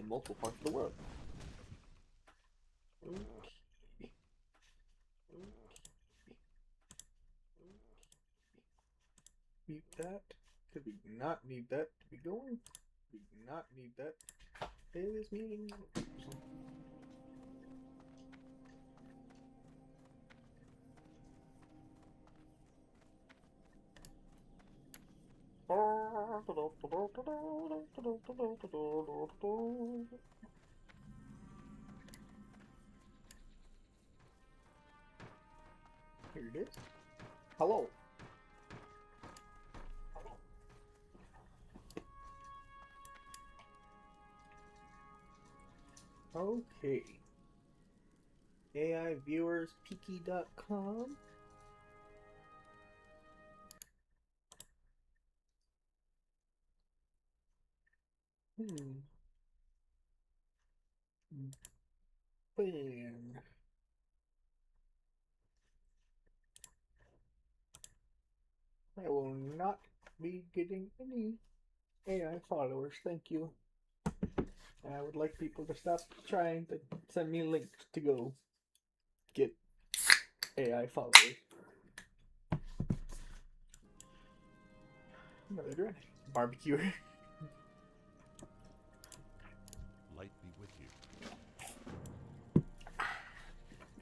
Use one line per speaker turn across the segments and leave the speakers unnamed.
in multiple parts of the world. Okay. Mute that. Because we do not need that to be going. We do not need that. It is meeting. Here it is. Hello. Okay. AI viewers pt.4. Ban. I will not be getting any AI followers, thank you. I would like people to stop trying to send me links to go get AI followers. Another dragon. Barbecue.
Light be with you.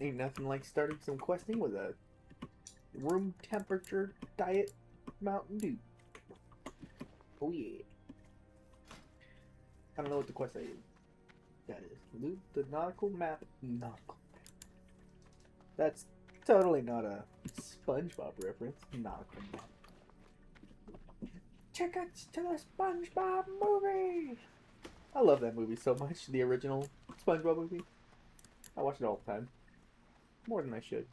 Ain't nothing like starting some questing with a room temperature diet Mountain Dew. Oh yeah. I don't know what the quest is. That is. Loot the nautical map. Nautical map. That's totally not a SpongeBob reference. Nautical map. Tickets to the SpongeBob movie! I love that movie so much. The original SpongeBob movie. I watch it all the time. More than I should.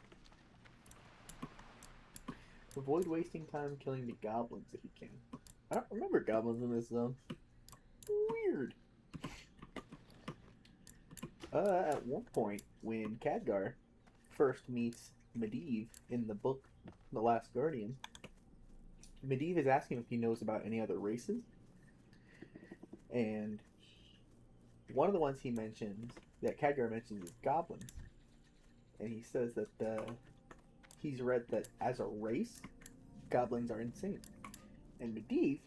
Avoid wasting time killing the goblins if you can. I don't remember goblins in this zone. Weird. At one point, when Khadgar first meets Medivh in the book The Last Guardian, Medivh is asking if he knows about any other races. And one of the ones he mentions, that Khadgar mentions, is goblins. And he says that he's read that as a race, goblins are insane. And Medivh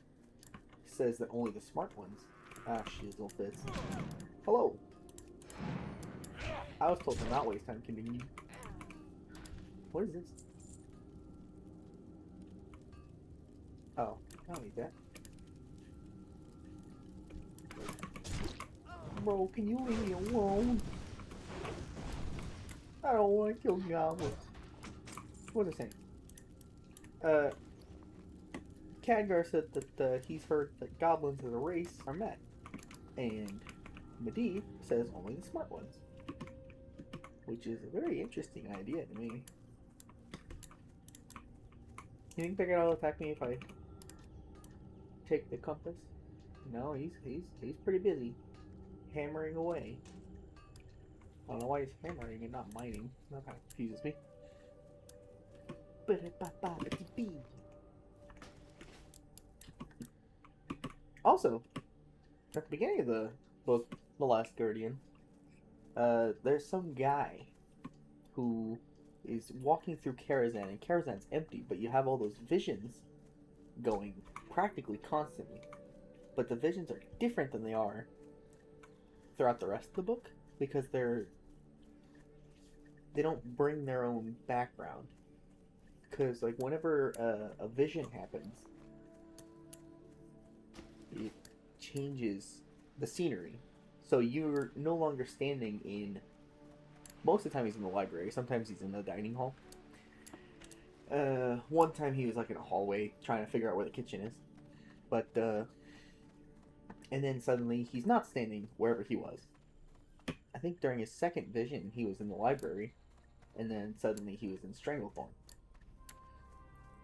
says that only the smart ones. Ah, shizzle fits. Hello. I was told to not waste time killing you. What is this? Oh, I don't need that. Bro, can you leave me alone? I don't want to kill goblins. What was I saying? Khadgar said that he's heard that goblins as a race are met. And Medivh says only the smart ones. Which is a very interesting idea to me. You think they're gonna attack me if I take the compass? No, he's pretty busy. Hammering away. I don't know why he's hammering and not mining. That kind of confuses me. Also, at the beginning of the book, The Last Guardian, there's some guy who is walking through Karazhan, and Karazhan's empty, but you have all those visions going practically constantly. But the visions are different than they are throughout the rest of the book because they don't bring their own background. Because like whenever a vision happens, it changes the scenery. So you're no longer standing in. Most of the time he's in the library. Sometimes he's in the dining hall. One time he was like in a hallway trying to figure out where the kitchen is, but and then suddenly he's not standing wherever he was. I think during his second vision he was in the library, and then suddenly he was in Stranglethorn.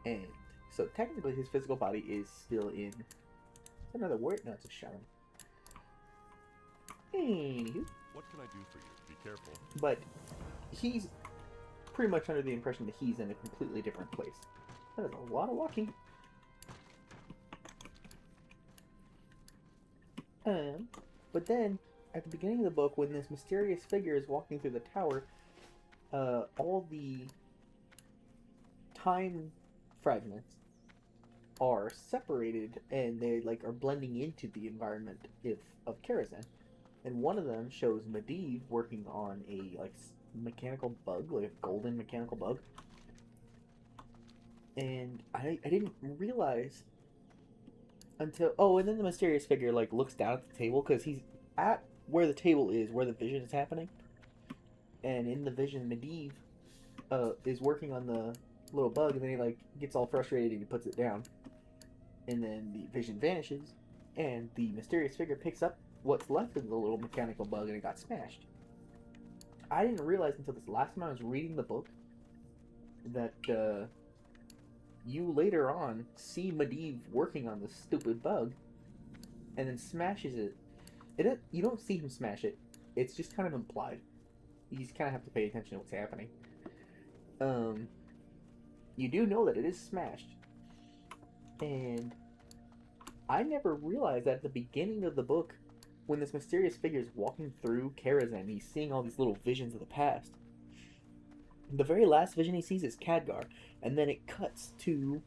And so technically his physical body is still in. Another word? No, it's a shadow. Anywho.
What can I do for you? Be careful.
But he's pretty much under the impression that he's in a completely different place. That is a lot of walking. But then at the beginning of the book, when this mysterious figure is walking through the tower, all the time fragments are separated and they like are blending into the environment of Karazhan. And one of them shows Medivh working on a like mechanical bug, like a golden mechanical bug. And I didn't realize until and then the mysterious figure like looks down at the table because he's at where the table is, where the vision is happening. And in the vision, Medivh is working on the little bug, and then he like gets all frustrated and he puts it down. And then the vision vanishes, and the mysterious figure picks up what's left of the little mechanical bug, and it got smashed. I didn't realize until this last time I was reading the book that you later on see Medivh working on this stupid bug, and then smashes it. You don't see him smash it. It's just kind of implied. You just kind of have to pay attention to what's happening. You do know that it is smashed. And I never realized that at the beginning of the book, when this mysterious figure is walking through Karazhan, he's seeing all these little visions of the past. The very last vision he sees is Khadgar, and then it cuts to...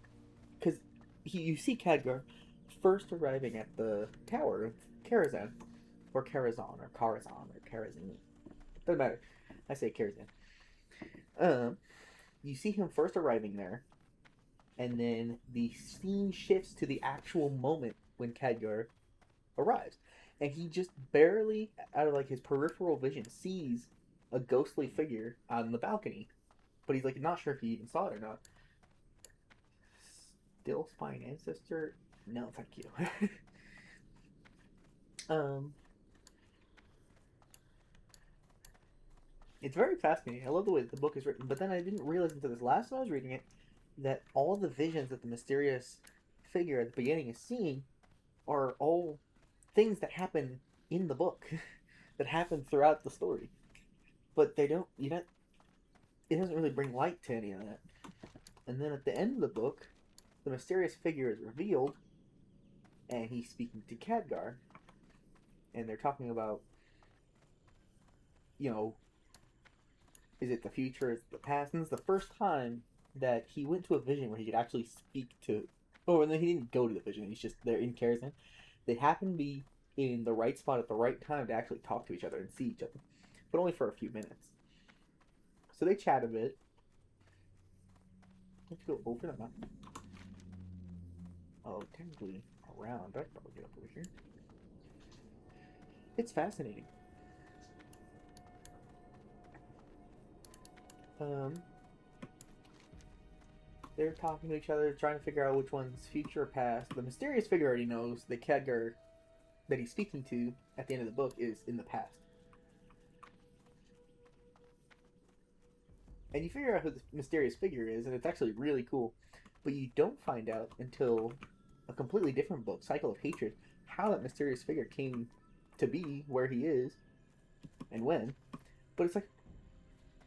Because you see Khadgar first arriving at the tower of Karazhan, or Karazhan, or Karazhan, or Karazhan. Doesn't matter. I say Karazhan. You see him first arriving there, and then the scene shifts to the actual moment when Khadgar arrives. And he just barely, out of like his peripheral vision, sees a ghostly figure on the balcony. But he's like not sure if he even saw it or not. Still spying ancestor? No, thank you. It's very fascinating. I love the way that the book is written, but then I didn't realize until this last time I was reading it that all the visions that the mysterious figure at the beginning is seeing are all things that happen in the book, that happen throughout the story. But it doesn't really bring light to any of that. And then at the end of the book, the mysterious figure is revealed, and he's speaking to Khadgar, and they're talking about, is it the future, is it the past? And this is the first time that he went to a vision where he could actually speak to... Oh, and then he didn't go to the vision, he's just there in Karazhan. They happen to be in the right spot at the right time to actually talk to each other and see each other. But only for a few minutes. So they chat a bit. I have to go open them up. Oh, technically around. I could probably get up over here. It's fascinating. They're talking to each other, trying to figure out which one's future or past. The mysterious figure already knows that Khadgar that he's speaking to at the end of the book is in the past. And you figure out who the mysterious figure is, and it's actually really cool. But you don't find out until a completely different book, Cycle of Hatred, how that mysterious figure came to be where he is and when. But it's like,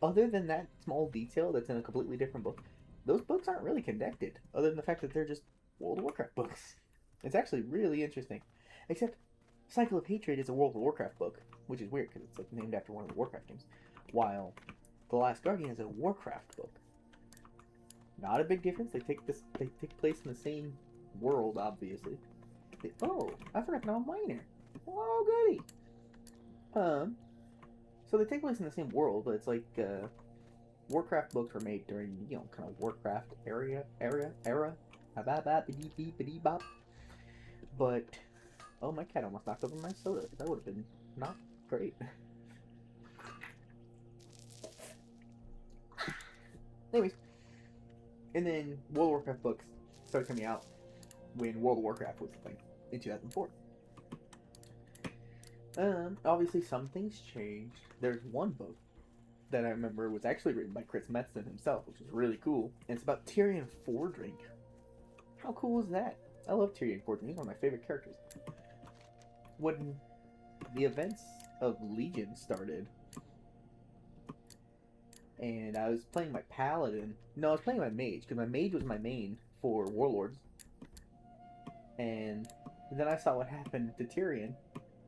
other than that small detail that's in a completely different book, those books aren't really connected, other than the fact that they're just World of Warcraft books. It's actually really interesting. Except, Cycle of Hatred is a World of Warcraft book, which is weird, because it's like named after one of the Warcraft games, while The Last Guardian is a Warcraft book. Not a big difference. They take place in the same world, obviously. I forgot that I'm a miner. Oh, goody. So they take place in the same world, but it's like Warcraft books were made during kind of Warcraft era. But my cat almost knocked over my soda. That would have been not great. Anyways, and then World of Warcraft books started coming out when World of Warcraft was a thing in 2004. Obviously some things changed. There's one book that I remember was actually written by Chris Metzen himself, which is really cool. And it's about Tyrion Fordring. How cool is that? I love Tyrion Fordring. He's one of my favorite characters. When the events of Legion started, and I was playing my paladin. No, I was playing my mage, because my mage was my main for Warlords. And then I saw what happened to Tyrion,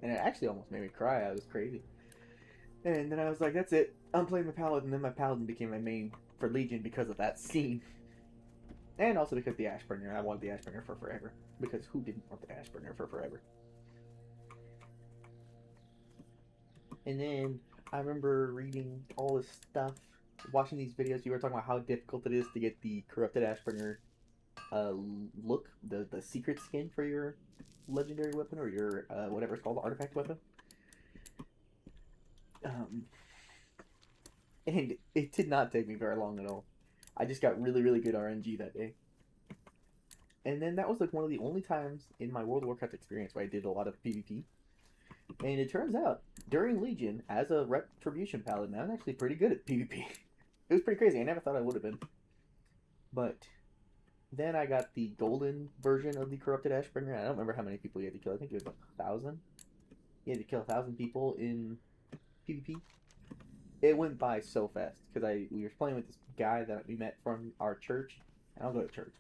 And it actually almost made me cry. I was crazy. And then I was like, that's it. I'm playing my Paladin. And then my Paladin became my main for Legion because of that scene. And also because the Ashburner. I wanted the Ashburner for forever. Because who didn't want the Ashburner for forever? And then I remember reading all this stuff, watching these videos. You were talking about how difficult it is to get the corrupted Ashburner look, the secret skin for your legendary weapon or your whatever it's called, the artifact weapon. And it did not take me very long at all. I just got really, really good RNG that day. And then that was like one of the only times in my World of Warcraft experience where I did a lot of PvP. And it turns out, during Legion, as a Retribution Paladin, I was actually pretty good at PvP. It was pretty crazy. I never thought I would have been. But then I got the golden version of the Corrupted Ashbringer. I don't remember how many people you had to kill. I think it was like 1,000. You had to kill 1,000 people in PvP. It went by so fast because we were playing with this guy that we met from our church. I don't go to church.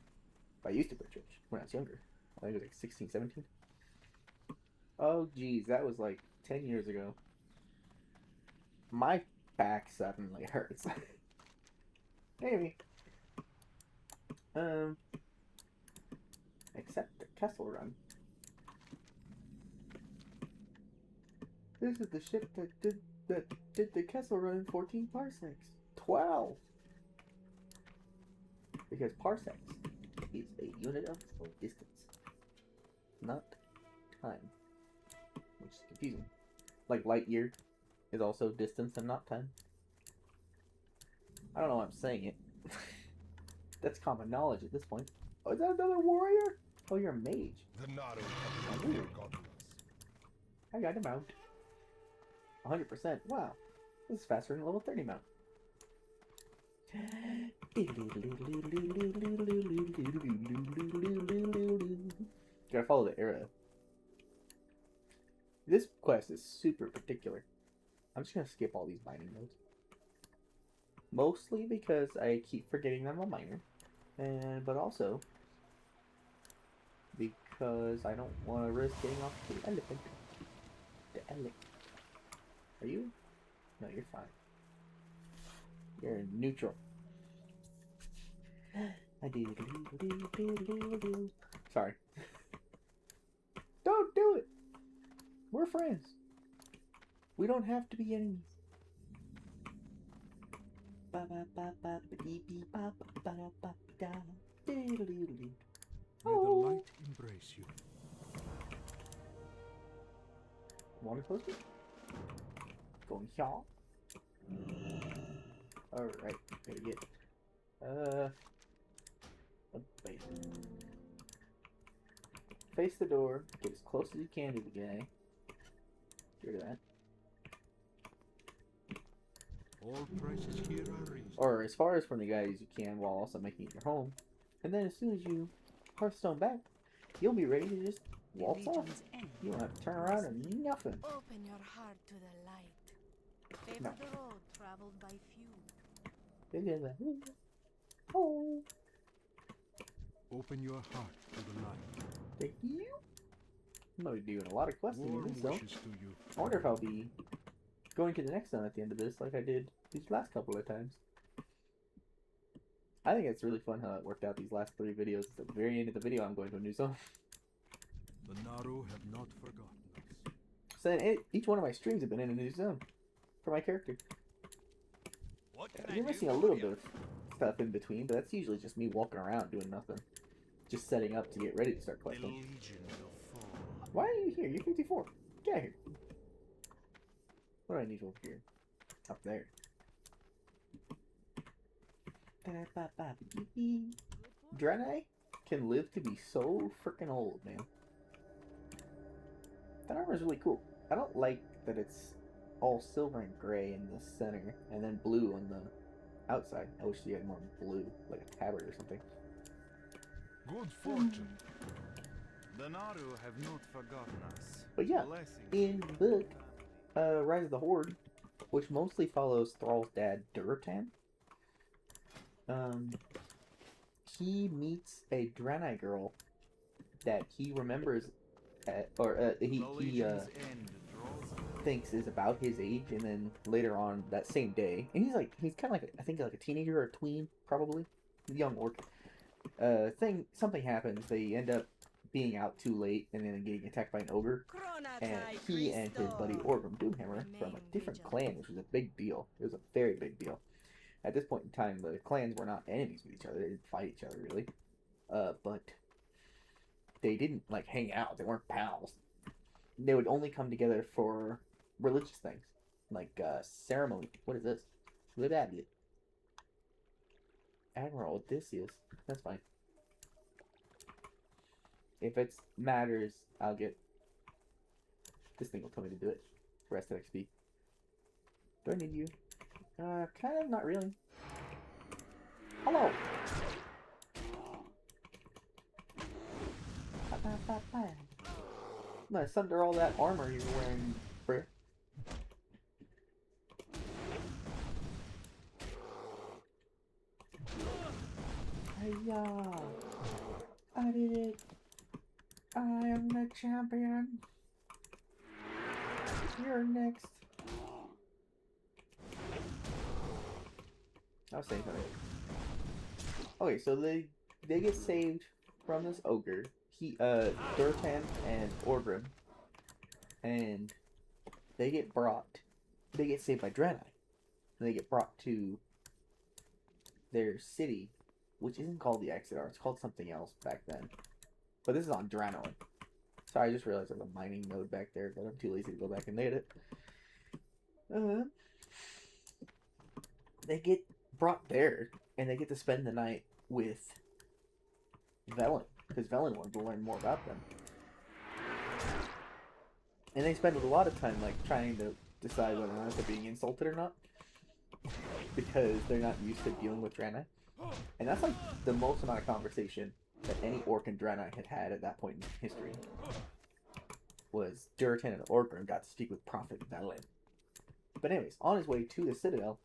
But I used to go to church when I was younger. I think it was like 16, 17. Oh, geez. That was like 10 years ago. My back suddenly hurts. Maybe. Except the Kessel Run. This is the ship that did the Kessel Run in 14 parsecs. 12! Because parsecs is a unit of distance, not time. Which is confusing. Like light year is also distance and not time. I don't know why I'm saying it. That's common knowledge at this point. Oh, is that another warrior? Oh, you're a mage.
The Naru have not forgotten us.
I got a mount. 100%. Wow. This is faster than level 30 mount. Gotta follow the arrow. This quest is super particular. I'm just gonna skip all these mining nodes. Mostly because I keep forgetting I'm a miner. But also because I don't want to risk getting off the elephant. The elephant. Are you? No, you're fine. You're neutral. Sorry. Don't do it! We're friends. We don't have to be enemies.
May the light embrace you.
Water closer? Going here. Alright, gotta get a base. Face the door, get as close as you can to the guy. Get rid of that.
All prices here are reasonable.
Or as far as from the guys you can while also making it your home. And then as soon as you Hearthstone back, you'll be ready to just waltz off. You don't have to turn around or nothing.
Open your heart to the light. Pave
No.
the road traveled by few.
Oh,
Open your heart to the light.
thank you. I'm gonna be doing a lot of questing in
Warm
this zone.
wishes to you.
I wonder if I'll be going to the next zone at the end of this, like I did these last couple of times. I think it's really fun how it worked out these last 3 videos. At the very end of the video, I'm going to a new zone.
The Naru have not forgotten us.
So each one of my streams have been in a new zone for my character.
What
You're missing a little bit of stuff in between, but that's usually just me walking around doing nothing. Just setting up to get ready to start
The
questing.
Legion will fall.
Why are you here? You're 54. Get out of here. What do I need over here? Up there. Draenei can live to be so freaking old, man. That armor is really cool. I don't like that it's all silver and gray in the center, and then blue on the outside. I wish you had more blue, like a tabard or something.
Good fortune.
The Naru have not forgotten us.
But yeah,
Blessings
in
to
the
your
Rise of the Horde, which mostly follows Thrall's dad, Duratan, he meets a Draenei girl that he remembers he
The legion's end draws near.
thinks is about his age, and then later on that same day, and he's kind of like I think like a teenager or a tween, probably young orc. Something happens. They end up being out too late, and then getting attacked by an ogre. And he and his buddy Orgrim Doomhammer from a different clan, which was a big deal. It was a very big deal. At this point in time, the clans were not enemies with each other. They didn't fight each other really. But they didn't like hang out. They weren't pals. They would only come together for religious things, like ceremony. What is this? Look at it. Admiral Odysseus. That's fine. If it matters, I'll get. This thing will tell me to do it. Rest of XP. Do I need you? Kind of, not really. Hello! I'm gonna sunder all that armor you're wearing, Brick. Hiya! I did it! I am the champion! You're next. I was saying something. Okay, so they get saved from this ogre. Durtan and Orgrim, and they get saved by Draenei. And they get brought to their city, which isn't called the Azeroth. It's called something else back then. But this is on Draenor. Sorry, I just realized there's a mining node back there, but I'm too lazy to go back and look at it. They get brought there, and they get to spend the night with Velen, because Velen wanted to learn more about them. And they spend a lot of time like trying to decide whether or not they're being insulted or not, because they're not used to dealing with Draenei. And that's like the most amount of conversation that any orc and Draenei had at that point in history. Was Durtan and Orgrim got to speak with Prophet Velen. But anyways, on his way to the Citadel,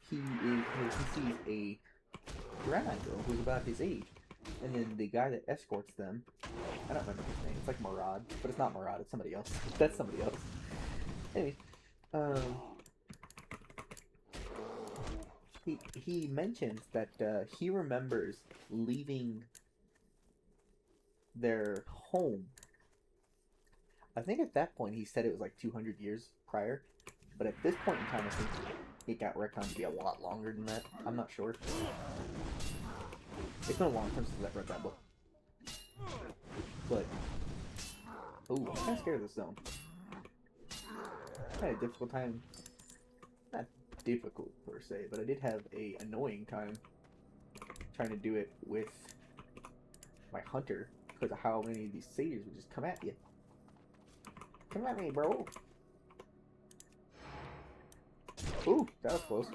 he sees a Draenei girl who's about his age. And then the guy that escorts them, I don't remember his name, it's like Murad, but it's not Murad, it's somebody else. That's somebody else. Anyways, he mentions that he remembers leaving their home. I think at that point he said it was like 200 years prior, but at this point in time I think it got retconned to be a lot longer than that. I'm not sure. It's been a long time since I've read that book. But, ooh, I'm kind of scared of this zone. I had a difficult time, not difficult per se, but I did have a annoying time trying to do it with my hunter because of how many of these satyrs would just come at you. Come at me, bro. Ooh, that was close.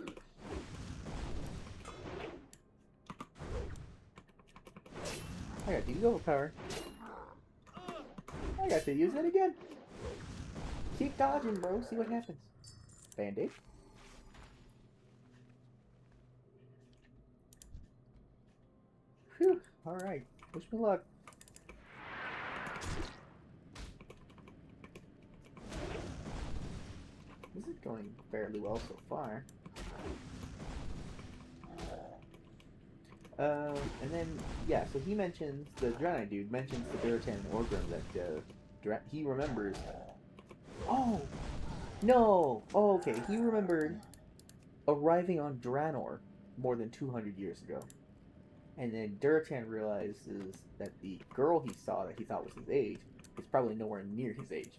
I got to use overpower. I got to use it again. Keep dodging, bro. See what happens. Band-aid. Phew. Alright. Wish me luck. This is going fairly well so far. And then, yeah, so he mentions, the Draenei dude mentions to Durtan and Orgrim that he remembers. Oh! No! Oh, okay, he remembered arriving on Draenor more than 200 years ago. And then Durtan realizes that the girl he saw that he thought was his age is probably nowhere near his age.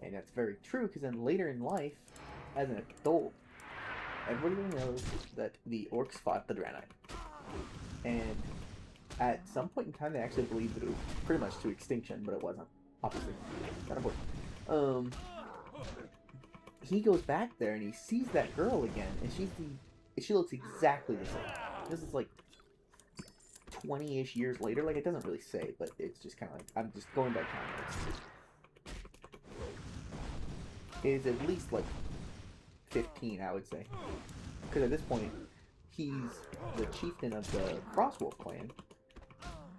And that's very true, because then later in life, as an adult, everybody knows that the orcs fought the Draenei. And at some point in time, they actually believed that it was pretty much to extinction, but it wasn't. Obviously. Got aboard. He goes back there and he sees that girl again, and she looks exactly the same. This is like 20-ish years later. Like, it doesn't really say, but it's just kind of like, I'm just going by context. It is at least like 15, I would say. Because at this point, he's the chieftain of the Crosswolf clan.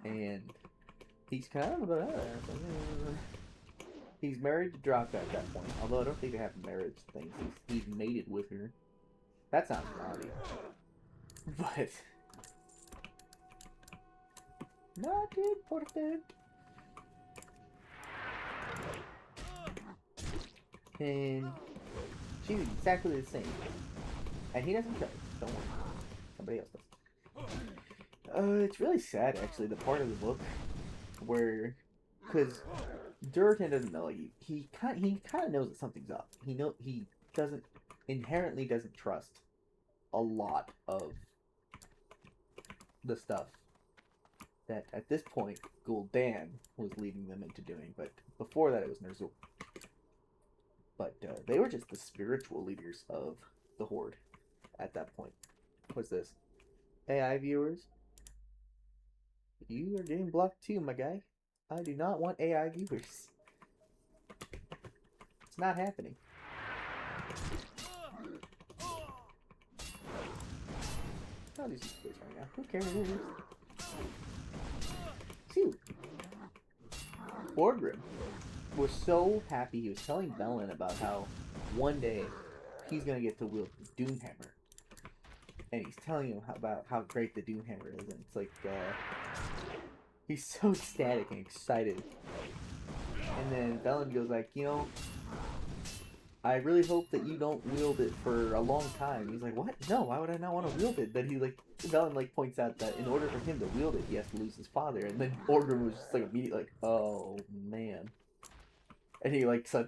And He's kind of he's married to Draka at that point. Although I don't think they have marriage things. He's mated with her. That sounds naughty. But not important. And she's exactly the same. And he doesn't care. Don't worry. Somebody else does. It's really sad, actually, the part of the book where, because Durden doesn't know. He kind of knows that something's up. He doesn't inherently doesn't trust a lot of the stuff that at this point Gul'dan was leading them into doing. But before that, it was Ner'zhul. But they were just the spiritual leaders of the Horde at that point. What's this? AI viewers? You are getting blocked too, my guy. I do not want AI viewers. It's not happening. I'll do some space right now. Who cares? See, Orgrim was so happy. He was telling Velen about how one day he's gonna get to wield the Doomhammer, and he's telling him about how great the Doomhammer is, and it's like he's so ecstatic and excited. And then Velen goes like, you know, I really hope that you don't wield it for a long time. He's like, what? No, why would I not want to wield it? Then he Velen points out that in order for him to wield it, he has to lose his father. And then Orgrim was just immediately like, oh man. And he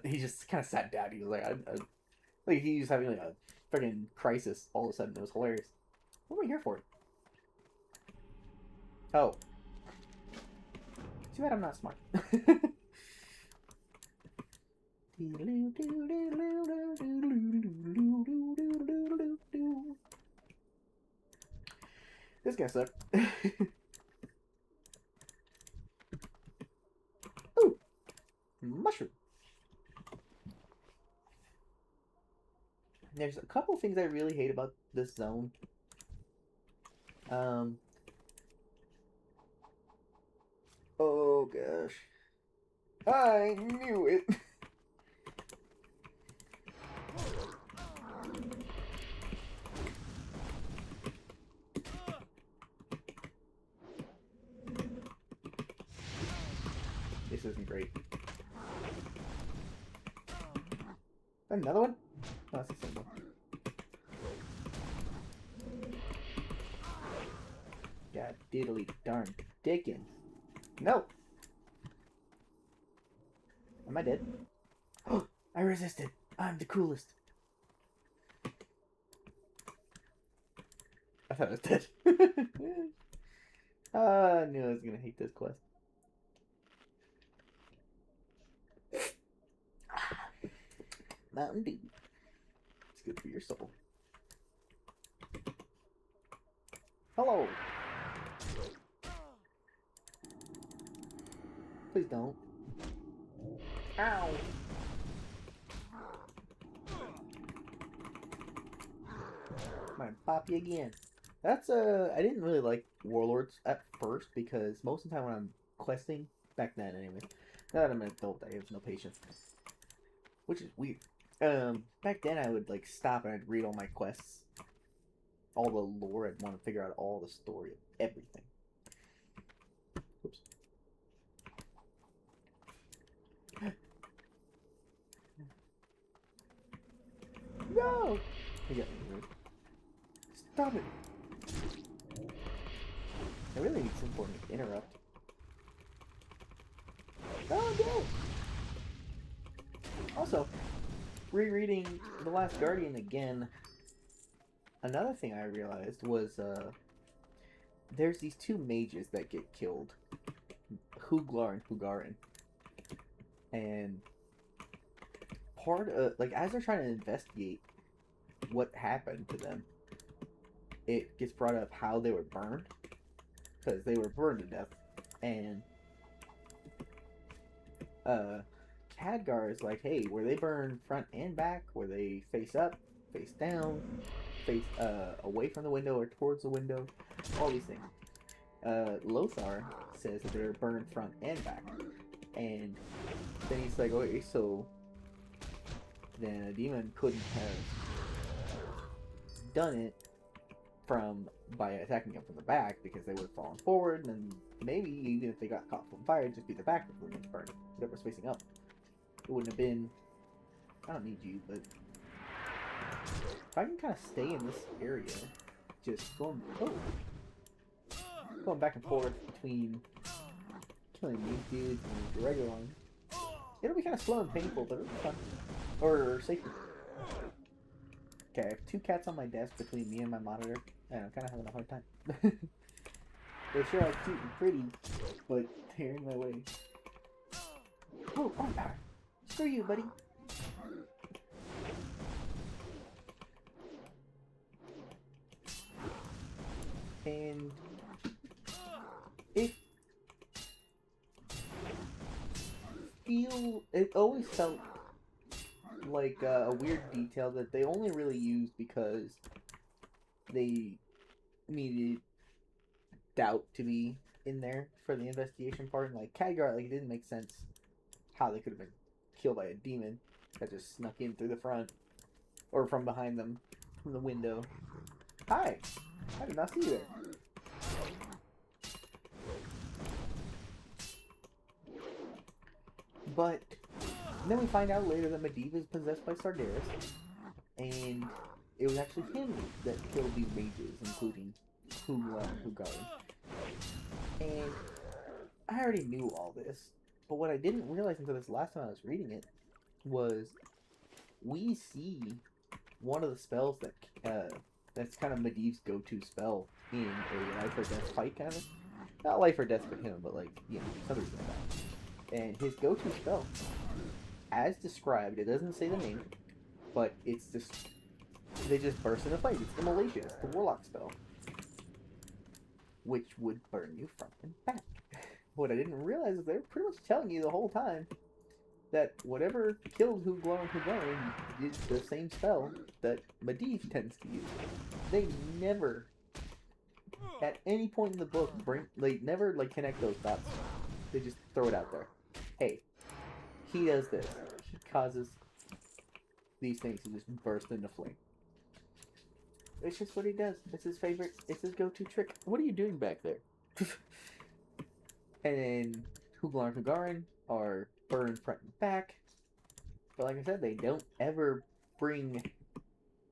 he just kind of sat down. He was like, he was having a freaking crisis all of a sudden. It was hilarious. What am I here for? Oh. Too bad I'm not smart. This guy sucked. Ooh! Mushroom! There's a couple things I really hate about this zone. Oh gosh. I knew it! This isn't great. Another one? Oh, that's the same one. God diddly darn Dickens. No! Am I dead? Oh, I resisted. I'm the coolest. I thought I was dead. I knew I was gonna hate this quest. Mountain Dew. It's good for your soul. Hello. Please don't. Ow. Might pop you again. That's I didn't really like Warlords at first because most of the time when I'm questing, back then anyway, now that I'm an adult I have no patience. Which is weird. Back then I would stop and I'd read all my quests. All the lore, I'd want to figure out all the story of everything. Oops. No! He got me weird. Stop it! I really need some form of interrupt. Oh no! Also, rereading The Last Guardian again, another thing I realized was there's these two mages that get killed, Huglar and Hugarin, and part of as they're trying to investigate what happened to them, it gets brought up how they were burned, because they were burned to death, and Khadgar is like, hey, were they burned front and back? Were they face up, face down, face away from the window or towards the window? All these things. Lothar says that they're burned front and back. And then he's like, okay, so then a demon couldn't have done it by attacking them from the back, because they would have fallen forward, and then maybe even if they got caught from fire, it'd just be the back that would burn, whatever was facing up. It wouldn't have been. I don't need you, but if I can kind of stay in this area, just going back and forth between killing these dudes and the regular one, it'll be kind of slow and painful, but it'll be fun. Or safer. Okay, I have 2 cats on my desk between me and my monitor, and I'm kind of having a hard time. They sure are cute and pretty, but they're in my way. Oh, power. Screw you, buddy. And it always felt like a weird detail that they only really used because they needed doubt to be in there for the investigation part. And like Khadgar, like, it didn't make sense how they could have been killed by a demon that just snuck in through the front or from behind them from the window. Hi, I did not see you there. But then we find out later that Medivh is possessed by Sargeras, and it was actually him that killed these mages, including Hugarin. And I already knew all this, but what I didn't realize until this last time I was reading it was we see one of the spells that's kind of Medivh's go-to spell in a life or death fight, kind of. Not life or death for him, but like, you know, something like that. And his go-to spell, as described, it doesn't say the name, but it's just, they just burst into flame. It's Immolation. It's the Warlock spell, which would burn you front and back. What I didn't realize is they were pretty much telling you the whole time that whatever killed Hugarin is the same spell that Medivh tends to use. They never, at any point in the book, never connect those dots. They just throw it out there. Hey, he does this. He causes these things to just burst into flame. It's just what he does. It's his favorite. It's his go-to trick. What are you doing back there? And then Huglar and Hugarin are burned front and back. But like I said, they don't ever bring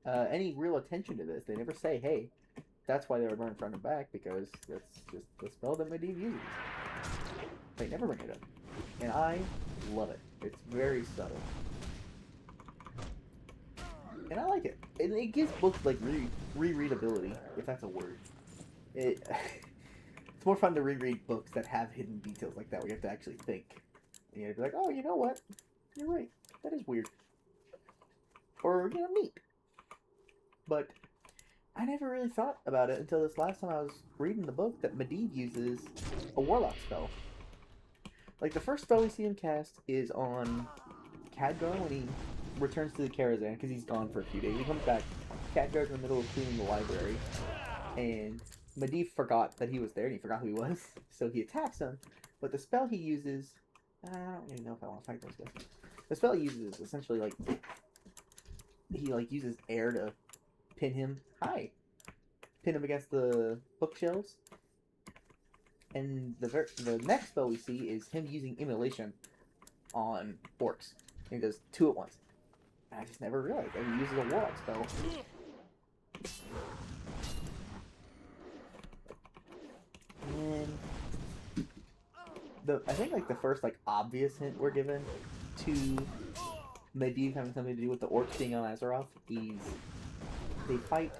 any real attention to this. They never say, hey, that's why they were burned front and back, because that's just the spell that Medivh uses. They never bring it up. And I love it. It's very subtle. And I like it. It gives books like rereadability, if that's a word. It's more fun to reread books that have hidden details like that, where you have to actually think. And you'd be like, oh, you know what? You're right. That is weird. Or, you know, neat. But I never really thought about it until this last time I was reading the book that Medivh uses a Warlock spell. Like, the first spell we see him cast is on Khadgar when he returns to the Karazhan, because he's gone for a few days. He comes back. Khadgar's in the middle of cleaning the library, and Medivh forgot that he was there, and he forgot who he was, so he attacks him. But the spell he uses... I don't even know if I want to fight those guys. The spell he uses is essentially, like... He, like, uses air to pin him. Hi! Pin him against the bookshelves. And the next spell we see is him using Immolation on orcs. And he does 2 at once. I just never realized that he uses a Warlock spell. And I think like the first like obvious hint we're given to Medivh having something to do with the orcs being on Azeroth is they fight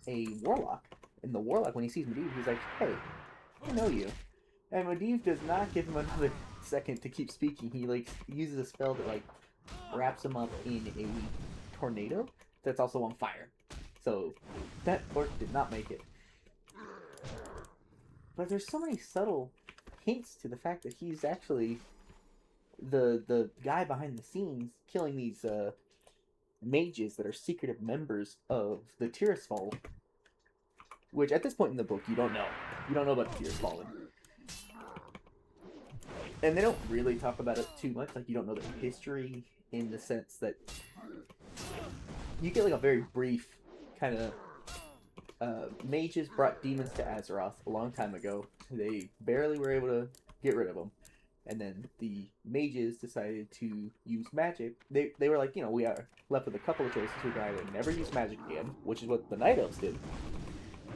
a Warlock. And the Warlock, when he sees Medivh, he's like, hey, I know you. And Medivh does not give him another second to keep speaking. He like uses a spell that like wraps him up in a tornado that's also on fire. So that orc did not make it. But there's so many subtle hints to the fact that he's actually the guy behind the scenes killing these mages that are secretive members of the Tirisfal which at this point in the book you don't know. You don't know about the Tears Fallen. And they don't really talk about it too much. Like, you don't know their history in the sense that you get like a very brief kind of mages brought demons to Azeroth a long time ago. They barely were able to get rid of them. And then the mages decided to use magic. They were like, you know, we are left with a couple of choices. We can either never use magic again, which is what the Night Elves did.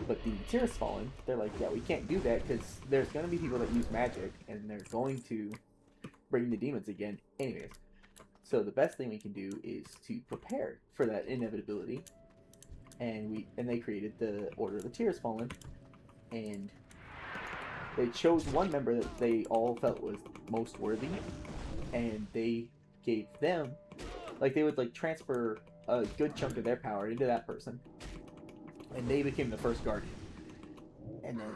But the Tears Fallen, they're like, yeah, we can't do that because there's going to be people that use magic, and they're going to bring the demons again anyways. So the best thing we can do is to prepare for that inevitability. And they created the Order of the Tears Fallen, and they chose one member that they all felt was most worthy, and they gave them, like, they would like transfer a good chunk of their power into that person, and they became the first guardian. And then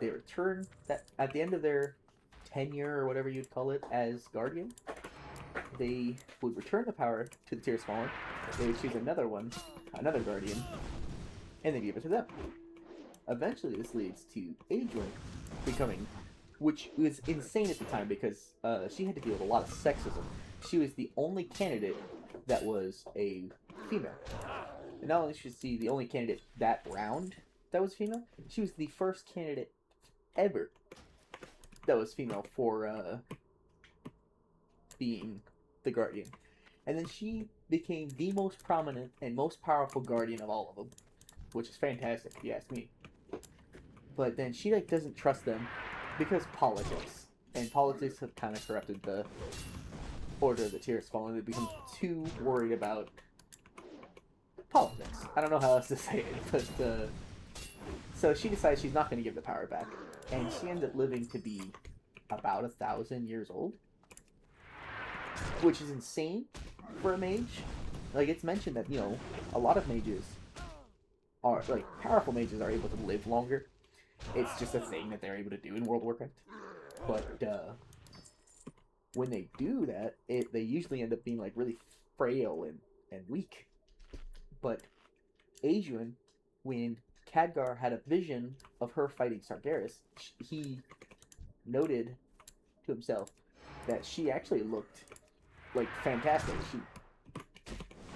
they returned that at the end of their tenure, or whatever you'd call it, as guardian. They would return the power to the Tears Fallen. They would choose another guardian, and they give it to them. Eventually, this leads to Adrian becoming, which was insane at the time because she had to deal with a lot of sexism. She was the only candidate that was a female. And not only was she the only candidate that round that was female, she was the first candidate ever that was female for being the guardian. And then she became the most prominent and most powerful guardian of all of them, which is fantastic if you ask me. But then she like doesn't trust them because politics, and politics have kind of corrupted the Order of the Tears Fallen. They become too worried about politics. I don't know how else to say it, but so she decides she's not going to give the power back, and she ends up living to be about 1,000 years old, which is insane for a mage. Like, it's mentioned that, you know, a lot of mages are, like, powerful mages are able to live longer. It's just a thing that they're able to do in World of Warcraft. But when they do that, they usually end up being like really frail and weak. But Adrian, when Khadgar had a vision of her fighting Sargeras, he noted to himself that she actually looked like fantastic. She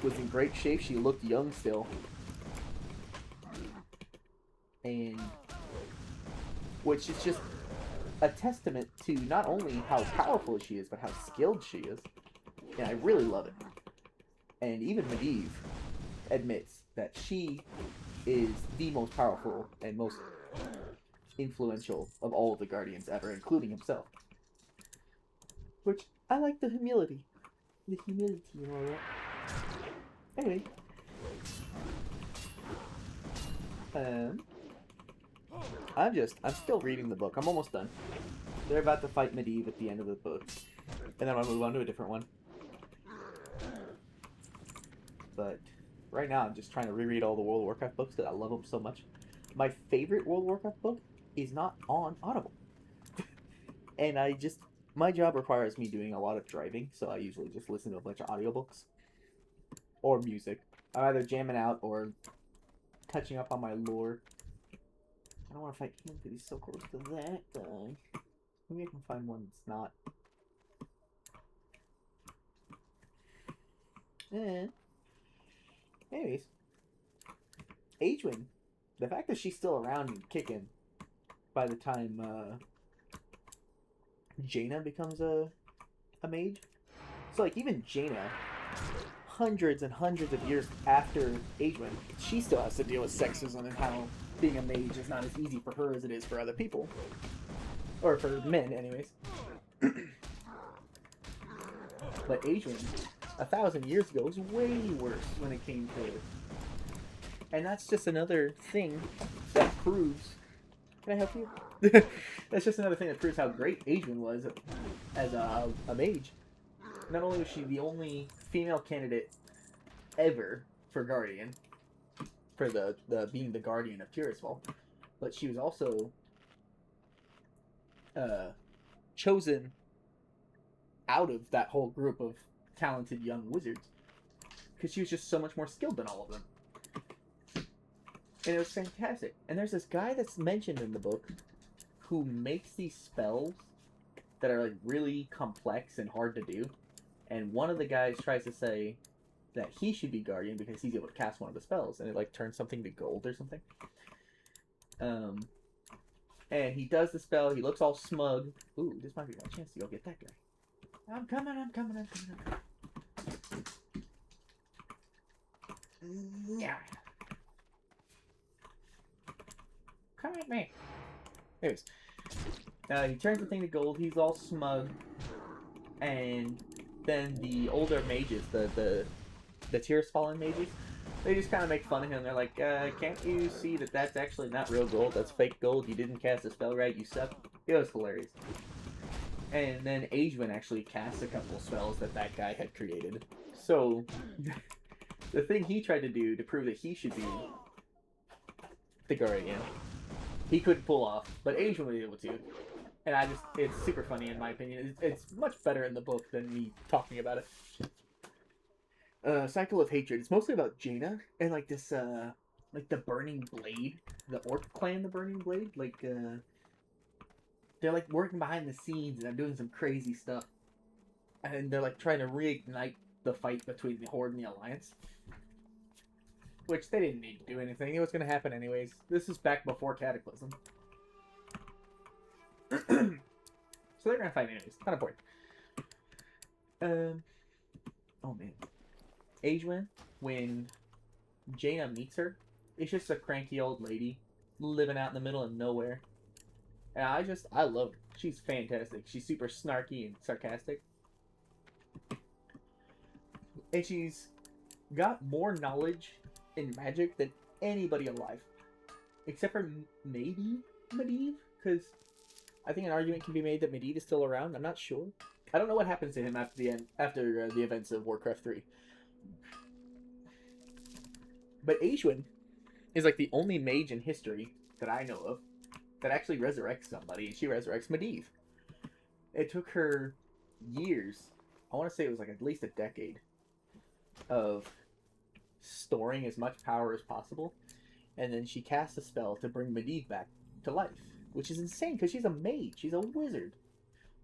was in great shape. She looked young still. And which is just a testament to not only how powerful she is, but how skilled she is. And I really love it. And even Medivh admits that she is the most powerful and most influential of all of the Guardians ever, including himself. Which, I like the humility. The humility and all that. Anyway. I'm still reading the book. I'm almost done. They're about to fight Medivh at the end of the book. And then I'm going to move on to a different one. But right now I'm just trying to reread all the World of Warcraft books because I love them so much. My favorite World of Warcraft book is not on Audible. And my job requires me doing a lot of driving, so I usually just listen to a bunch of audiobooks. Or music. I'm either jamming out or catching up on my lore. I don't want to fight him because he's so close to that guy. Maybe I can find one that's not. Anyways. Adrian. The fact that she's still around and kicking by the time Jaina becomes a mage. So like even Jaina, hundreds and hundreds of years after Adrian, she still has to deal with sexism and how being a mage is not as easy for her as it is for other people. Or for men, anyways. But Adrian, 1,000 years ago, was way worse when it came to it. And that's just another thing that proves... Can I help you? That's just another thing that proves how great Adrian was as a mage. Not only was she the only female candidate ever for Guardian, for the being the Guardian of Tirisfal, but she was also chosen out of that whole group of talented young wizards because she was just so much more skilled than all of them. And it was fantastic. And there's this guy that's mentioned in the book who makes these spells that are like really complex and hard to do. And one of the guys tries to say that he should be guardian because he's able to cast one of the spells, and it like turns something to gold or something. And he does the spell. He looks all smug. Ooh, this might be my chance to go get that guy. I'm coming. Yeah. Come at me. Anyways, he turns the thing to gold. He's all smug, and then the older mages, the Tears Fallen mages, they just kind of make fun of him. They're like, can't you see that that's actually not real gold? That's fake gold. You didn't cast a spell right. You suck. It was hilarious. And then Ageman actually cast a couple spells that guy had created. So, the thing he tried to do to prove that he should be the guardian, he couldn't pull off, but Ageman was able to. And it's super funny in my opinion. It's much better in the book than me talking about it. Cycle of Hatred. It's mostly about Jaina and like this, like the Burning Blade, the Orc clan, the Burning Blade. Like, they're like working behind the scenes and they're doing some crazy stuff, and they're like trying to reignite the fight between the Horde and the Alliance, which they didn't need to do anything. It was going to happen anyways. This is back before Cataclysm. So they're gonna fight anyways. Not important. Oh man. Ageman, when Jaina meets her, it's just a cranky old lady living out in the middle of nowhere. And I love her. She's fantastic. She's super snarky and sarcastic. And she's got more knowledge in magic than anybody alive. Except for maybe Medivh, because I think an argument can be made that Medivh is still around. I'm not sure. I don't know what happens to him after the events of Warcraft 3. But Ageman is like the only mage in history that I know of that actually resurrects somebody, and she resurrects Medivh. It took her years. I want to say it was like at least a decade of storing as much power as possible, and then she cast a spell to bring Medivh back to life. Which is insane, because she's a mage. She's a wizard.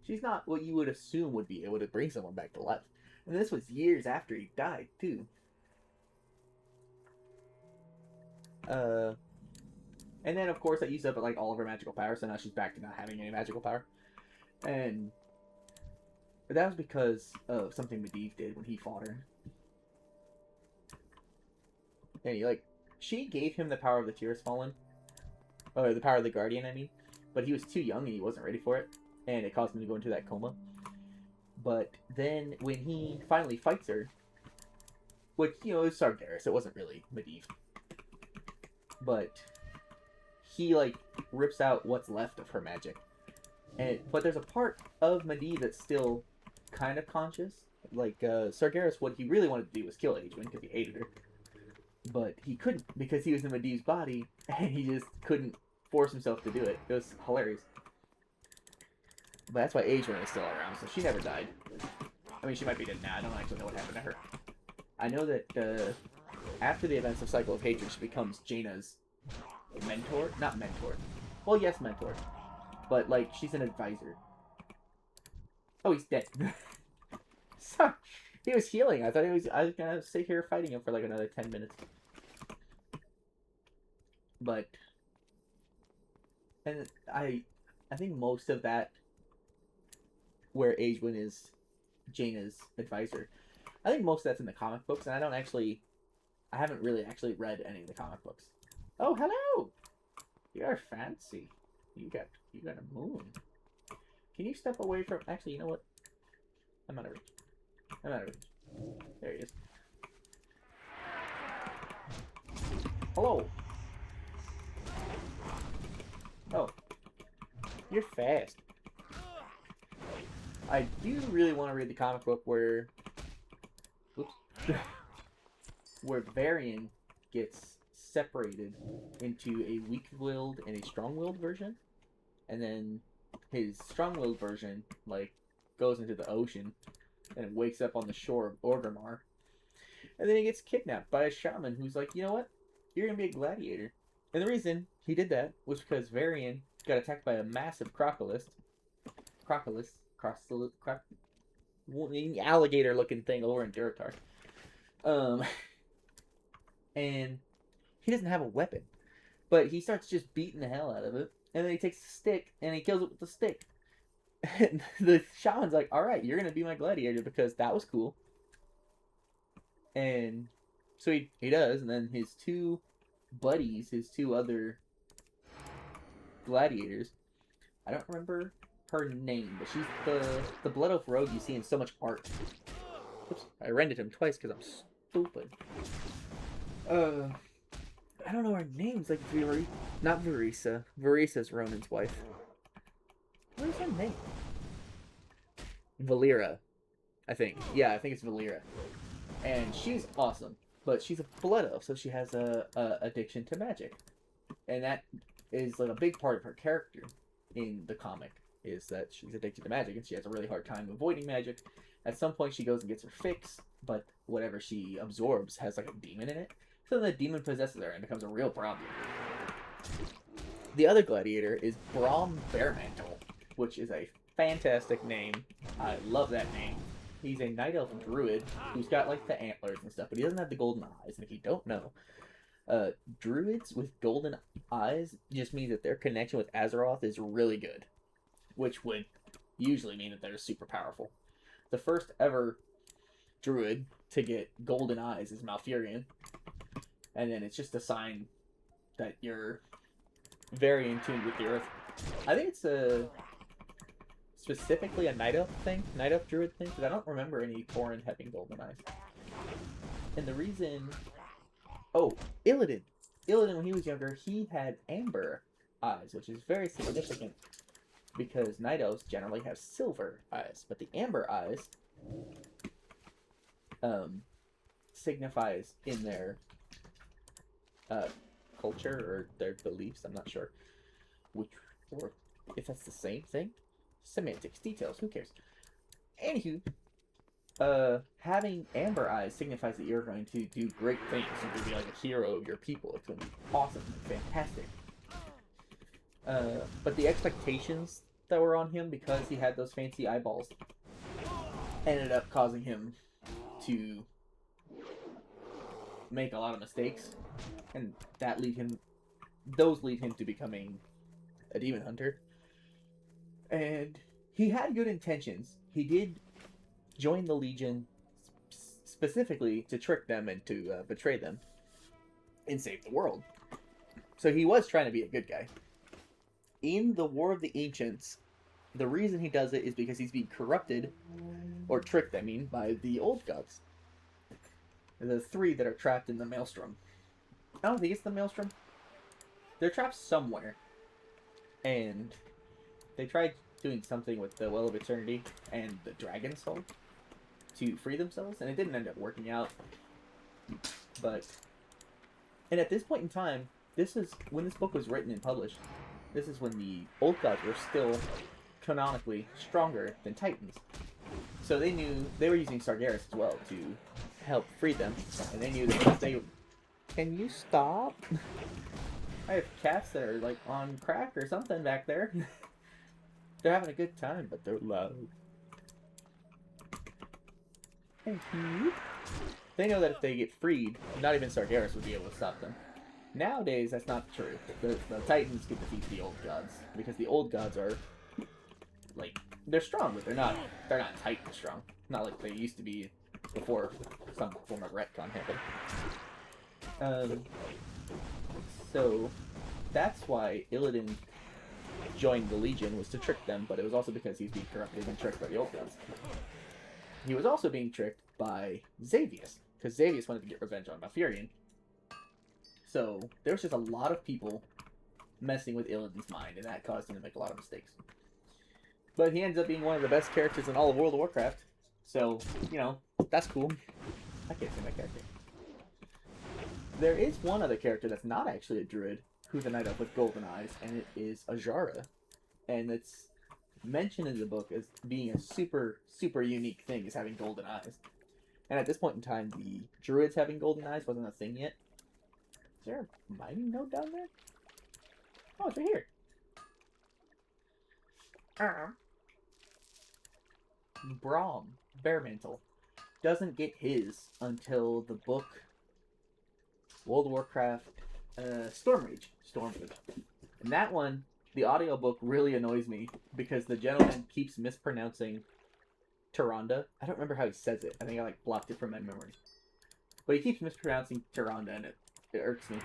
She's not what you would assume would be able to bring someone back to life. And this was years after he died, too. And then, of course, I used up like all of her magical power, so now she's back to not having any magical power. But that was because of something Medivh did when he fought her. And she gave him the power of the Tears Fallen. Or the power of the Guardian, I mean. But he was too young and he wasn't ready for it. And it caused him to go into that coma. But then when he finally fights her, which, it was Sargeras, it wasn't really Medivh. But he, rips out what's left of her magic. But there's a part of Medivh that's still kind of conscious. Sargeras, what he really wanted to do was kill Ageman because he hated her. But he couldn't because he was in Medivh's body, and he just couldn't force himself to do it. It was hilarious. But that's why Ageman is still around, so she never died. I mean, she might be dead now. I don't actually know what happened to her. I know that after the events of Cycle of Hatred, she becomes Jaina's mentor. Not mentor. Well, yes, mentor. But, she's an advisor. Oh, he's dead. Sorry. He was healing. I was gonna sit here fighting him for another 10 minutes. But, and I think most of that, where Ageman is Jaina's advisor, I think most of that's in the comic books, and I haven't really actually read any of the comic books. Oh, hello! You're fancy. You got a moon. Can you step away from? Actually, you know what? I'm out of reach. There he is. Hello. Oh. You're fast. I do really want to read the comic book where... Oops. Where Varian gets separated into a weak-willed and a strong-willed version. And then his strong-willed version, goes into the ocean and wakes up on the shore of Orgrimmar. And then he gets kidnapped by a shaman who's like, you know what? You're going to be a gladiator. And the reason he did that was because Varian got attacked by a massive alligator looking thing over in Duratar. Um, and he doesn't have a weapon. But he starts just beating the hell out of it. And then he takes a stick and he kills it with the stick. And the shaman's like, alright, you're going to be my gladiator because that was cool. And so he does. And then his two buddies, his two other gladiators, I don't remember her name, but she's the Blood Oath rogue you see in so much art. Oops, I rendered him twice because I'm stupid. I don't know her name's like not Verisa. Verisa's Ronan's wife. What is her name? Valera, I think. Yeah, I think it's Valera. And she's awesome, but she's a blood elf, so she has a addiction to magic, and that is like a big part of her character in the comic. Is that she's addicted to magic and she has a really hard time avoiding magic. At some point, she goes and gets her fix, but whatever she absorbs has like a demon in it. So the demon possesses her and becomes a real problem. The other gladiator is Brom Bearmantle, which is a fantastic name. I love that name. He's a night elf druid who's got like the antlers and stuff, but he doesn't have the golden eyes. And if you don't know, druids with golden eyes just means that their connection with Azeroth is really good, which would usually mean that they're super powerful. The first ever druid to get golden eyes is Malfurion, and then it's just a sign that you're very in tune with the earth. I think it's specifically a night elf thing, night elf druid thing, because I don't remember any Tauren having golden eyes. And the reason... Oh, Illidan. Illidan, when he was younger, he had amber eyes, which is very significant, because night elves generally have silver eyes, but the amber eyes signifies in their culture or their beliefs, I'm not sure which, or if that's the same thing. Semantics, details, who cares? Anywho, having amber eyes signifies that you're going to do great things. You're going to be like a hero of your people. It's going to be awesome and fantastic. But the expectations that were on him because he had those fancy eyeballs ended up causing him to make a lot of mistakes, and those lead him to becoming a demon hunter. And he had good intentions. He did join the Legion specifically to trick them and to betray them and save the world. So he was trying to be a good guy. In the War of the Ancients, the reason he does it is because he's being corrupted, or tricked, I mean, by the old gods. The three that are trapped in the Maelstrom. I don't think it's the Maelstrom. They're trapped somewhere. And they tried doing something with the Well of Eternity and the Dragon Soul to free themselves, and it didn't end up working out. And at this point in time, this is when this book was written and published. This is when the old gods were still canonically stronger than Titans. So they knew they were using Sargeras as well to help free them, and they knew that if they... Can you stop? I have cats that are like on crack or something back there. They're having a good time, but they're loud. Thank you. They know that if they get freed, not even Sargeras would be able to stop them. Nowadays, that's not true. The Titans can defeat the old gods because the old gods are like they're strong, but they're not Titan strong. Not like they used to be before some form of retcon happened. So that's why Illidan joined the Legion, was to trick them, but it was also because he's being corrupted and tricked by the old gods. He was also being tricked by Xavius, because Xavius wanted to get revenge on Malfurion. So there was just a lot of people messing with Illidan's mind, and that caused him to make a lot of mistakes. But he ends up being one of the best characters in all of World of Warcraft, so, you know, that's cool. I can't say my character. There is one other character that's not actually a druid, who's a night elf with golden eyes, and it is Ajara. And it's mentioned in the book as being a super, super unique thing, is having golden eyes. And at this point in time, the druids having golden eyes wasn't a thing yet. Is there a mining node down there? Oh, it's right here. Braum, Bearmantle, doesn't get his until the book World of Warcraft Stormrage. And that one, the audiobook really annoys me because the gentleman keeps mispronouncing Tyrande. I don't remember how he says it. I think I like blocked it from my memory. But he keeps mispronouncing Tyrande and it irks me.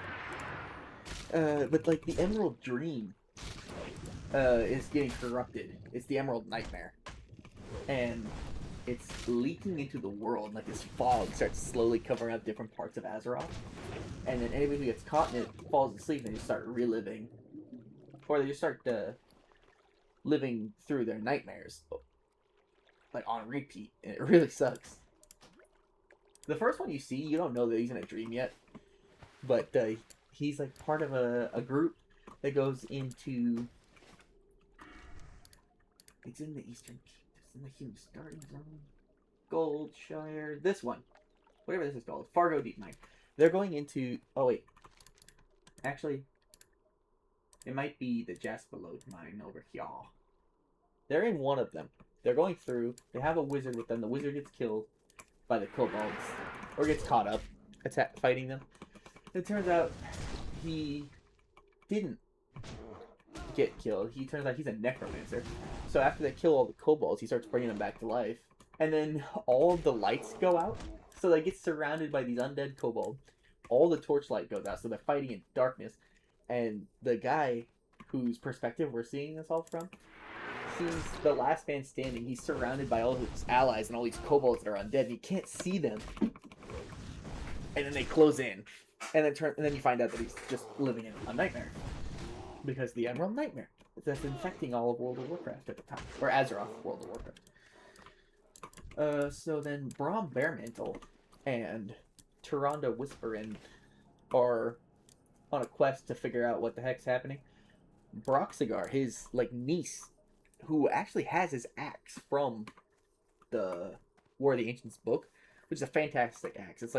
But like the Emerald Dream is getting corrupted. It's the Emerald Nightmare. And it's leaking into the world. Like this fog starts slowly covering up different parts of Azeroth. And then anybody who gets caught in it falls asleep and they just start reliving. Or they just start living through their nightmares. Like on repeat. And it really sucks. The first one you see, you don't know that he's in a dream yet. But he's like part of a group that goes into... It's in the Eastern... It's in the Human Starting Zone. Goldshire. This one. Whatever this is called. Fargo Deep Mine. They're going into... Oh, wait. Actually, it might be the Jasperlode mine over here. They're in one of them. They're going through. They have a wizard with them. The wizard gets killed by the kobolds. Or gets caught up fighting them. It turns out he didn't get killed. He turns out he's a necromancer. So after they kill all the kobolds, he starts bringing them back to life. And then all of the lights go out. So they get surrounded by these undead kobolds. All the torchlight goes out. So they're fighting in darkness. And the guy whose perspective we're seeing this all from, he's the last man standing. He's surrounded by all his allies and all these kobolds that are undead. And he can't see them. And then they close in. And then you find out that he's just living in a nightmare. Because the Emerald Nightmare that's infecting all of World of Warcraft at the time. Or Azeroth World of Warcraft. So then Braum Bearmantle and Tyrande Whisperin are on a quest to figure out what the heck's happening. Broxigar, his niece, who actually has his axe from the War of the Ancients book, which is a fantastic axe. It's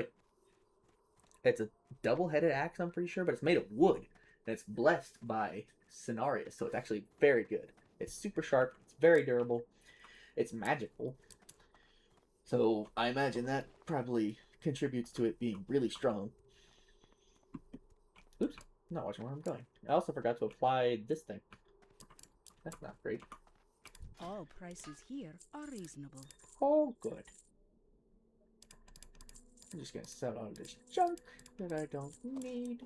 a double-headed axe, I'm pretty sure, but it's made of wood. And it's blessed by Cenarius, so it's actually very good. It's super sharp, it's very durable, it's magical. So I imagine that probably contributes to it being really strong. Oops, I'm not watching where I'm going. I also forgot to apply this thing. That's not great.
All prices here are reasonable.
Oh, good. I'm just gonna sell all this junk that I don't need.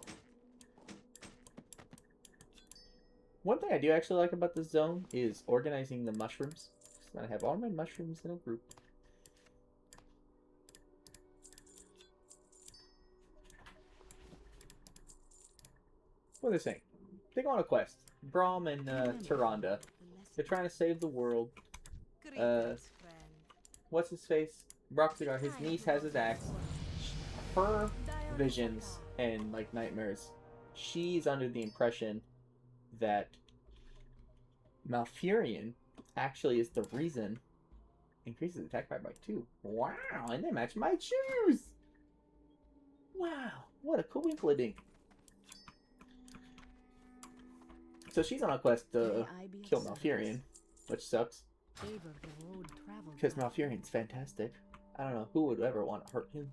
One thing I do actually like about this zone is organizing the mushrooms. So I have all my mushrooms in a group. What are they saying? They go on a quest. Braum and Tyrande. They're trying to save the world. What's his face? Broxigar, his niece has his axe. Her visions and nightmares, she's under the impression that Malfurion actually is the reason. Increases attack by 2. Wow, and they match my shoes! Wow, what a coincidence. So she's on a quest to kill Malfurion, which sucks. Because Malfurion's fantastic. I don't know who would ever want to hurt him.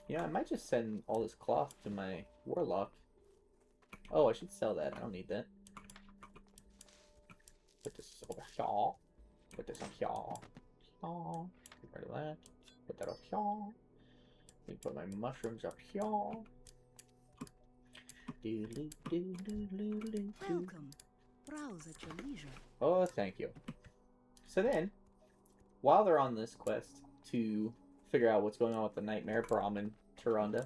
Yeah, I might just send all this cloth to my warlock. Oh, I should sell that. I don't need that. Put this over here. Put this on here. Here. Get rid of that. Put that up here. Let me put my mushrooms up here.
Welcome. Browse at your leisure.
Oh, thank you. So then, while they're on this quest to figure out what's going on with the Nightmare, Braum and Tyrande,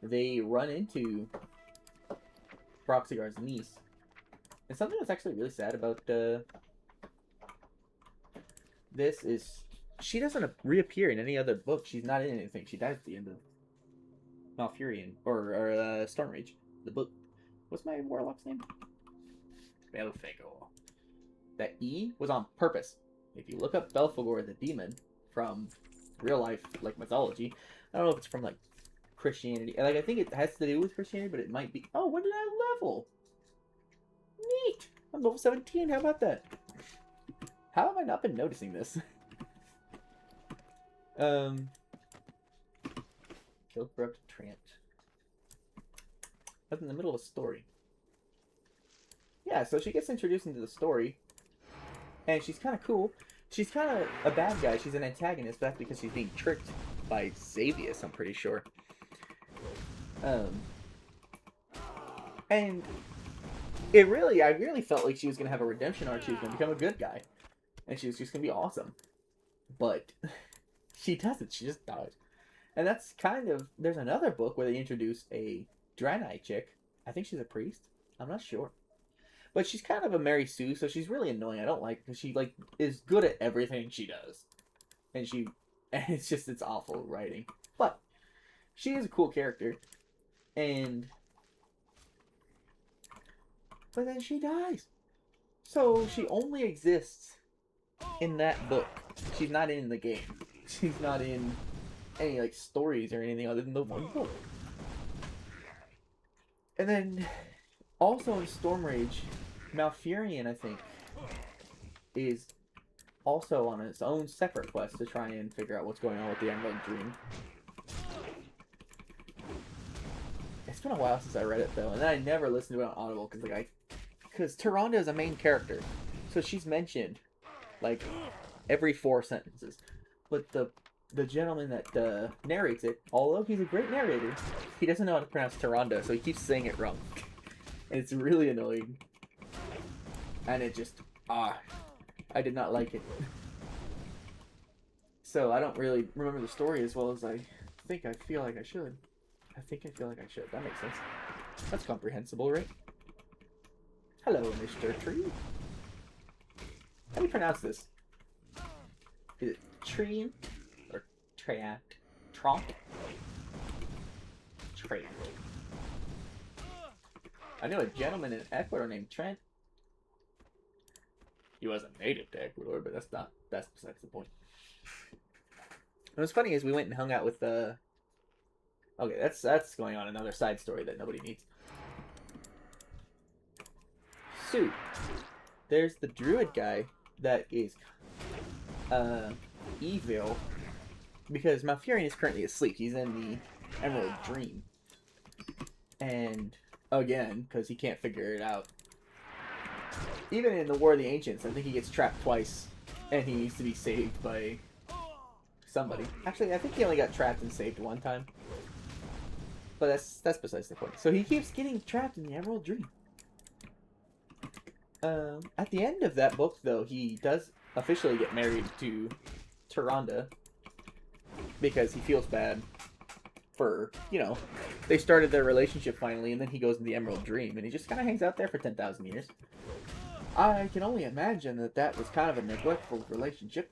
they run into Broxigar's niece. And something that's actually really sad about this is she doesn't reappear in any other book. She's not in anything. She dies at the end of Malfurion or Stormrage. The book. What's my warlock's name? Belphegor. That E was on purpose. If you look up Belphegor the demon from real life mythology, I don't know if it's from Christianity. Like, I think it has to do with Christianity, but it might be. Oh, what did I level? Neat. I'm level 17. How about that? How have I not been noticing this? Kill corrupt Trant. That's in the middle of a story. Yeah, so she gets introduced into the story, and she's kind of cool. She's kind of a bad guy. She's an antagonist, but that's because she's being tricked by Xavius, I'm pretty sure. And I really felt like she was gonna have a redemption arc. She was gonna become a good guy, and she was just gonna be awesome. But she doesn't. She just dies. And that's kind of... There's another book where they introduce a Draenei chick. I think she's a priest. I'm not sure. But she's kind of a Mary Sue, so she's really annoying. I don't like... Because she, like, is good at everything she does. And she... And it's just... It's awful writing. But she is a cool character. And... But then she dies. So she only exists in that book. She's not in the game. She's not in any, like, stories or anything other than the one book. And then, also in Stormrage, Malfurion, I think, is also on its own separate quest to try and figure out what's going on with the Emerald Dream. It's been a while since I read it, though, and then I never listened to it on Audible, because Tyrande is a main character, so she's mentioned, like, every 4 sentences. But the gentleman that narrates it, although he's a great narrator, he doesn't know how to pronounce Tyrande, so he keeps saying it wrong. And it's really annoying. And it just, I did not like it. So I don't really remember the story as well as I feel like I should. That makes sense. That's comprehensible, right? Hello, Mr. Tree. How do you pronounce this? Is it Tree? Or Treant? Tromp? Treant. I know a gentleman in Ecuador named Trent. He wasn't native to Ecuador, but that's besides the point. And what's funny is we went and hung out with okay, that's going on another side story that nobody needs. So, there's the druid guy that is evil because Malfurion is currently asleep. He's in the Emerald Dream. And again, because he can't figure it out. Even in the War of the Ancients, I think he gets trapped twice and he needs to be saved by somebody. Actually, I think he only got trapped and saved one time. But that's besides the point. So he keeps getting trapped in the Emerald Dream. At the end of that book, though, he does officially get married to Tyrande because he feels bad for, you know, they started their relationship finally, and then he goes in the Emerald Dream, and he just kind of hangs out there for 10,000 years. I can only imagine that was kind of a neglectful relationship.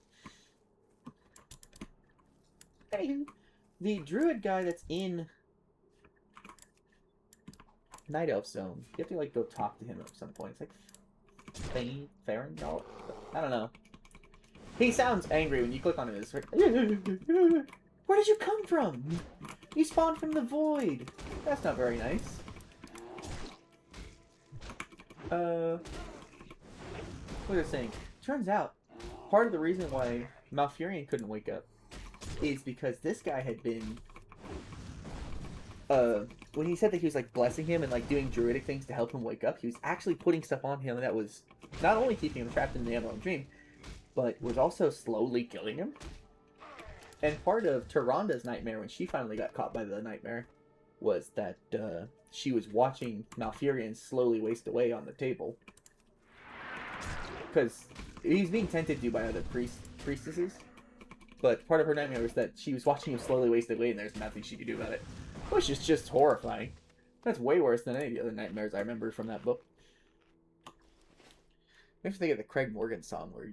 Anywho, the druid guy that's in Night Elf Zone, you have to, like, go talk to him at some point. It's like Farendal? I don't know. He sounds angry when you click on him. It's like, where did you come from? You spawned from the void. That's not very nice. What was I saying? Turns out, part of the reason why Malfurion couldn't wake up is because this guy had been when he said that he was, like, blessing him and, like, doing druidic things to help him wake up, he was actually putting stuff on him that was not only keeping him trapped in the Emerald Dream, but was also slowly killing him. And part of Tyrande's nightmare, when she finally got caught by the nightmare, was that she was watching Malfurion slowly waste away on the table. Because he's being tended to by other priestesses, but part of her nightmare was that she was watching him slowly waste away and there's nothing she could do about it. Which is just horrifying. That's way worse than any of the other nightmares I remember from that book. Makes me think of the Craig Morgan song where he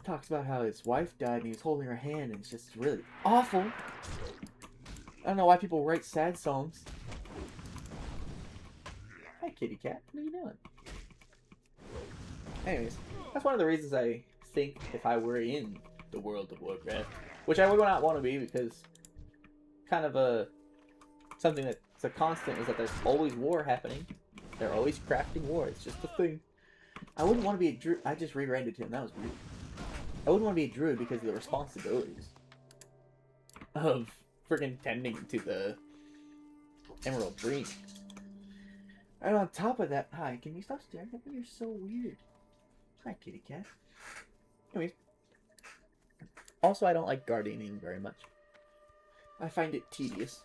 talks about how his wife died and he was holding her hand, and it's just really awful. I don't know why people write sad songs. Hi, kitty cat. What are you doing? Anyways, that's one of the reasons I think if I were in the world of Warcraft, which I would not want to be because kind of a something that's a constant is that there's always war happening. They're always crafting war. It's just a thing. I wouldn't want to be a druid. I just reread it to him. That was weird. I wouldn't want to be a druid because of the responsibilities of freaking tending to the Emerald Dream. And on top of that, hi, can you stop staring at me? You're so weird. Hi, kitty cat. Anyways. Also, I don't like gardening very much. I find it tedious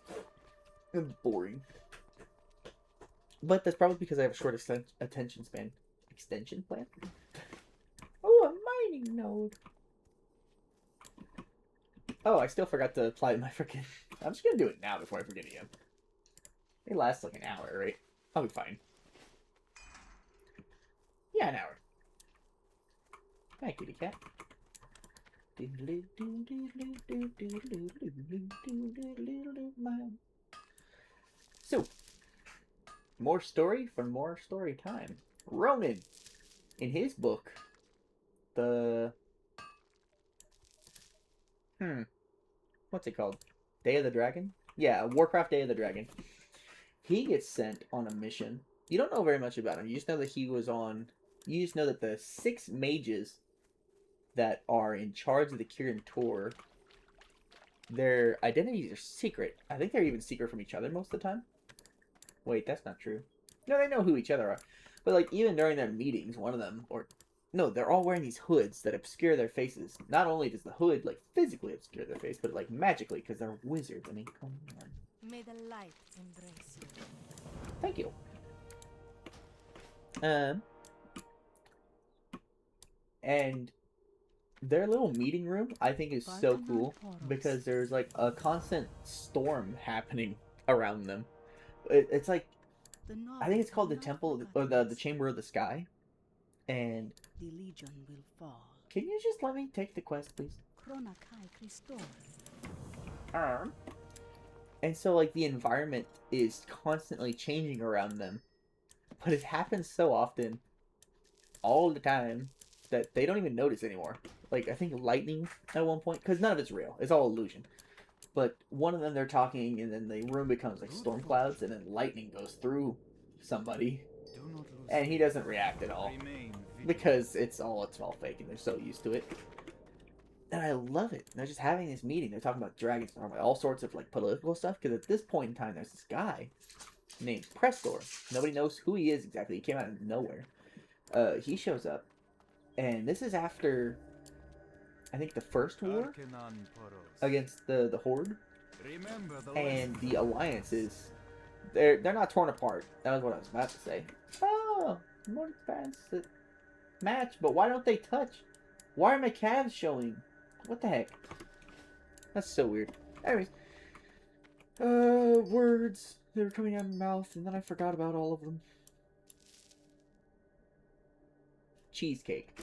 and boring. But that's probably because I have a short attention span. Extension plan? Oh, a mining node. Oh, I still forgot to apply my freaking... I'm just gonna do it now before I forget again. It lasts like an hour, right? I'll be fine. Yeah, an hour. Hi, kitty cat. So, more story for more story time. Ronan, in his book, what's it called? Day of the Dragon? Yeah, Warcraft Day of the Dragon. He gets sent on a mission. You don't know very much about him. You just know that he was on... You just know that the 6 mages that are in charge of the Kirin Tor, their identities are secret. I think they're even secret from each other most of the time. Wait, that's not true. No, they know who each other are. But, like, even during their meetings, one of them, or... No, they're all wearing these hoods that obscure their faces. Not only does the hood, like, physically obscure their face, but, like, magically, because they're wizards. I mean, come on.
May the light embrace you.
Thank you. And their little meeting room, I think, is so cool because there's like a constant storm happening around them. It's like, I think it's called the Temple or the Chamber of the Sky. And
the Legion will fall.
Can you just let me take the quest, please? And so, like, the environment is constantly changing around them. But it happens so often, all the time, that they don't even notice anymore. Like, I think lightning at one point, because none of it's real. It's all illusion. But one of them, they're talking, and then the room becomes like storm clouds, and then lightning goes through somebody. And he doesn't react at all. Because it's all fake, and they're so used to it. And I love it. They're just having this meeting. They're talking about dragons, talking about all sorts of like political stuff. Because at this point in time, there's this guy named Prestor. Nobody knows who he is exactly. He came out of nowhere. He shows up, and this is after, I think, the first war against the Horde. And the Alliance is, they're not torn apart. That was what I was about to say. Oh, more advanced match, but why don't they touch? Why are my calves showing? What the heck? That's so weird. Anyways, words. They were coming out of my mouth, and then I forgot about all of them. Cheesecake.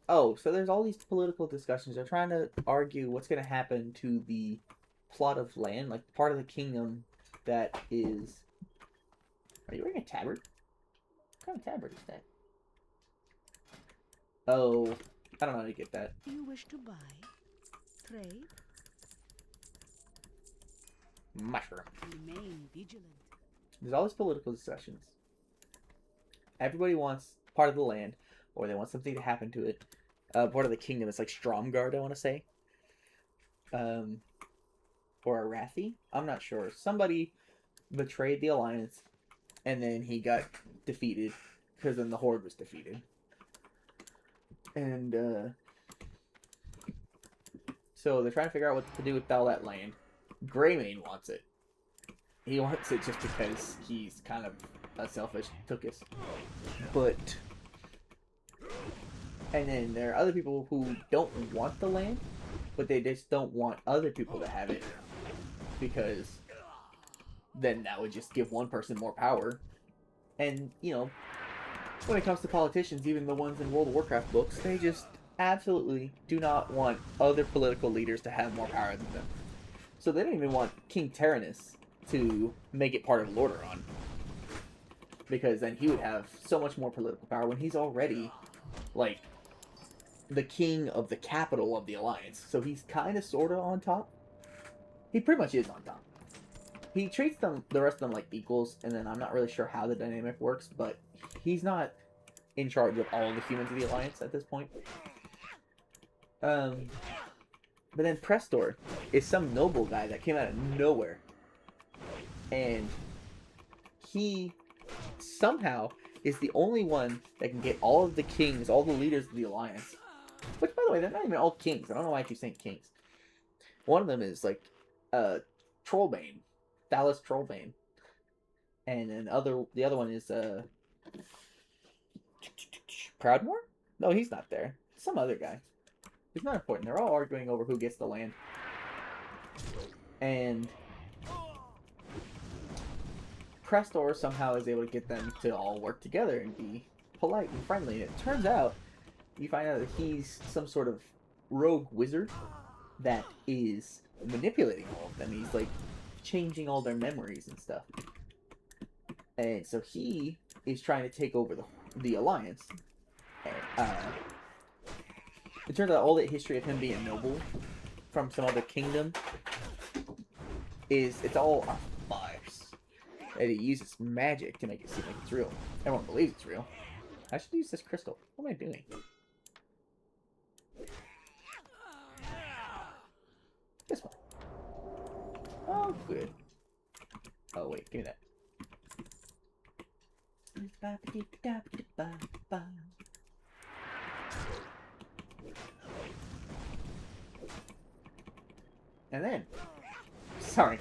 Oh, so there's all these political discussions. They're trying to argue what's going to happen to the plot of land, like part of the kingdom that is... Are you wearing a tabard? What kind of tabard is that? Oh, I don't know how to get that.
Do you wish to buy? Trade?
Mushroom.
Remain vigilant.
There's all these political discussions. Everybody wants part of the land, or they want something to happen to it. Part of the kingdom. It's like Stromgard, I want to say. Or Arathi? I'm not sure. Somebody betrayed the Alliance, and then he got defeated, because then the Horde was defeated. And, so they're trying to figure out what to do with all that land. Greymane wants it. He wants it just because he's kind of a selfish tookus. But... And then there are other people who don't want the land, but they just don't want other people to have it. Because then that would just give one person more power. And, you know, when it comes to politicians, even the ones in World of Warcraft books, they just absolutely do not want other political leaders to have more power than them. So they don't even want King Tyrannus to make it part of Lordaeron. Because then he would have so much more political power when he's already, like, the king of the capital of the Alliance. So he's kind of, sort of on top. He pretty much is on top. He treats them, the rest of them, like equals, and then I'm not really sure how the dynamic works, but he's not in charge of all the humans of the Alliance at this point. But then Prestor is some noble guy that came out of nowhere. And he somehow is the only one that can get all of the kings, all the leaders of the Alliance. Which, by the way, they're not even all kings. I don't know why I keep saying kings. One of them is, like, Trollbane. Dallas Trollbane. And then the other one is, Proudmoore? No, he's not there. Some other guy. He's not important. They're all arguing over who gets the land. And Prestor somehow is able to get them to all work together and be polite and friendly. And it turns out, you find out that he's some sort of rogue wizard that is manipulating all of them. He's, like, changing all their memories and stuff. And so he is trying to take over the Alliance. And, it turns out all the history of him being noble from some other kingdom it's all a farce. And he uses magic to make it seem like it's real. Everyone believes it's real. I should use this crystal. What am I doing? This one. Oh, good. Oh, wait. Give me that. And then, sorry,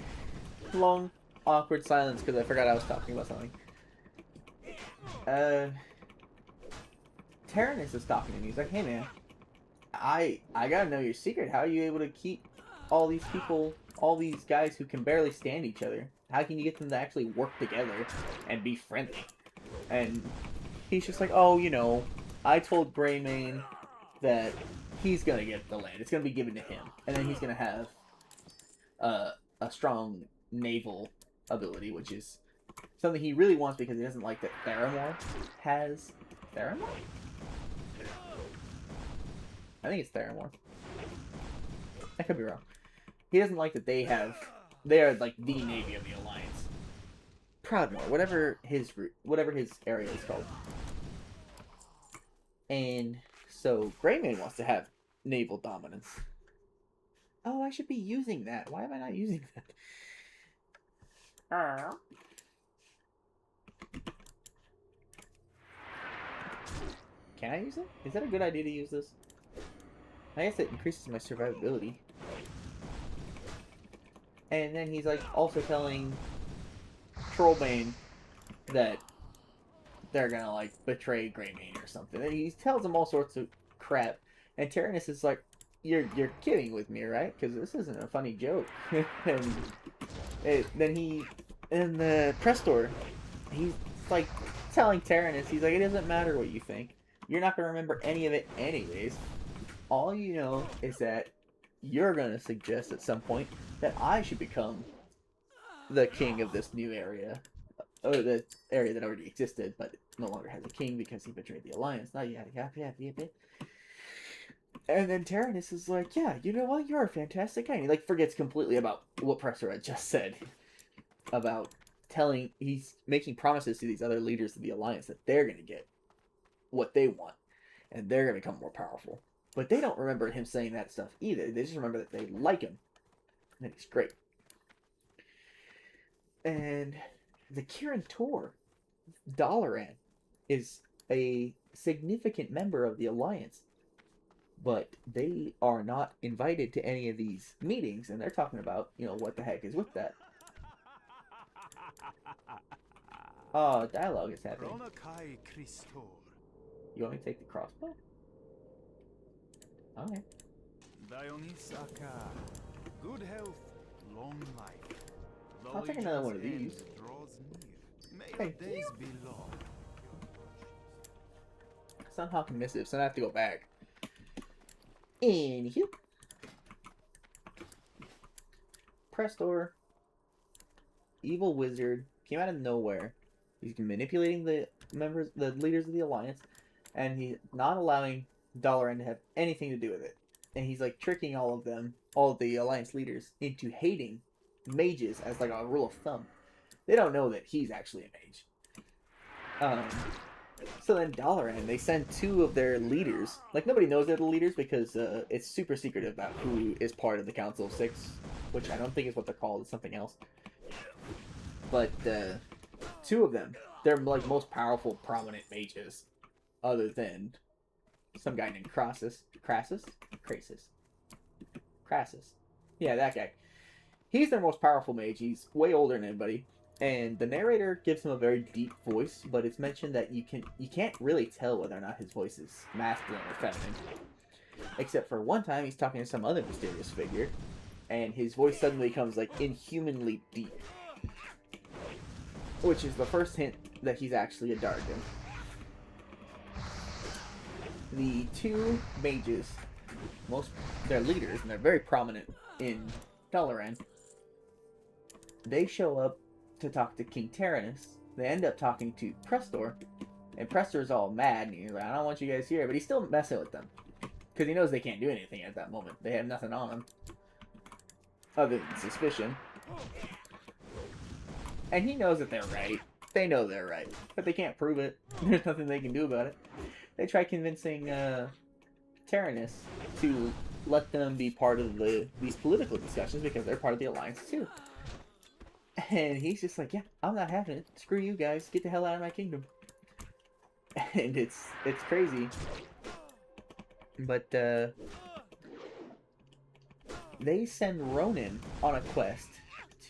long, awkward silence because I forgot I was talking about something. Tyrannus is talking to me. He's like, "Hey, man, I gotta know your secret. How are you able to keep all these people, all these guys who can barely stand each other? How can you get them to actually work together and be friendly?" And he's just like, "Oh, you know, I told Greymane that he's gonna get the land. It's gonna be given to him, and then he's gonna have a strong naval ability, which is something he really wants because he doesn't like that Theramore has... Theramore? I think it's Theramore. I could be wrong. He doesn't like that they are like the navy of the Alliance. Proudmoore, whatever his area is called. And so Greymane wants to have naval dominance. Oh, I should be using that. Why am I not using that? Can I use it? Is that a good idea to use this? I guess it increases my survivability. And then he's like also telling Trollbane that they're gonna like betray Greymane or something. And he tells him all sorts of crap. And Tyrannus is like, You're kidding with me, right? Because this isn't a funny joke." And then the Prestor, he's like telling Tyrannus, he's like, "It doesn't matter what you think. You're not gonna remember any of it anyways. All you know is that you're gonna suggest at some point that I should become the king of this new area, or the area that already existed, but no longer has a king because he betrayed the Alliance." Not yada yada yada yada. And then Tyrannus is like, "Yeah, you know what? You're a fantastic guy." And he like forgets completely about what Prestor had just said about he's making promises to these other leaders of the Alliance that they're gonna get what they want, and they're gonna become more powerful. But they don't remember him saying that stuff either. They just remember that they like him, and that he's great. And the Kirin Tor, Dalaran, is a significant member of the Alliance. But they are not invited to any of these meetings, and they're talking about, you know, what the heck is with that. Oh, dialogue is happening. You want me to take the crossbow? Okay.
Good health, long life.
I'll take another one of these. Thank you. Sunhawk and Missive, so I have to go back. Anywho. Prestor, evil wizard, came out of nowhere. He's manipulating the leaders of the Alliance, and he's not allowing Dalaran to have anything to do with it. and he's like tricking all of them, all of the Alliance leaders, into hating mages as like a rule of thumb. They don't know that he's actually a mage. So then Dalaran, they send 2 of their leaders. Like, nobody knows they're the leaders because it's super secretive about who is part of the Council of 6, which I don't think is what they're called. It's something else. But 2 of them, they're like most powerful, prominent mages, other than some guy named Crassus. Yeah, that guy. He's their most powerful mage. He's way older than anybody. And the narrator gives him a very deep voice, but it's mentioned that you can't really tell whether or not his voice is masculine or feminine. Except for one time he's talking to some other mysterious figure, and his voice suddenly becomes like inhumanly deep. Which is the first hint that he's actually a Dargan. The 2 mages, they're leaders, and they're very prominent in Dalaran. They show up to talk to King Tyrannus. They end up talking to Prestor, and Prestor's all mad, and he's like, I don't want you guys here, but he's still messing with them. Because he knows they can't do anything at that moment. They have nothing on them. Other than suspicion. And he knows that they're right. They know they're right. But they can't prove it. There's nothing they can do about it. They try convincing Tyrannus to let them be part of these political discussions because they're part of the Alliance too. And he's just like, yeah, I'm not having it. Screw you guys. Get the hell out of my kingdom. And it's crazy. But they send Ronan on a quest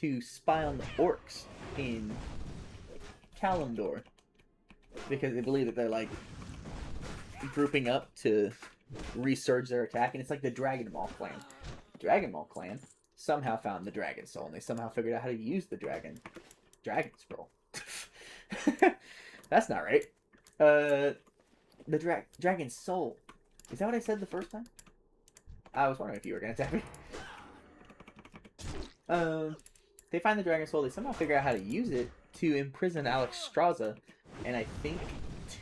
to spy on the orcs in Kalimdor. Because they believe that they're like grouping up to resurge their attack. And it's like the Dragon Ball clan. The Dragon Ball clan somehow found the Dragon Soul, and they somehow figured out how to use the Dragon Scroll. That's not right. The Dragon Soul. Is that what I said the first time? I was wondering if you were gonna tell me. They find the Dragon Soul. They somehow figure out how to use it to imprison Alexstrasza, and I think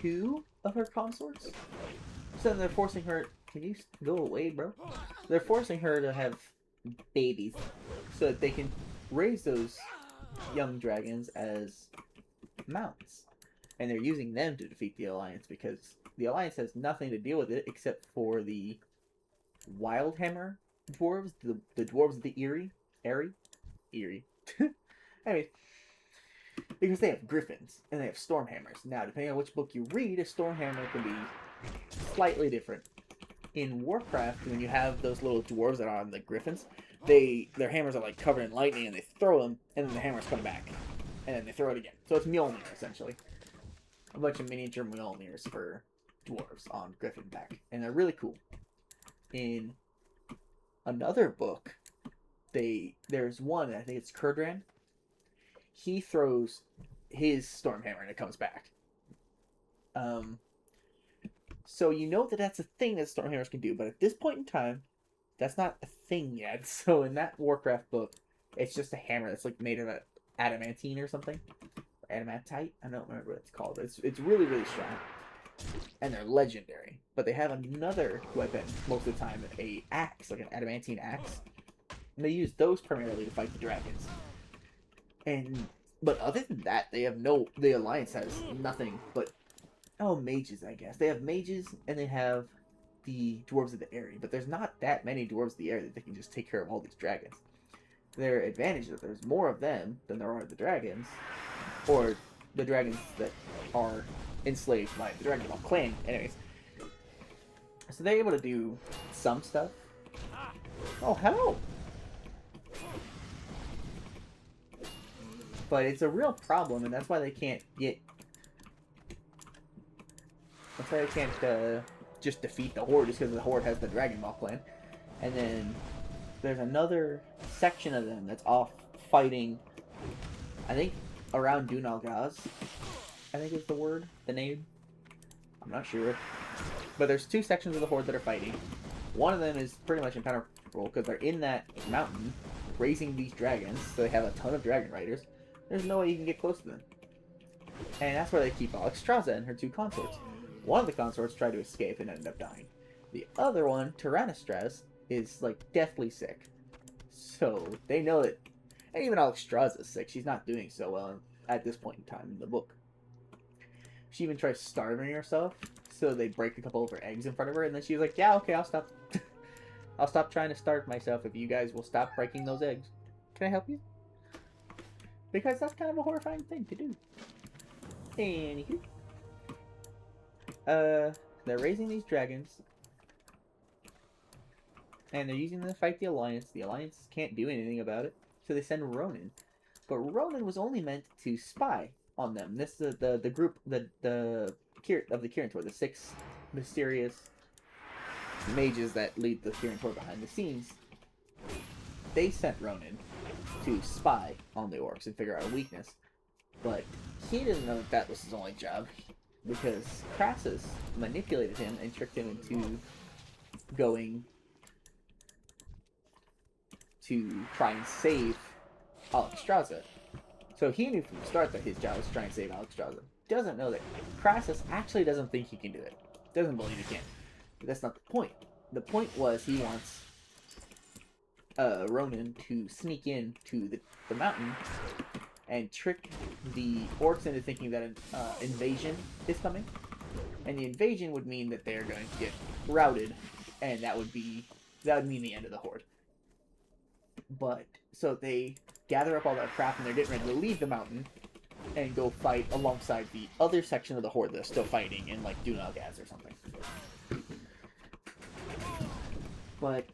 2 of her consorts. So they're forcing her. Can you go away, bro? They're forcing her to have babies so that they can raise those young dragons as mounts, and they're using them to defeat the Alliance because the Alliance has nothing to deal with it except for the Wildhammer dwarves, the dwarves of the Eyrie. Anyway, because they have griffins and they have stormhammers. Now, depending on which book you read, a stormhammer can be slightly different. In Warcraft, when you have those little dwarves that are on the griffins, their hammers are like covered in lightning, and they throw them, and then the hammers come back, and then they throw it again. So it's Mjolnir, essentially. A bunch of miniature Mjolnirs for dwarves on griffin back, and they're really cool. In another book, there's one, I think it's Kurdran. He throws his Stormhammer, and it comes back. So you know that that's a thing that Stormhammers can do, but at this point in time, that's not a thing yet. So in that Warcraft book, it's just a hammer that's like made of adamantine or something. Adamantite? I don't remember what it's called. It's really, really strong. And they're legendary. But they have another weapon most of the time, a axe, like an adamantine axe. And they use those primarily to fight the dragons. But other than that, the Alliance has nothing but mages, I guess. They have mages, and they have the Dwarves of the Eyrie, but there's not that many Dwarves of the Eyrie that they can just take care of all these dragons. Their advantage is that there's more of them than there are the dragons, or the dragons that are enslaved by the Dragon Ball clan. Anyways, so they're able to do some stuff. Oh, hello! But it's a real problem, and that's why they can't get... That's why they can't just defeat the Horde, just because the Horde has the Dragon Ball clan. And then there's another section of them that's off fighting, I think, around Dunalgaz. I think is the name. I'm not sure. But there's 2 sections of the Horde that are fighting. One of them is pretty much impenetrable, because they're in that mountain, raising these dragons, so they have a ton of dragon riders. There's no way you can get close to them. And that's where they keep Alexstrasza and her 2 consorts. One of the consorts tried to escape and ended up dying. The other one, Tyrannostrasz, is like deathly sick. So they know that, and even Alexstrasza's sick. She's not doing so well at this point in time in the book. She even tries starving herself, so they break a couple of her eggs in front of her, and then she's like, "Yeah, okay, I'll stop. I'll stop trying to starve myself if you guys will stop breaking those eggs. Can I help you?" Because that's kind of a horrifying thing to do. Anywho, they're raising these dragons, and they're using them to fight the Alliance. The Alliance can't do anything about it, so they send Ronan. But Ronan was only meant to spy on them. This is the group of the Kirin Tor, the 6 mysterious mages that lead the Kirin Tor behind the scenes. They sent Ronan to spy on the orcs and figure out a weakness, but he didn't know that was his only job, because Crassus manipulated him and tricked him into going to try and save Alexstrasza. So he knew from the start that his job was to try and save Alexstrasza. Doesn't know that Crassus actually doesn't think he can do it. Doesn't believe he can. But that's not the point. The point was he wants Ronan to sneak in to the mountain and trick the orcs into thinking that an invasion is coming. And the invasion would mean that they're going to get routed, and that would mean the end of the horde. But so they gather up all that crap, and they're getting ready to leave the mountain and go fight alongside the other section of the horde that's still fighting in like Dunalgaz or something. But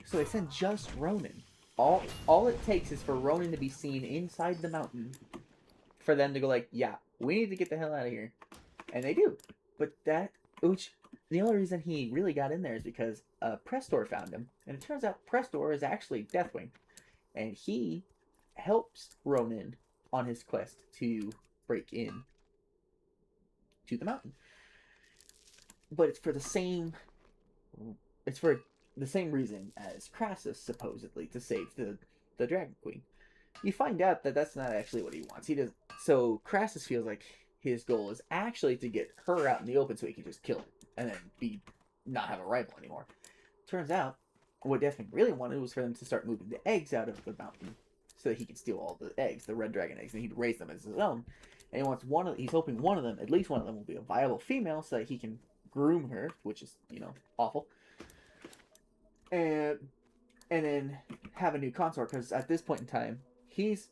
so they send just Ronan. All it takes is for Ronan to be seen inside the mountain for them to go like, yeah, we need to get the hell out of here. And they do. But the only reason he really got in there is because Prestor found him. And it turns out Prestor is actually Deathwing. And he helps Ronan on his quest to break in to the mountain. But it's for the same reason as Crassus, supposedly, to save the Dragon Queen. You find out that that's not actually what he wants. So Crassus feels like his goal is actually to get her out in the open so he can just kill her and then not have a rival anymore. Turns out, what Deathwing really wanted was for them to start moving the eggs out of the mountain so that he can steal all the eggs, the red dragon eggs, and he'd raise them as his own. And he's hoping one of them, at least one of them, will be a viable female so that he can groom her, which is, awful. And then have a new consort, because at this point in time, he's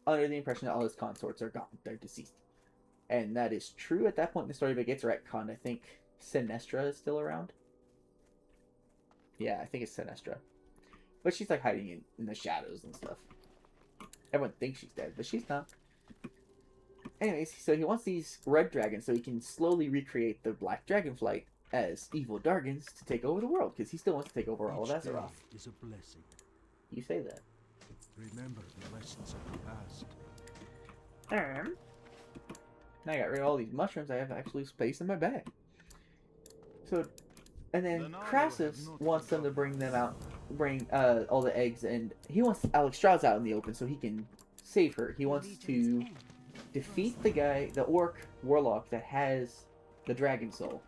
under the impression that all his consorts are gone. They're deceased. And that is true at that point in the story, but it gets retconned. I think Sinestra is still around. Yeah, I think it's Sinestra. But she's like hiding in the shadows and stuff. Everyone thinks she's dead, but she's not. Anyways, so he wants these red dragons so he can slowly recreate the black dragonflight as evil Dargans to take over the world, because he still wants to take over all of
Each day
Azeroth.
is a blessing.
You say that.
Remember the lessons of the past.
Now I got rid of all these mushrooms. I have actually space in my bag. So, and then Crassus wants them to bring all the eggs, and he wants Alexstrasza out in the open so he can save her. He wants to defeat the orc warlock that has the dragon soul.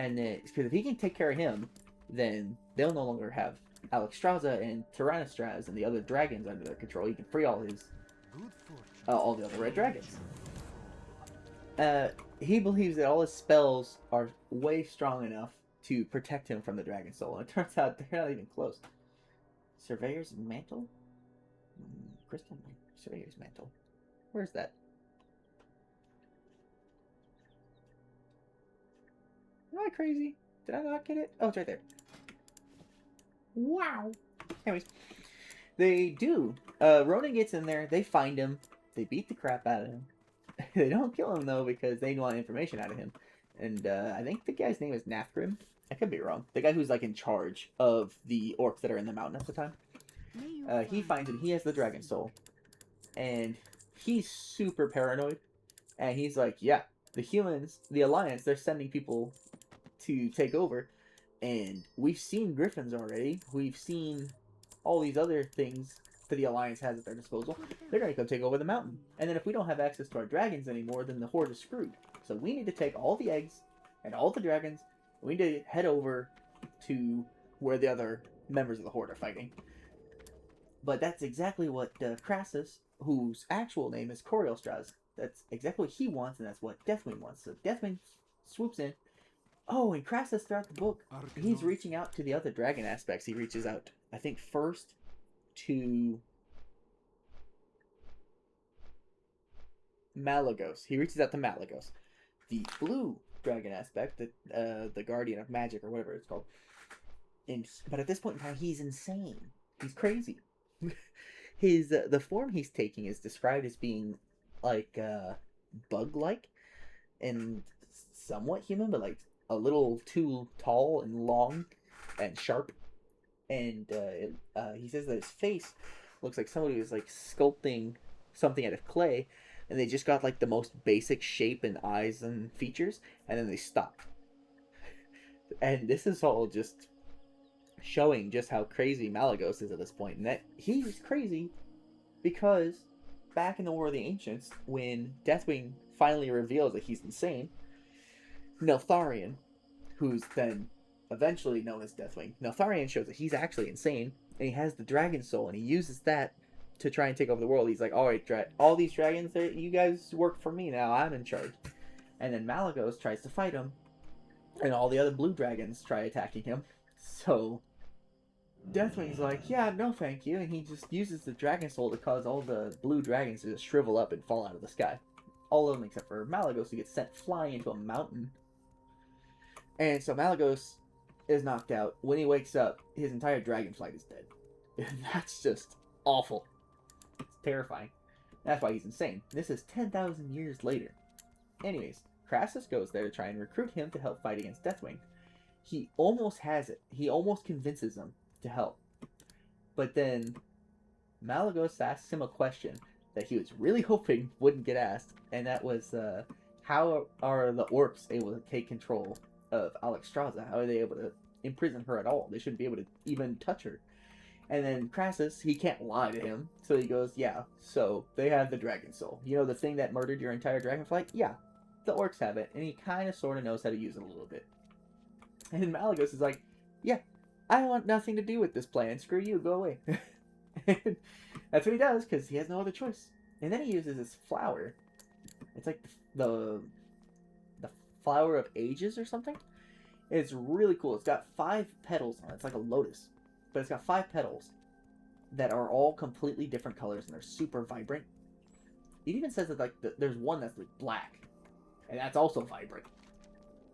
And then, because if he can take care of him, then they'll no longer have Alexstrasza and Tyrannostraz and the other dragons under their control. He can free all the other red dragons. He believes that all his spells are way strong enough to protect him from the dragon soul, and it turns out they're not even close. Surveyor's Mantle? Crystal Surveyor's Mantle. Where's that? Am I crazy? Did I not get it? Oh, it's right there. Wow. Anyways, they do. Ronan gets in there. They find him. They beat the crap out of him. They don't kill him, though, because they want information out of him. And I think the guy's name is Nafgrim. I could be wrong. The guy who's, like, in charge of the orcs that are in the mountain at the time. He finds him. He has the dragon soul. And he's super paranoid. And he's like, yeah, the humans, the Alliance, they're sending people to take over. And we've seen griffins already. We've seen all these other things that the Alliance has at their disposal. They're going to come take over the mountain. And then if we don't have access to our dragons anymore, then the horde is screwed. So we need to take all the eggs and all the dragons. We need to head over to where the other members of the Horde are fighting. But that's exactly what Crassus, whose actual name is Coriolstraz, that's exactly what he wants, and that's what Deathwing wants. So Deathwing swoops in. Oh, and Crassus throughout the book, he's reaching out to the other dragon aspects. He reaches out, I think, first to Malagos. He reaches out to Malagos, the blue dragon aspect, the guardian of magic or whatever it's called. But at this point in time, he's insane. He's crazy. His the form he's taking is described as being like bug-like and somewhat human, but like a little too tall and long and sharp. And he says that his face looks like somebody was like sculpting something out of clay, and they just got like the most basic shape and eyes and features, and then they stopped. And this is all just showing just how crazy Malagos is at this point, and that he's crazy because back in the War of the Ancients, when Deathwing finally reveals that he's insane, Neltharion, who's then eventually known as Deathwing, Neltharion shows that he's actually insane, and he has the dragon soul, and he uses that to try and take over the world. He's like, all right, all these dragons, you guys work for me now, I'm in charge. And then Malagos tries to fight him, and all the other blue dragons try attacking him. So Deathwing's like, yeah, no thank you, and he just uses the dragon soul to cause all the blue dragons to just shrivel up and fall out of the sky. All of them except for Malagos, who gets sent flying into a mountain. And so Malagos is knocked out. When he wakes up, his entire dragon flight is dead. And that's just awful. It's terrifying. That's why he's insane. This is 10,000 years later. Anyways, Crassus goes there to try and recruit him to help fight against Deathwing. He almost has it. He almost convinces him to help. But then Malagos asks him a question that he was really hoping wouldn't get asked, and that was, how are the orcs able to take control of Alexstrasza? How are they able to imprison her at all? They shouldn't be able to even touch her. And then Crassus, he can't lie to him, so he goes, yeah, so they have the dragon soul. You know the thing that murdered your entire dragonflight? Yeah, the orcs have it, and he kind of sort of knows how to use it a little bit. And Malagos is like, yeah, I want nothing to do with this plan. Screw you, go away. And that's what he does, because he has no other choice. And then he uses this flower. It's like the flower of ages or something. It's really cool. It's got 5 petals on it. It's like a lotus. But it's got 5 petals that are all completely different colors, and they're super vibrant. It even says that like there's one that's like black, and that's also vibrant.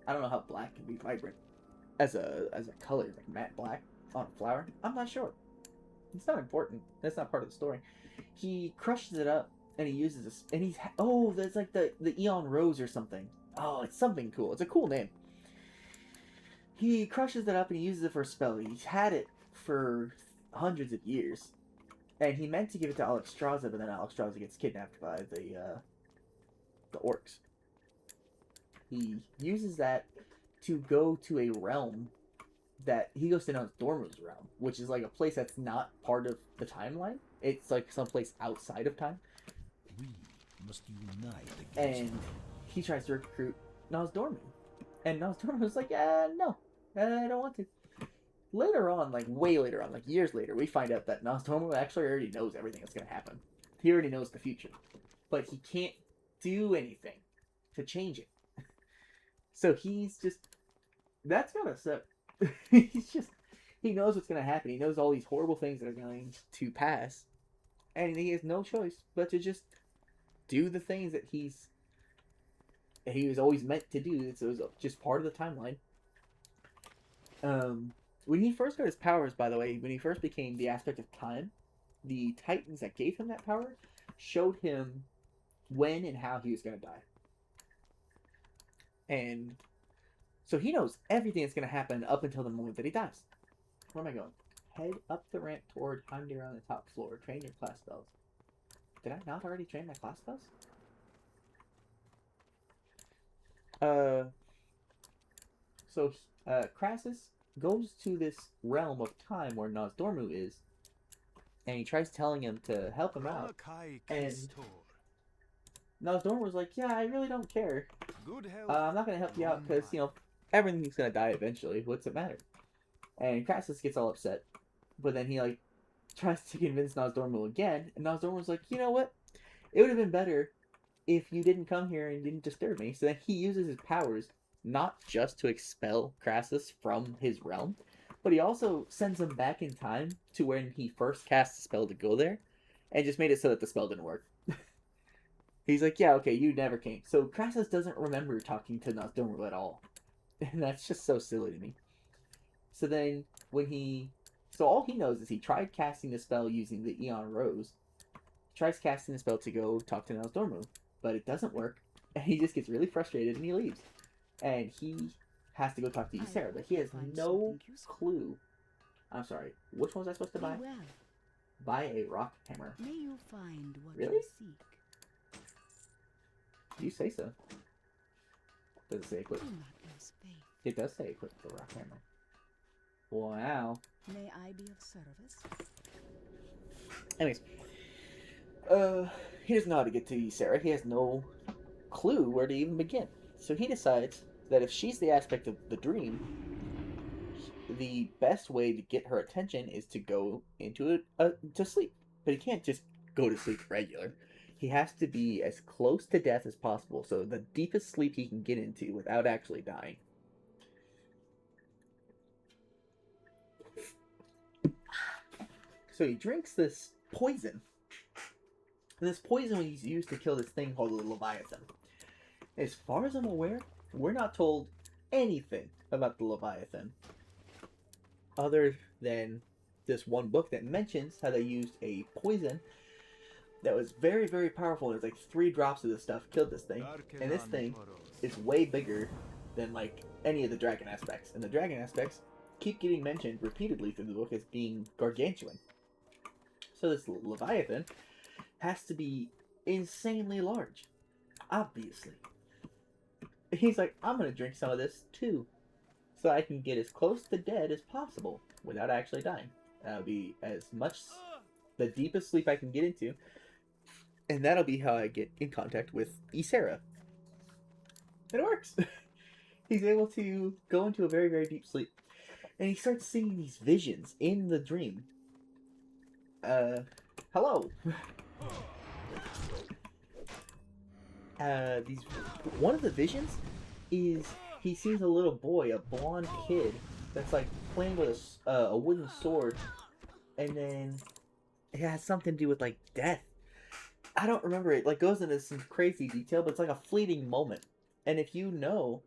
I don't know how black can be vibrant as a color, like matte black on a flower. I'm not sure. It's not important. That's not part of the story. He crushes it up, and he uses this, and he's there's like the Eon Rose or something. Oh, it's something cool. It's a cool name. He crushes it up and he uses it for a spell. He's had it for hundreds of years, and he meant to give it to Alexstrasza, but then Alexstrasza gets kidnapped by the orcs. He uses that to go to a realm that he goes to know as Dormu's realm, which is like a place that's not part of the timeline. It's like someplace outside of time.
We must unite against
And he tries to recruit Nozdormu. And Nozdormu's like, no, I don't want to. Later on, like way later on, like years later, we find out that Nozdormu actually already knows everything that's going to happen. He already knows the future. But he can't do anything to change it. So he's just... That's kind of suck. He knows what's going to happen. He knows all these horrible things that are going to pass. And he has no choice but to just do the things that he was always meant to do. So it was just part of the timeline. When he first got his powers, by the way, when he first became the aspect of time, the Titans that gave him that power showed him when and how he was going to die. And so he knows everything that's going to happen up until the moment that he dies. Where am I going? Head up the ramp toward Heimdall on the top floor. Train your class spells. Did I not already train my class spells? So Crassus goes to this realm of time where Nozdormu is, and he tries telling him to help him out. And Nozdormu was like, yeah, I really don't care.
Good health.
I'm not going to help you out because, you know, everything's going to die eventually. What's it matter? And Crassus gets all upset, but then he like tries to convince Nozdormu again, and Nozdormu's like, you know what? It would have been better if you didn't come here and didn't disturb me. So then he uses his powers not just to expel Crassus from his realm, but he also sends him back in time to when he first cast the spell to go there, and just made it so that the spell didn't work. He's like, yeah, okay, you never came. So Crassus doesn't remember talking to Nozdormu at all. And that's just so silly to me. So then, so all he knows is he tried casting the spell using the Eon Rose. He tries casting the spell to go talk to Nozdormu, but it doesn't work. And he just gets really frustrated and he leaves. And he has to go talk to Ysera, but he has no clue. I'm sorry, which one was I supposed to buy?
Well,
Buy a rock hammer.
may you find what
Really?
you seek.
You say so. Does it say equip?
Do not lose faith.
It does say equip the rock hammer. Wow.
May I be of service?
Anyways, he doesn't know how to get to Ysera. He has no clue where to even begin. So he decides that if she's the aspect of the dream, the best way to get her attention is to go into to sleep. But he can't just go to sleep regular. He has to be as close to death as possible, so the deepest sleep he can get into without actually dying. So he drinks this poison. And this poison was used to kill this thing called the Leviathan. As far as I'm aware, we're not told anything about the Leviathan. Other than this one book that mentions how they used a poison that was very, very powerful. It was like 3 drops of this stuff killed this thing. And this thing is way bigger than like any of the dragon aspects. And the dragon aspects keep getting mentioned repeatedly through the book as being gargantuan. So this Leviathan has to be insanely large. Obviously. He's like, I'm going to drink some of this too. So I can get as close to dead as possible without actually dying. That'll be as much the deepest sleep I can get into. And that'll be how I get in contact with Ysera. And it works. He's able to go into a very, very deep sleep. And he starts seeing these visions in the dream. Hello. One of the visions is he sees a little boy, a blonde kid, that's like playing with a wooden sword, and then it has something to do with like death. I don't remember it. Like goes into some crazy detail, but it's like a fleeting moment. And if you know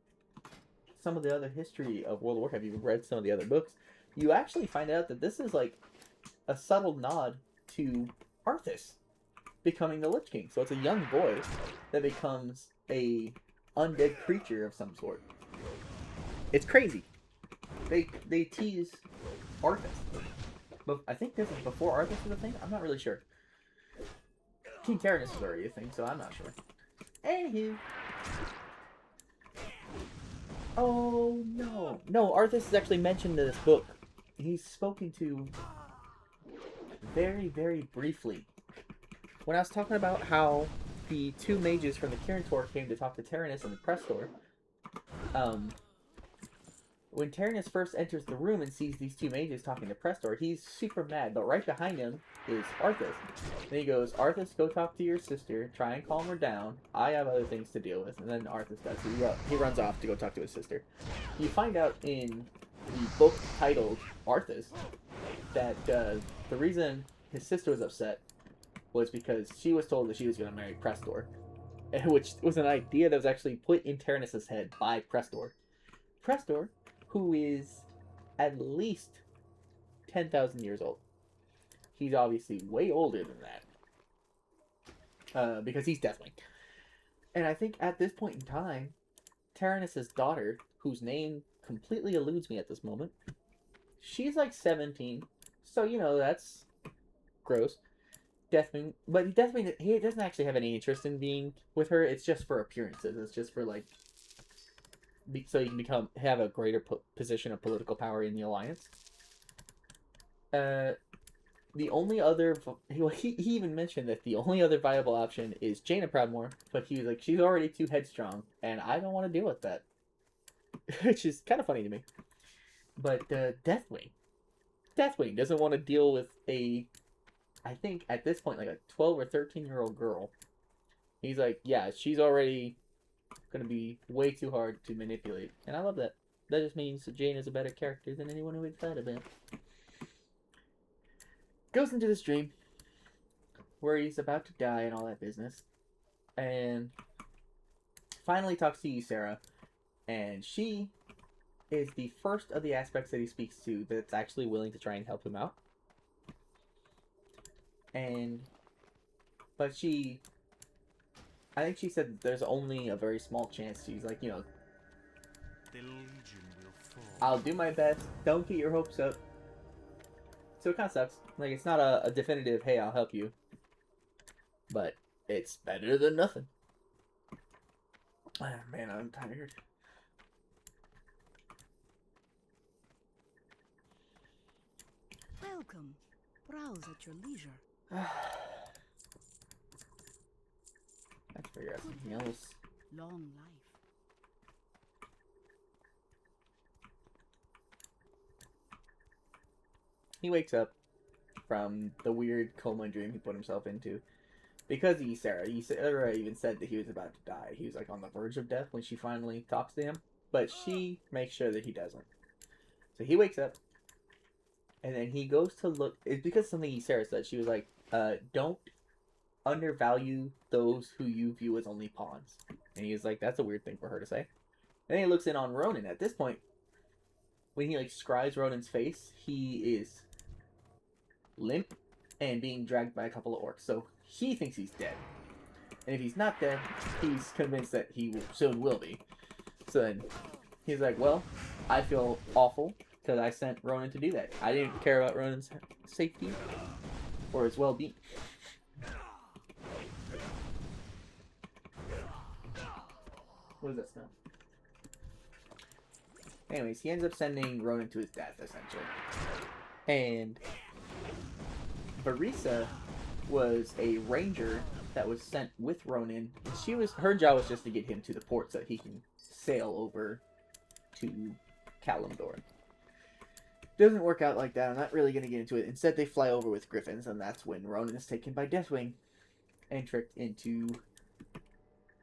some of the other history of World of Warcraft, you've read some of the other books, you actually find out that this is like a subtle nod to Arthas becoming the Lich King. So it's a young boy that becomes a undead creature of some sort. It's crazy. They tease Arthas. But I think this is before Arthas was a thing. I'm not really sure. King Tyrannus was already a thing, so I'm not sure. Anywho. Oh no. No, Arthas is actually mentioned in this book. He's spoken to very, very briefly. When I was talking about how the 2 mages from the Kirin came to talk to Tyrannus in the press store, when Tyrannus first enters the room and sees these 2 mages talking to Prestor, he's super mad, but right behind him is Arthas. Then he goes, Arthas, go talk to your sister, try and calm her down, I have other things to deal with, and then Arthas does. He runs off to go talk to his sister. You find out in the book titled Arthas that the reason his sister was upset was because she was told that she was going to marry Prestor, which was an idea that was actually put in Tyrannus' head by Prestor. Prestor, who is at least 10,000 years old. He's obviously way older than that. Because he's Deathwing. And I think at this point in time, Tyrannus' daughter, whose name completely eludes me at this moment, she's like 17. So, you know, that's gross. Deathwing, but Deathwing, he doesn't actually have any interest in being with her. It's just for appearances. It's just for like, so you can have a greater position of political power in the alliance. The only other, he even mentioned that the only other viable option is Jaina Proudmoore, but he was like, she's already too headstrong, and I don't want to deal with that, which is kind of funny to me. But Deathwing doesn't want to deal with I think at this point, like a 12 or 13-year-old girl. He's like, yeah, she's already going to be way too hard to manipulate. And I love that. That just means that Jane is a better character than anyone who we've thought about. Goes into this dream where he's about to die and all that business. And finally talks to you, Sarah. And she is the first of the aspects that he speaks to that's actually willing to try and help him out. But I think she said there's only a very small chance. She's like,
The Legion will fall.
I'll do my best. Don't get your hopes up. So it kind of sucks. Like, it's not a definitive, hey, I'll help you. But it's better than nothing. Ah, man, I'm tired.
Welcome. Browse at your leisure.
Let's figure out something else.
Long life.
He wakes up from the weird coma dream he put himself into. Because he's Sarah. Sarah even said that he was about to die. He was like on the verge of death when she finally talks to him. But she makes sure that he doesn't. So he wakes up. And then he goes to look. It's because something Sarah said. She was like, don't undervalue those who you view as only pawns. And he was like, that's a weird thing for her to say. And then he looks in on Ronan. At this point, when he like scries Ronan's face, he is limp and being dragged by a couple of orcs. So he thinks he's dead. And if he's not dead, he's convinced that he soon will be. So then he's like, well, I feel awful because I sent Ronan to do that. I didn't care about Ronan's safety or his well-being. What does that smell? Anyways, he ends up sending Ronan to his death, essentially. And Varisa was a ranger that was sent with Ronan. Her job was just to get him to the port so that he can sail over to Kalimdor. Doesn't work out like that. I'm not really going to get into it. Instead, they fly over with griffins, and that's when Ronan is taken by Deathwing and tricked into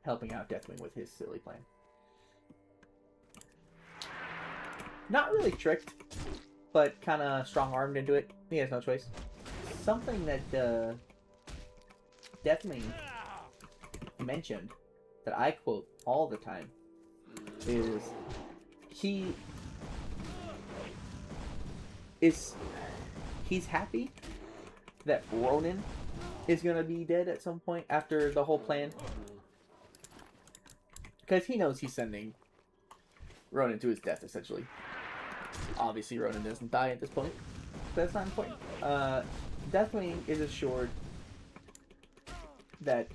helping out Deathwing with his silly plan. Not really tricked, but kind of strong-armed into it. He has no choice. Something that Deathwing mentioned that I quote all the time is he's happy that Ronan is going to be dead at some point after the whole plan. Because he knows he's sending Ronan to his death, essentially. Obviously, Ronan doesn't die at this point. But that's not important. Deathwing is assured that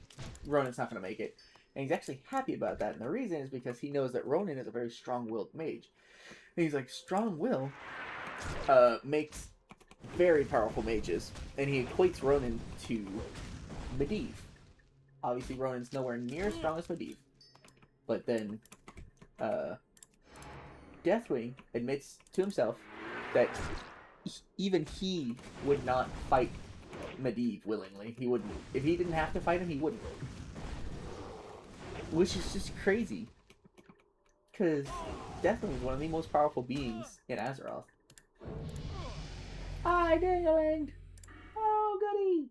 Ronan's not going to make it. And he's actually happy about that. And the reason is because he knows that Ronan is a very strong-willed mage. And he's like, strong will makes very powerful mages. And he equates Ronan to Medivh. Obviously, Ronan's nowhere near as strong as Medivh. But then, Deathwing admits to himself that even he would not fight Medivh willingly. He wouldn't. If he didn't have to fight him, he wouldn't. Which is just crazy. Because Deathwing is one of the most powerful beings in Azeroth. Hi, Dingaling! Oh, goody!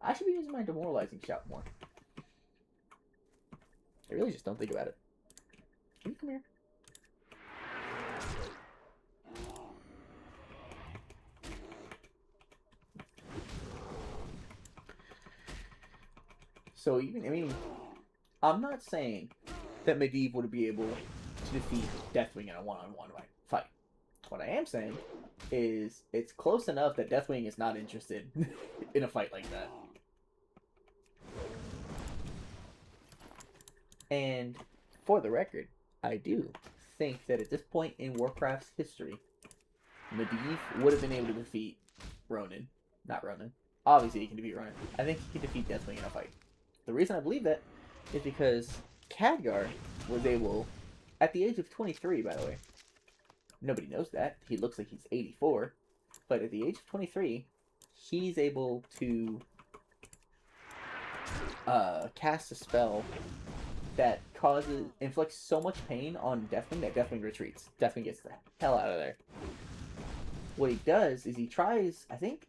I should be using my demoralizing shout more. I really just don't think about it. Can you come here? So I'm not saying that Medivh would be able to defeat Deathwing in a one-on-one fight. What I am saying is it's close enough that Deathwing is not interested in a fight like that. And for the record, I do think that at this point in Warcraft's history, Medivh would have been able to defeat Ronan. Not Ronan. Obviously he can defeat Ronan. I think he can defeat Deathwing in a fight. The reason I believe that is because Khadgar was able, at the age of 23 by the way, Nobody knows that. He looks like he's 84. But at the age of 23, he's able to cast a spell that inflicts so much pain on Deathwing that Deathwing retreats. Deathwing gets the hell out of there. What he does is he tries, I think,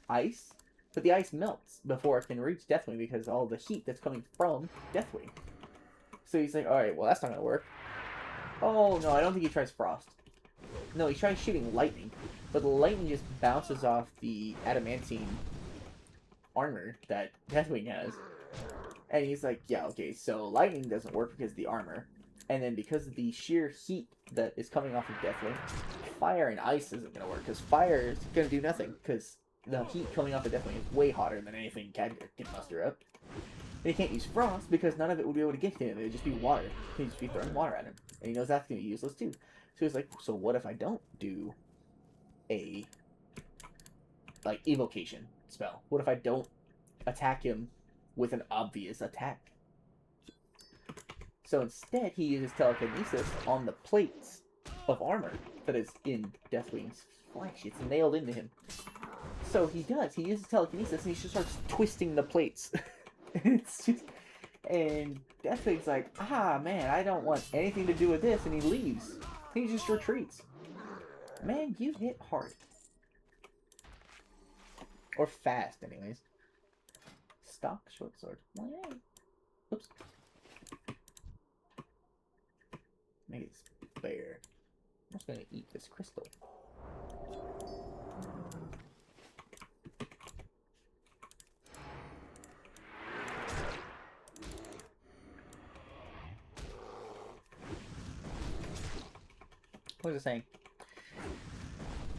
ice, but the ice melts before it can reach Deathwing because of all the heat that's coming from Deathwing. So he's like, alright, well that's not gonna work. Oh no, I don't think he tries frost. No, he tries shooting lightning, but the lightning just bounces off the adamantine armor that Deathwing has. And he's like, yeah, okay, so lightning doesn't work because of the armor. And then because of the sheer heat that is coming off of Deathwing, fire and ice isn't going to work. Because fire is going to do nothing. Because the heat coming off of Deathwing is way hotter than anything Khadgar can muster up. And he can't use frost because none of it would be able to get to him. It would just be water. He'd just be throwing water at him. And he knows that's going to be useless too. So he's like, so what if I don't do a, like, evocation spell? What if I don't attack him with an obvious attack? So instead, he uses telekinesis on the plates of armor that is in Deathwing's flesh. It's nailed into him. So he does. He uses telekinesis and he just starts twisting the plates. It's just... And Deathwing's like, ah, man, I don't want anything to do with this. And he leaves. He just retreats. Man, you hit hard. Or fast, anyways. Stock short sword. Well, yay. Oops. Make it spare. I'm just gonna eat this crystal. What was I saying?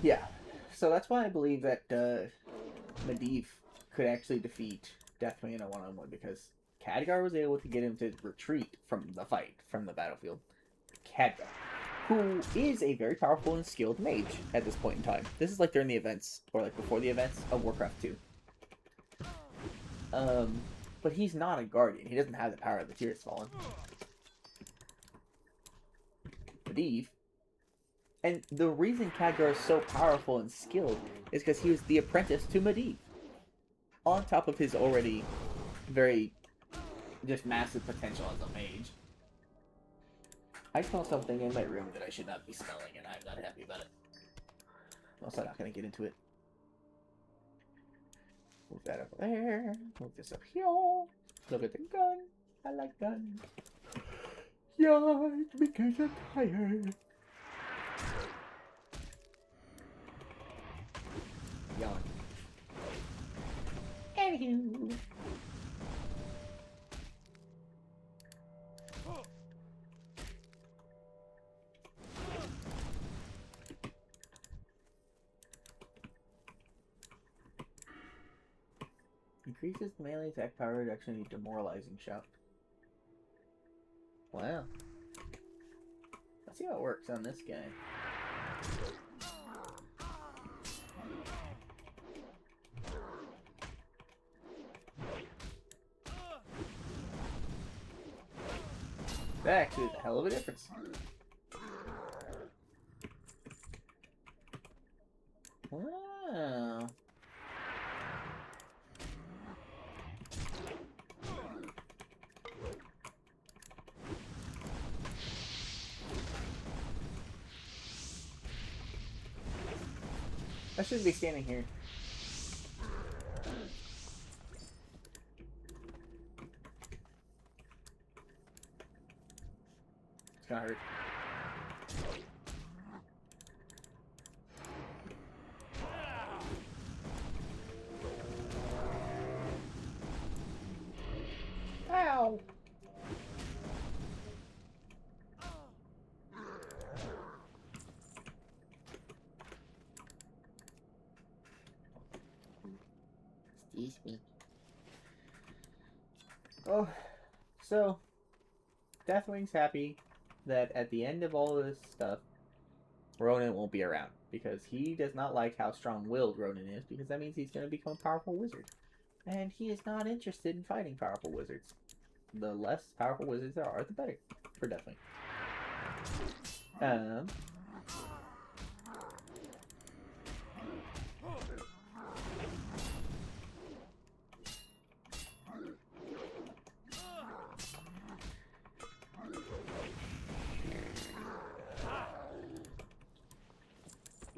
Yeah. So that's why I believe that Medivh could actually defeat Deathwing in a one-on-one, because Khadgar was able to get him to retreat from the fight, from the battlefield. Khadgar, who is a very powerful and skilled mage at this point in time. This is like during the events, or like before the events of Warcraft 2. But he's not a guardian. He doesn't have the power of the Tears Fallen. Medivh. And the reason Khadgar is so powerful and skilled is because he was the apprentice to Medivh. On top of his already very just massive potential as a mage. I smell something in my room that I should not be smelling, and I'm not happy about it. Also, I'm not going to get into it. Move that over there. Move this up here. Look at the gun. I like guns. Yeah, because I'm tired. Yawn. Anywho. Increases melee attack power reduction and demoralizing shout. Wow. Let's see how it works on this guy. That actually is a hell of a difference. Wow. I shouldn't be standing here. It's gonna hurt. Ow! Excuse me. Oh, so Deathwing's happy that at the end of all of this stuff, Ronan won't be around, because he does not like how strong-willed Ronan is, because that means he's going to become a powerful wizard. And he is not interested in fighting powerful wizards. The less powerful wizards there are, the better for Deathwing.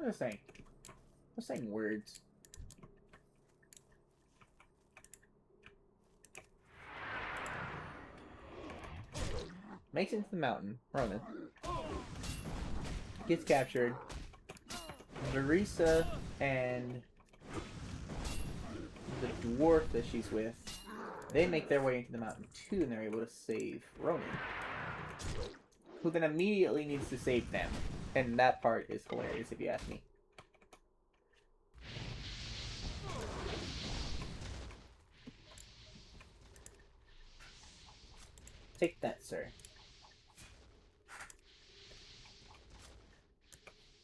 I'm just saying. I'm saying words. Makes it into the mountain. Ronan. Gets captured. Marisa and the dwarf that she's with, they make their way into the mountain too, and they're able to save Ronan, who then immediately needs to save them. And that part is hilarious, if you ask me. Take that, sir.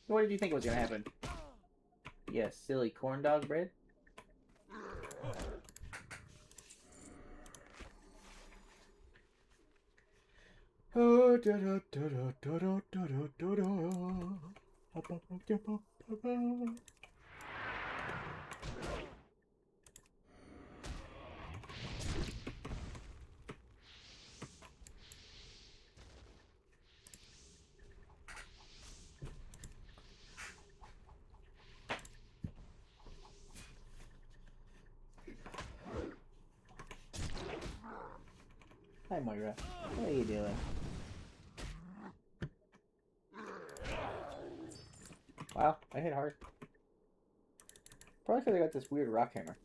What did you think was gonna happen? Yeah, silly corn dog bread? Hi, Moira. What are you doing? Wow, I hit hard. Probably because I got this weird rock hammer.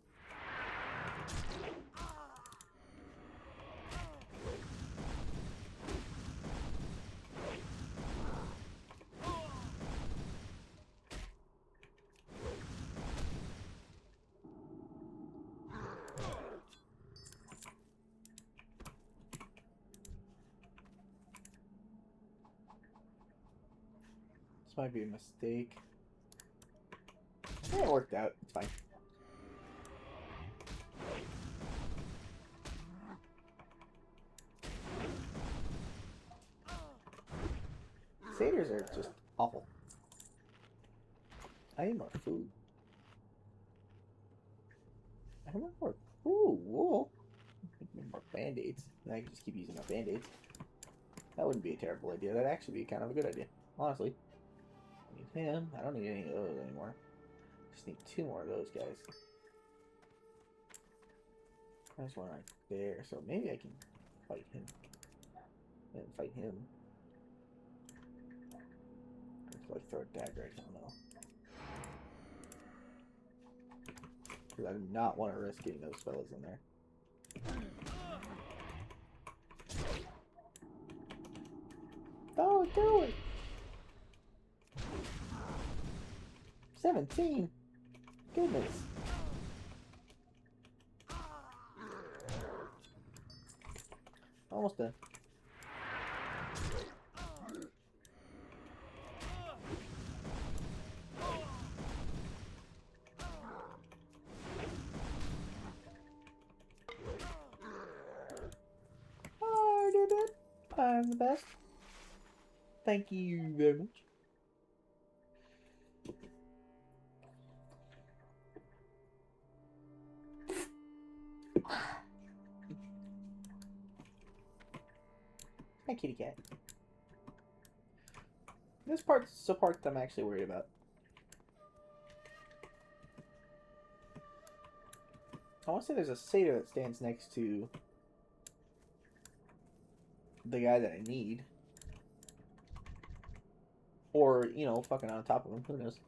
This might be a mistake. Yeah, it worked out. It's fine. Satyrs are just awful. I need more food. I want more. Ooh, wool. I need more band-aids. I can just keep using my band-aids. That wouldn't be a terrible idea. That'd actually be kind of a good idea. Honestly. I need him. I don't need any of those anymore. Just need 2 more of those guys. There's one right there. So maybe I can fight him. And fight him. Just like throw a dagger. I don't know. Because I do not want to risk getting those fellas in there. Don't do it! 17? Goodness. Almost done. I did it. I'm the best. Thank you very much. Hi, kitty cat. This part's the part that I'm actually worried about. I want to say there's a satyr that stands next to the guy that I need. Or, you know, fucking on top of him. Who knows?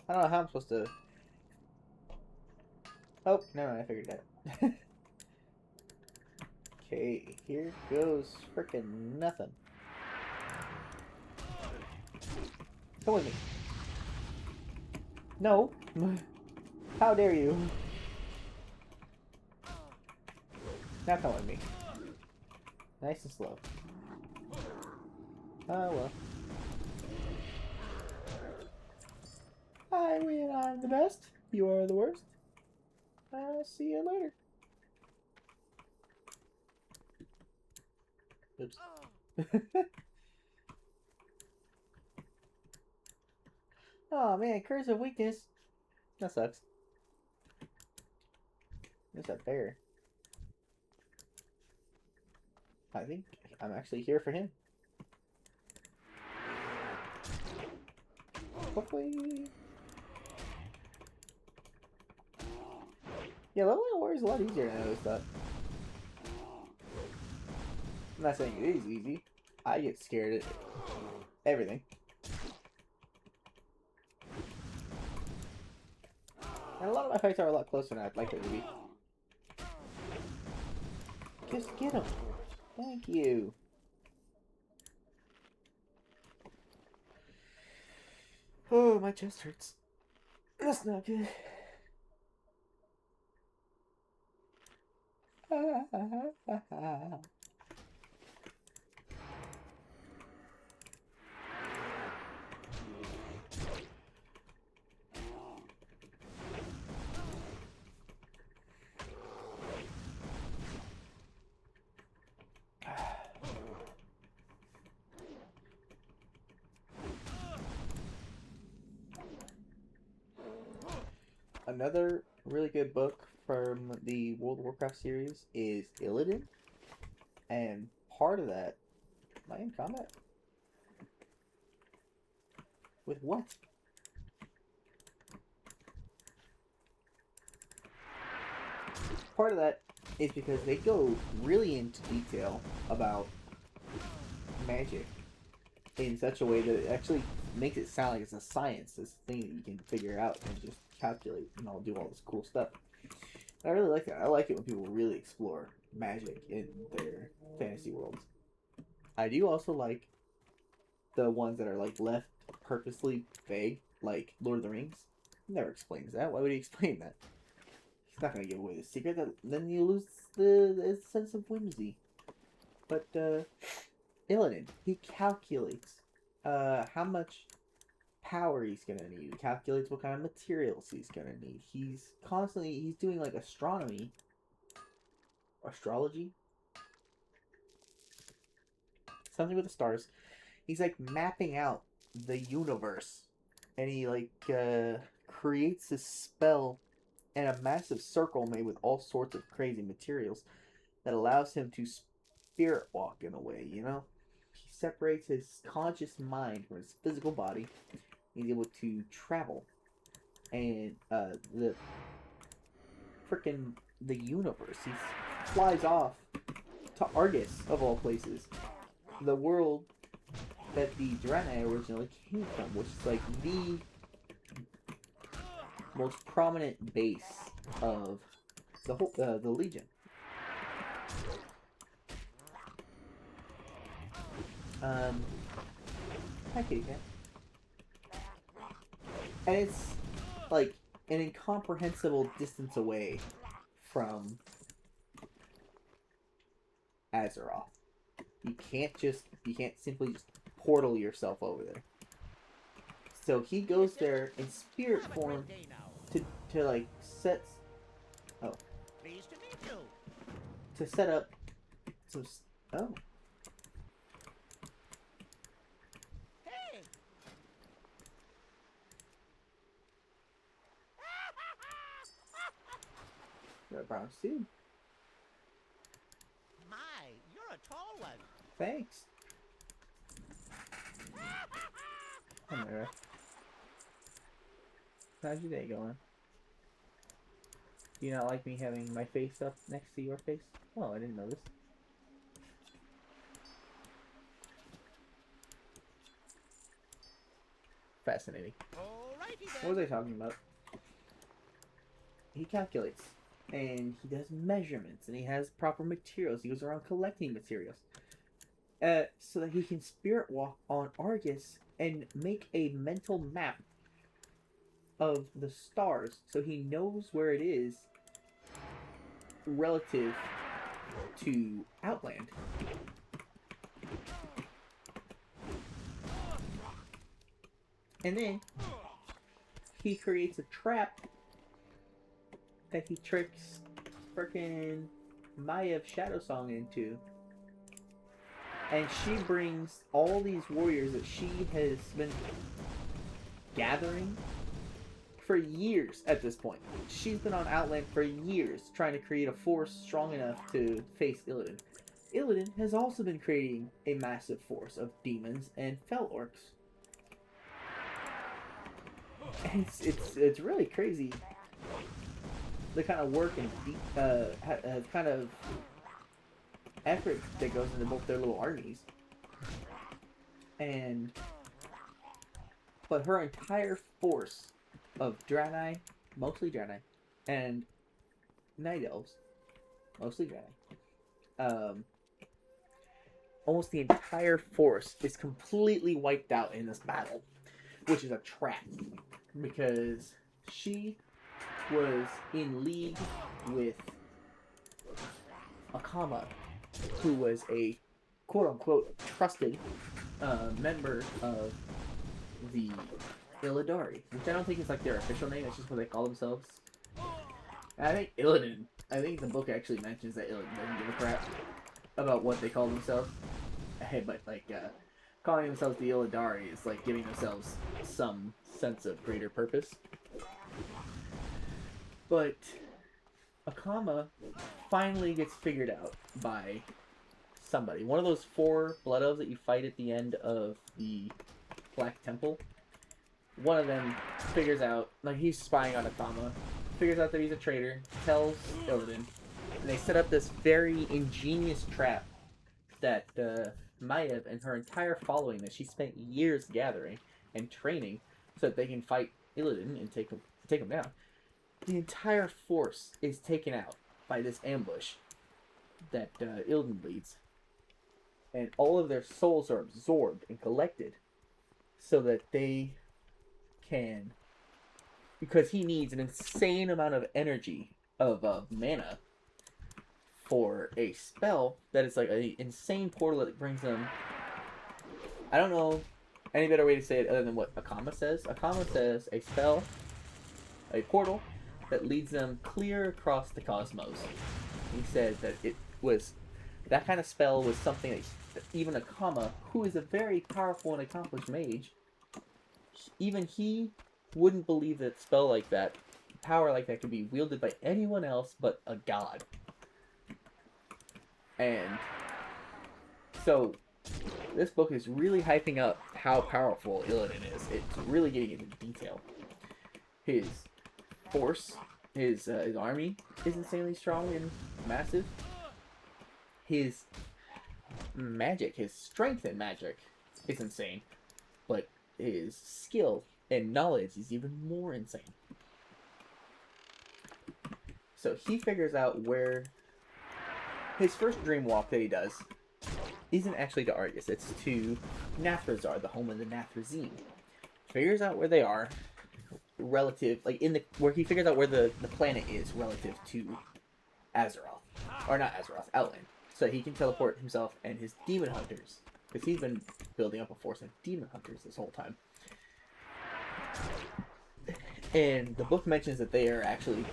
I don't know how I'm supposed to... Oh, no, I figured that. Okay, here goes frickin' nothing. Come with me. No. How dare you? Now come with me. Nice and slow. Oh well. I win, I'm the best. You are the worst. I'll see you later. Oops. Oh man, curse of weakness. That sucks. There's that bear. I think I'm actually here for him. Hopefully. Yeah, leveling a warrior is a lot easier than I always thought. I'm not saying it is easy. I get scared at everything. And a lot of my fights are a lot closer than I'd like it to be. Just get him. Thank you. Oh, my chest hurts. That's not good. Another really good book from the World of Warcraft series is Illidan, and part of that. Am I in combat? With what? Part of that is because they go really into detail about magic in such a way that it actually makes it sound like it's a science, this thing that you can figure out and just calculate and all do all this cool stuff. And I really like that. I like it when people really explore magic in their fantasy worlds. I do also like the ones that are like left purposely vague, like Lord of the Rings. He never explains that. Why would he explain that? He's not gonna give away the secret. Then you lose the sense of whimsy. But Illidan, he calculates how much power he's gonna need. He calculates what kind of materials he's gonna need. He's doing like astrology, something with the stars. He's like mapping out the universe, and he like creates this spell and a massive circle made with all sorts of crazy materials that allows him to spirit walk in a way, you know? He separates his conscious mind from his physical body. He's able to travel. And the universe. He flies off to Argus, of all places. The world that the Draenei originally came from, which is like the most prominent base of the Legion. Hi, Kitty Cat. And it's like an incomprehensible distance away from Azeroth. You can't simply just portal yourself over there. So he goes there in spirit form to like set to set up some
Hey.
Got a brown suit.
My, you're a tall one.
Thanks. Hi, Mara. How's your day going? Do you not like me having my face up next to your face? Oh, I didn't notice. Fascinating. What was I talking about? He calculates. And he does measurements. And he has proper materials. He goes around collecting materials. So that he can spirit walk on Argus and make a mental map of the stars. So he knows where it is relative to Outland. And then he creates a trap that he tricks frickin' Maya of Shadowsong into. And she brings all these warriors that she has been gathering for years at this point. She's been on Outland for years trying to create a force strong enough to face Illidan. Illidan has also been creating a massive force of demons and fell orcs. And it's really crazy the kind of work and kind of effort that goes into both their little armies. But her entire force of Draenei, mostly Draenei, and Night Elves, mostly Draenei, almost the entire force is completely wiped out in this battle, which is a trap, because she was in league with Akama, who was a quote-unquote trusted member of the Illidari, which I don't think is like their official name, it's just what they call themselves. And I think Illidan, I think the book actually mentions that Illidan doesn't give a crap about what they call themselves. Hey, but like calling themselves the Illidari is like giving themselves some sense of greater purpose. But Akama finally gets figured out by somebody. One of those 4 Blood Elves that you fight at the end of the Black Temple. One of them figures out, like he's spying on Akama, figures out that he's a traitor, tells Illidan, and they set up this very ingenious trap that Maiev and her entire following that she spent years gathering and training so that they can fight Illidan and take him down. The entire force is taken out by this ambush that Illidan leads. And all of their souls are absorbed and collected so that they can... Because he needs an insane amount of energy of mana for a spell that is like an insane portal that brings them... I don't know any better way to say it other than what Akama says. Akama says a spell, a portal, that leads them clear across the cosmos. He said that it was... That kind of spell was something that even Akama, who is a very powerful and accomplished mage, even he wouldn't believe that spell like that, power like that, could be wielded by anyone else but a god. And so this book is really hyping up how powerful Illidan is. It's really getting into detail. His force, his army is insanely strong and massive. His magic, his strength in magic is insane, but his skill and knowledge is even more insane. So he figures out where his first dream walk that he does isn't actually to Argus, it's to Nathrazar, the home of the Nathrazim. Figures out where they are relative, like where he figures out where the planet is relative to Azeroth, or not Azeroth, Outland. So he can teleport himself and his demon hunters, because he's been building up a force of demon hunters this whole time. And the book mentions that they are actually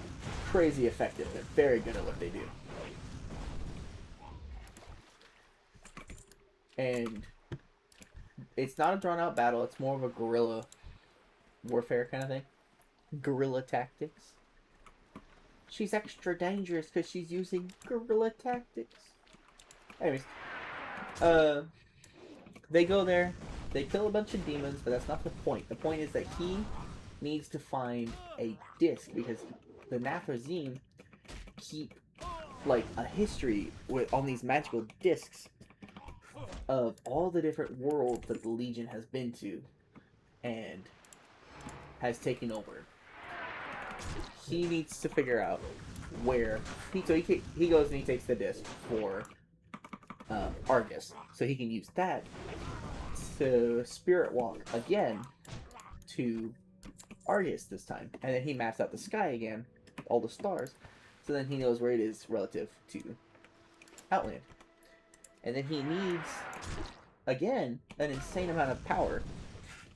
crazy effective. They're very good at what they do. And it's not a drawn-out battle. It's more of a guerrilla warfare kind of thing. Guerrilla tactics. She's extra dangerous because she's using guerrilla tactics. Anyways, they go there, they kill a bunch of demons, but that's not the point. The point is that he needs to find a disc, because the Nathrazim keep, like, a history on these magical discs of all the different worlds that the Legion has been to and has taken over. He needs to figure out where... So he goes and he takes the disc for Argus, so he can use that to spirit walk again to Argus this time, and then he maps out the sky again, all the stars, so then he knows where it is relative to Outland. And then he needs again an insane amount of power,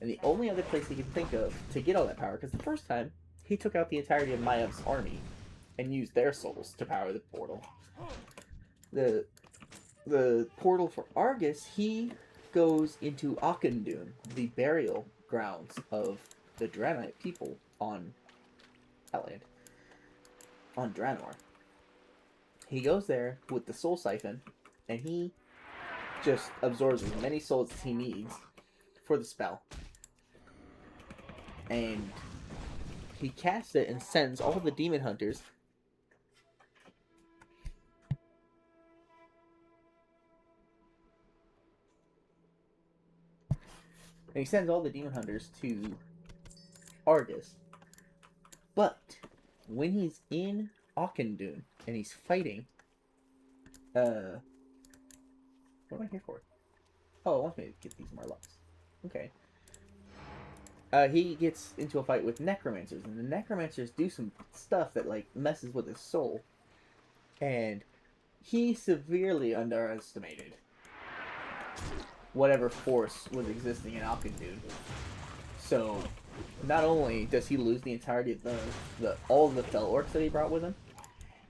and the only other place he can think of to get all that power, because the first time he took out the entirety of Maev's army and used their souls to power the portal. The portal for Argus, he goes into Auchindoun, the burial grounds of the Draenei people on Outland, on Draenor. He goes there with the soul siphon, and he just absorbs as many souls as he needs for the spell. And he casts it and sends all the demon hunters he sends all the demon hunters to Argus. But when he's in Auchindoun and he's fighting, what am I here for? Oh, it wants me to get these Murlocs. Okay. He gets into a fight with necromancers, and the necromancers do some stuff that like messes with his soul, and he severely underestimated whatever force was existing in Auchindoun. So, not only does he lose the entirety of all of the Fel Orcs that he brought with him,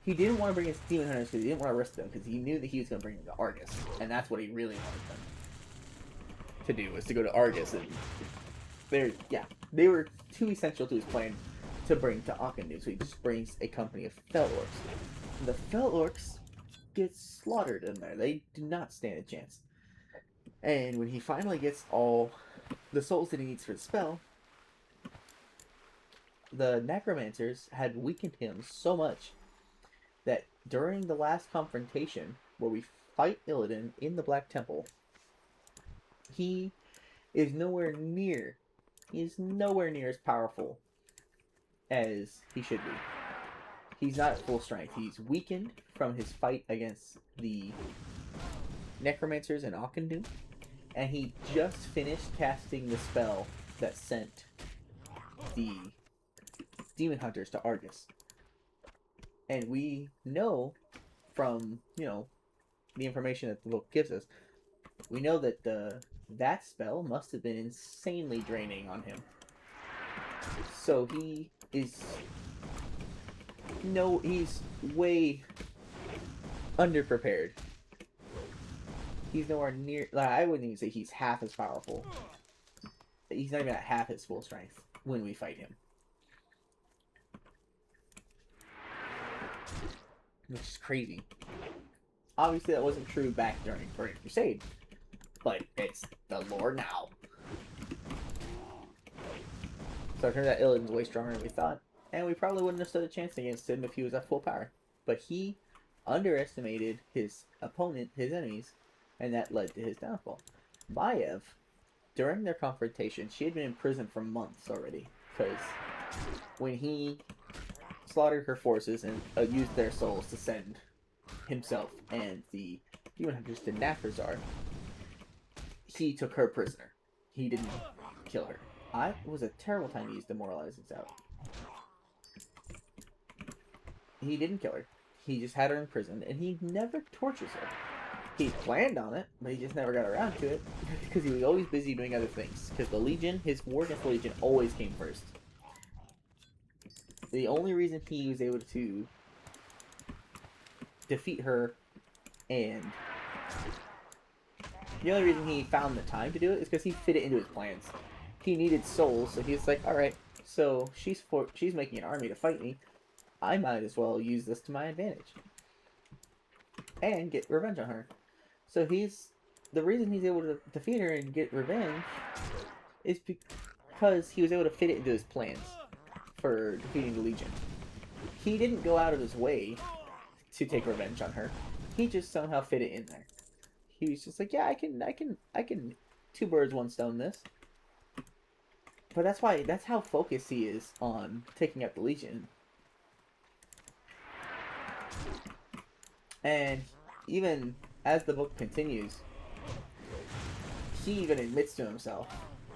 he didn't want to bring his demon hunters because he didn't want to risk them because he knew that he was going to bring them to Argus, and that's what he really wanted them to do, was to go to Argus. And they were too essential to his plan to bring to Auchindoun, so he just brings a company of Fel Orcs. The Fel Orcs get slaughtered in there. They do not stand a chance. And when he finally gets all the souls that he needs for the spell, the necromancers had weakened him so much that during the last confrontation, where we fight Illidan in the Black Temple, he is nowhere near as powerful as he should be. He's not at full strength. He's weakened from his fight against the necromancers in Auchindoun, and he just finished casting the spell that sent the demon hunters to Argus. And we know from, the information that the book gives us, we know that that spell must have been insanely draining on him. So he's way underprepared. He's nowhere near, I wouldn't even say he's half as powerful. He's not even at half his full strength when we fight him. Which is crazy. Obviously that wasn't true back during Burning Crusade, but it's the lore now. So it turns out Illidan's way stronger than we thought, and we probably wouldn't have stood a chance against him if he was at full power. But he underestimated his opponent, his enemies, and that led to his downfall. Maiev, during their confrontation, she had been in prison for months already, because when he slaughtered her forces and used their souls to send himself and the demon hunters to Nafrazar, he took her prisoner. He didn't kill her. It was a terrible time to use Demoralizing Out. He didn't kill her. He just had her in prison, and he never tortures her. He planned on it, but he just never got around to it because he was always busy doing other things. Because the Legion, his war against the Legion, always came first. The only reason he was able to defeat her, and the only reason he found the time to do it is because he fit it into his plans. He needed souls, so he's like, alright, so she's making an army to fight me. I might as well use this to my advantage. And get revenge on her. So the reason he's able to defeat her and get revenge is because he was able to fit it into his plans for defeating the Legion. He didn't go out of his way to take revenge on her. He just somehow fit it in there. He was just like, yeah, I can two birds, one stone this. But that's how focused he is on taking out the Legion. And even as the book continues, he even admits to himself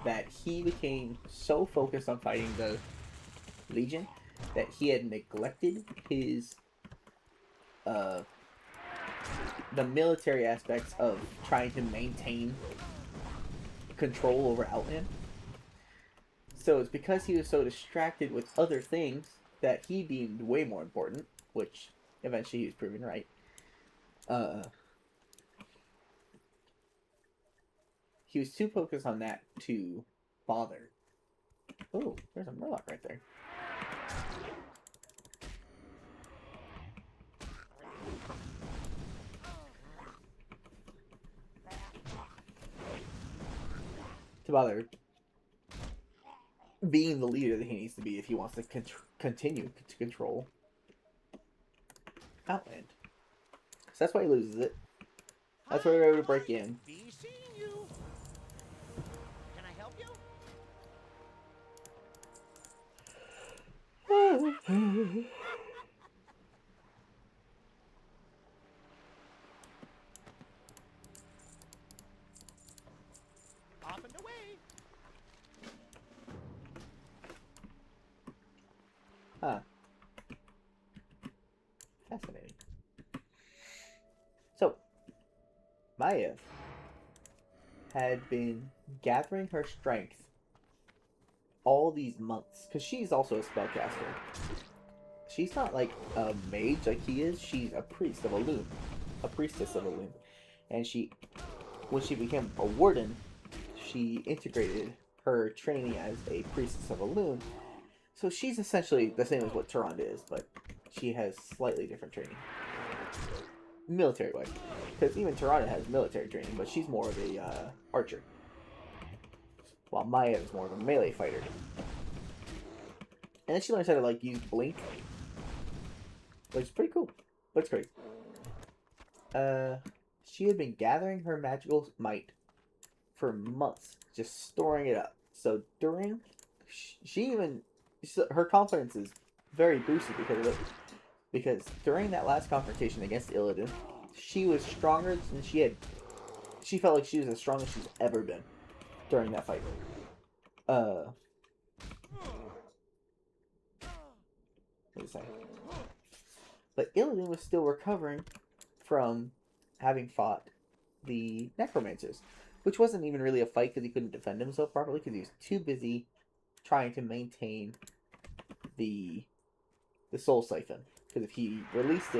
that he became so focused on fighting the Legion that he had neglected his the military aspects of trying to maintain control over Outland. So it's because he was so distracted with other things that he deemed way more important, which eventually he was proven right. He was too focused on that to bother. Oh, there's a Murloc right there. To bother being the leader that he needs to be if he wants to continue to control Outland. So that's why he loses it. That's why we were able to break in.
Be seeing you. Can I help you? Off and away.
Huh. Fascinating. So, Maiev had been gathering her strength all these months, because she's also a spellcaster. She's not like a mage like he is, she's a priest of a loom. A priestess of a loom. And when she became a warden, she integrated her training as a priestess of a loom. So she's essentially the same as what Tyrande is, but she has slightly different training. Military-wise. Because even Tyrande has military training, but she's more of a archer. While Maya is more of a melee fighter. And then she learns how to like use Blink. Which is pretty cool. But it's crazy. She had been gathering her magical might for months. Just storing it up. So during... her confidence is very boosted because of it. Because during that last confrontation against Illidan, she was stronger than she felt like she was as strong as she's ever been during that fight. What is that? But Illidan was still recovering from having fought the Necromancers, which wasn't even really a fight because he couldn't defend himself properly because he was too busy trying to maintain the Soul Siphon. Because if he released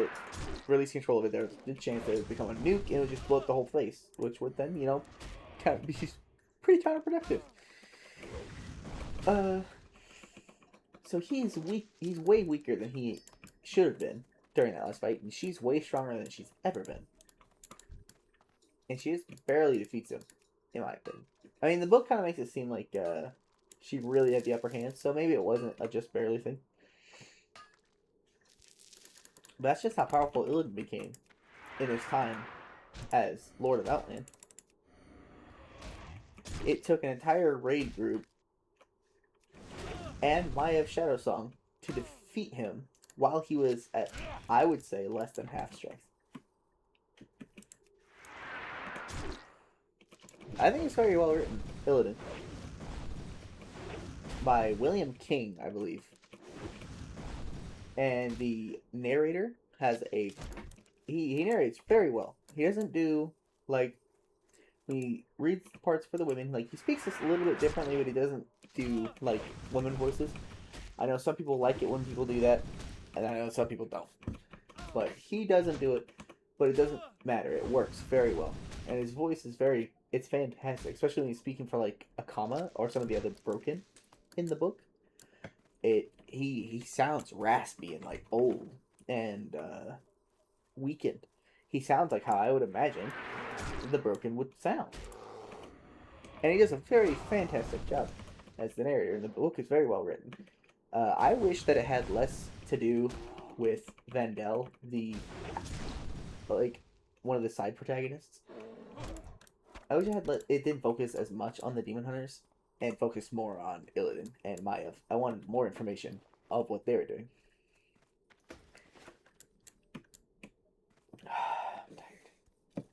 control of it, there was a chance that it would become a nuke and it would just blow up the whole place, which would then, kind of be pretty counterproductive. So he's weak. He's way weaker than he should have been during that last fight, and she's way stronger than she's ever been. And she just barely defeats him, in my opinion. I mean, the book kind of makes it seem like she really had the upper hand, so maybe it wasn't a just barely thing. But that's just how powerful Illidan became in his time as Lord of Outland. It took an entire raid group and Maiev Shadowsong to defeat him while he was at, I would say, less than half strength. I think it's very well written, Illidan. By William King, I believe. And the narrator has he narrates very well. He doesn't do, like, when he reads parts for the women, like, he speaks this a little bit differently, but he doesn't do, like, women voices. I know some people like it when people do that, and I know some people don't. But he doesn't do it, but it doesn't matter. It works very well. And his voice is it's fantastic, especially when he's speaking for, like, Akama or some of the other Broken in the book. He sounds raspy and, like, old and weakened. He sounds like how I would imagine the Broken would sound. And he does a very fantastic job as the narrator, and the book is very well written. I wish that it had less to do with Vandel, one of the side protagonists. I wish it didn't focus as much on the Demon Hunters and focus more on Illidan and Maiev. I wanted more information of what they were doing. I'm tired.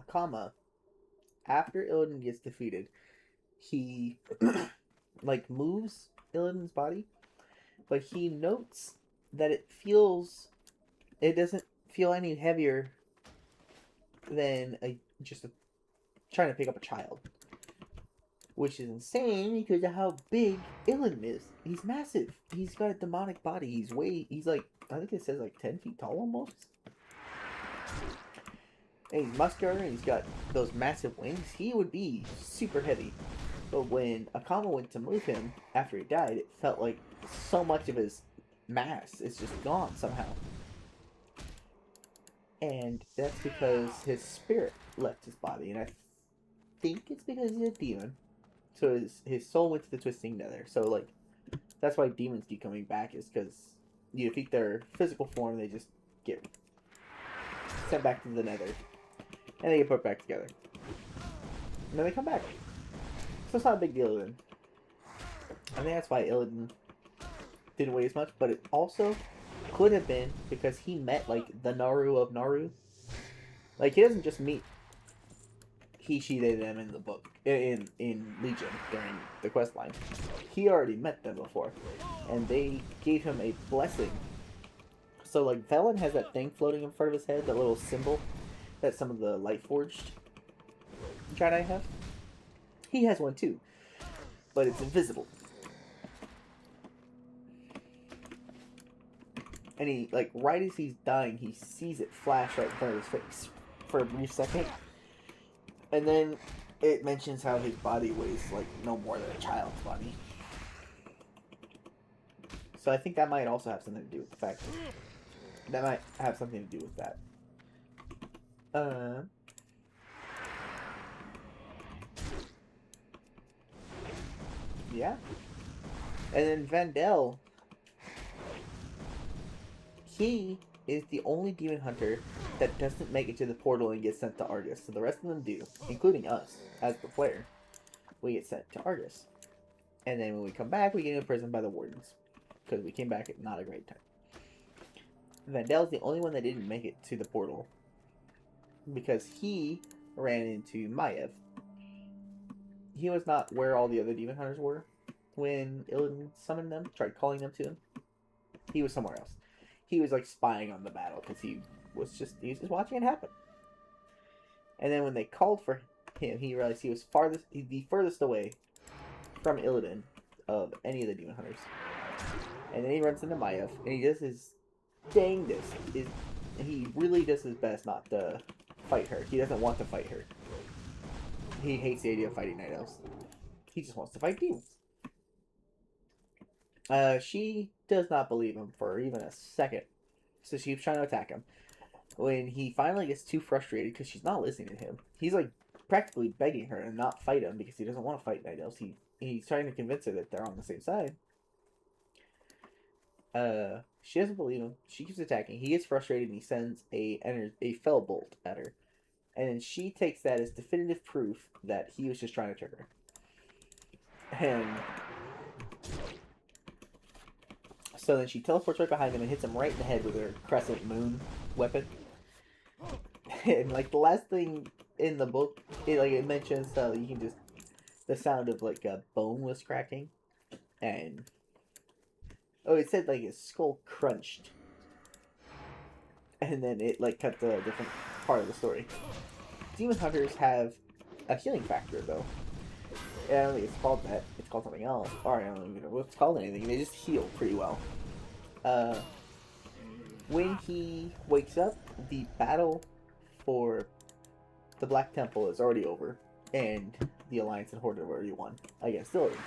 Akama, after Illidan gets defeated, he like moves Illidan's body, but he notes that it doesn't feel any heavier than trying to pick up a child, which is insane because of how big Illidan is. He's massive. He's got a demonic body. He's like, I think it says like 10 feet tall almost. And he's muscular, and he's got those massive wings. He would be super heavy. But when Akama went to move him after he died, it felt like so much of his mass is just gone somehow. And that's because his spirit left his body. And I think it's because he's a demon. So his soul went to the Twisting Nether. So, like, That's why demons keep coming back, is because you defeat their physical form, they just get sent back to the nether. And they get put back together. And then they come back. So it's not a big deal then. I think that's why Illidan didn't weigh as much, but it also could have been because he met, like, the Naru of Naru. Like, he doesn't just meet he, she, they, them in the book, in Legion during the quest line. He already met them before, and they gave him a blessing. So, like, Velen has that thing floating in front of his head, that little symbol that some of the Lightforged Jedi have. He has one too, but it's invisible. And he, like, right as he's dying, he sees it flash right in front of his face for a brief second. And then it mentions how his body weighs, like, no more than a child's body. So I think that might also have something to do with the fact that might have something to do with that. Yeah. And then Vandel, he is the only demon hunter that doesn't make it to the portal and gets sent to Argus. So the rest of them do, including us, as the player. We get sent to Argus. And then when we come back, we get imprisoned by the wardens. Because we came back at not a great time. Vandel's the only one that didn't make it to the portal. Because he ran into Maiev. He was not where all the other demon hunters were when Illidan summoned them, tried calling them to him. He was somewhere else. He was, like, spying on the battle because he was just watching it happen. And then when they called for him, he realized he was the furthest away from Illidan of any of the demon hunters. And then he runs into Maiev, and he does his dangdest. He really does his best not to fight her. He doesn't want to fight her. He hates the idea of fighting night elves. He just wants to fight demons. She does not believe him for even a second. So she keeps trying to attack him. When he finally gets too frustrated because she's not listening to him, he's, like, practically begging her to not fight him because he doesn't want to fight night elves. He's trying to convince her that they're on the same side. She doesn't believe him. She keeps attacking. He gets frustrated and he sends a fell bolt at her. And then she takes that as definitive proof that he was just trying to trick her. And so then she teleports right behind him and hits him right in the head with her crescent moon weapon. And, like, the last thing in the book, it mentions you can just, the sound of, like, a bone was cracking. And, oh, it said, like, his skull crunched. And then it, like, cut to a different part of the story. Demon hunters have a healing factor, though. I don't think it's called that. It's called something else. Or I don't even know what it's called anything. They just heal pretty well. When he wakes up, the battle for the Black Temple is already over. And the Alliance and Horde have already won against Illidan.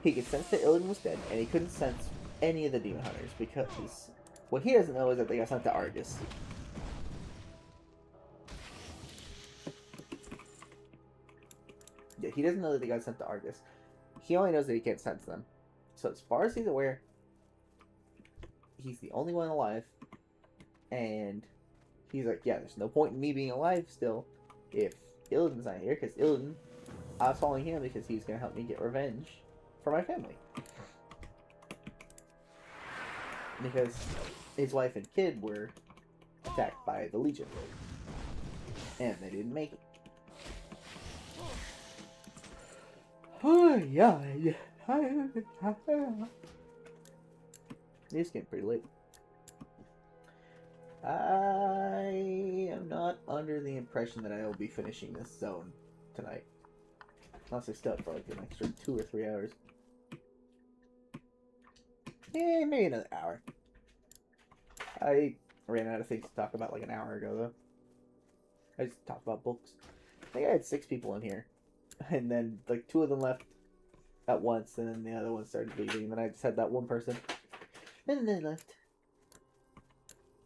He could sense that Illidan was dead, and he couldn't sense any of the demon hunters because what he doesn't know is that they got sent to Argus. Yeah, he doesn't know that they got sent to Argus. He only knows that he can't sense them. So as far as he's aware, he's the only one alive. And he's like, yeah, there's no point in me being alive still if Illidan's not here. Because Illidan, I was following him because he's going to help me get revenge for my family. Because his wife and kid were attacked by the Legion. And they didn't make it. Oh, yeah. It's getting pretty late. I am not under the impression that I will be finishing this zone tonight. Unless I stay up for like an extra 2 or 3 hours. Yeah, maybe another hour. I ran out of things to talk about like an hour ago, though. I just talked about books. I think I had 6 people in here. And then, like, 2 of them left at once, and then the other one started leaving, and then I just had that one person. And then they left.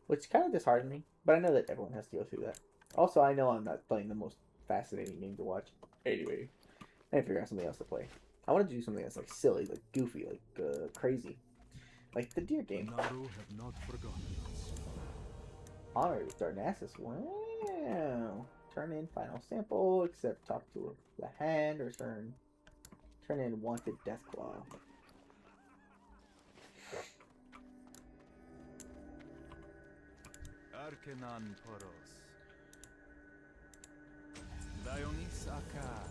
Which kind of disheartened me, but I know that everyone has to go through that. Also, I know I'm not playing the most fascinating game to watch. Anyway, I need to figure out something else to play. I wanted to do something that's like silly, like goofy, like crazy, like the deer
The
game.
Naru have not forgotten us.
Honored with Darnassus. Wow. Turn in final sample, except talk to the hand, or turn in wanted Deathclaw.
Arcanon Poros. Dionis Akar.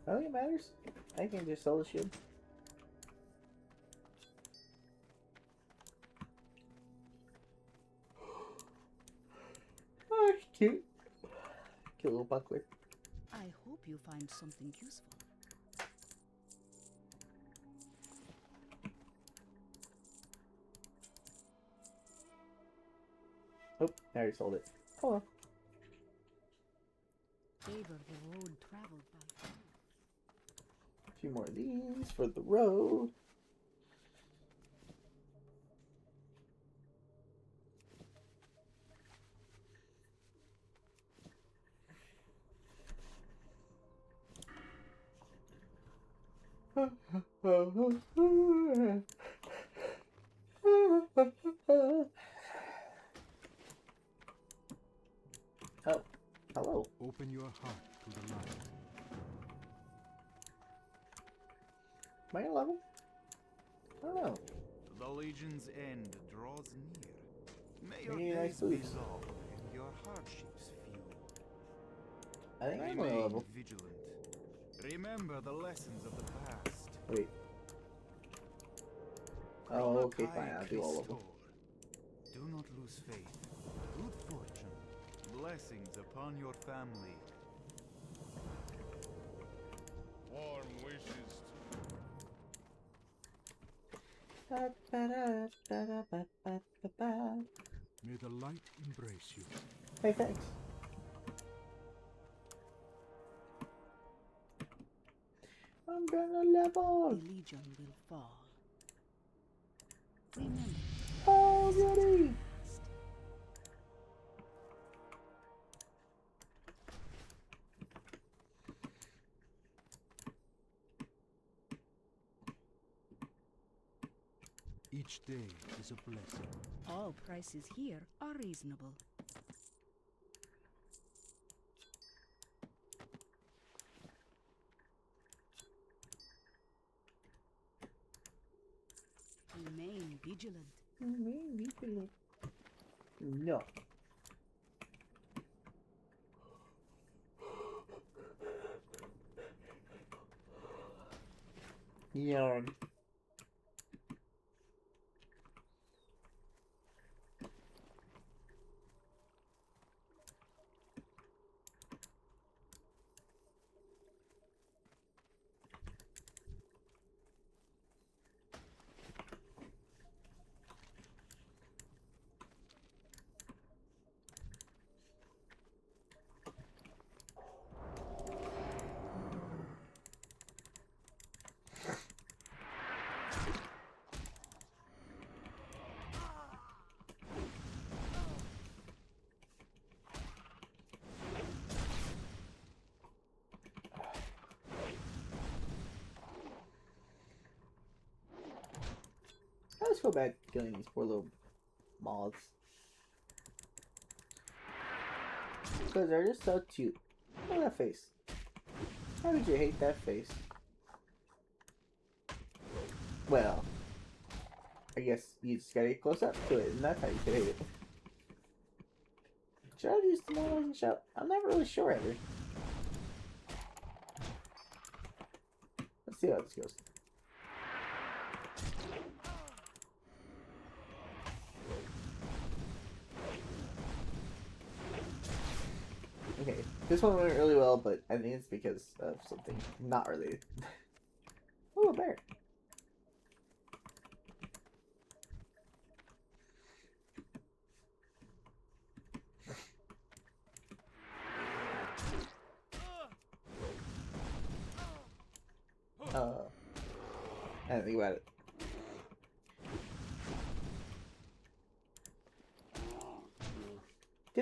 I don't think it matters. I can just sell the shield. Oh, it's cute. Cute little buckler.
I hope you find something useful.
Oh, I already sold it. Oh well.
Favor the road traveled by.
A few more of these for the road. Oh, hello.
Open your heart to the light.
Am I gonna level? I don't know.
The Legion's end draws near. May your
We need nice
days be
boots.
long and your hardships few.
I think I'm gonna
Remain
level.
vigilant. Remember the lessons of the past.
Wait. Oh, okay, fine. I'll do all of them.
Do not lose faith. Good fortune. Blessings upon your family.
Warm wishes.
May the light embrace you.
Hey, thanks. I'm gonna
The
level.
Legion will fall. Remember,
Oh, goody.
Each day is a blessing.
all prices here are reasonable. Remain vigilant.
No. Yarn. I always feel bad killing these poor little moths. Because they're just so cute. Look at that face. How did you hate that face? Well, I guess you just gotta get close up to it, and that's how you could hate it. Should I use the Mona Lisa shout? I'm not really sure ever. Let's see how this goes. Okay, this one went really well, but I think it's because of something not related. Ooh, a bear. I didn't think about it.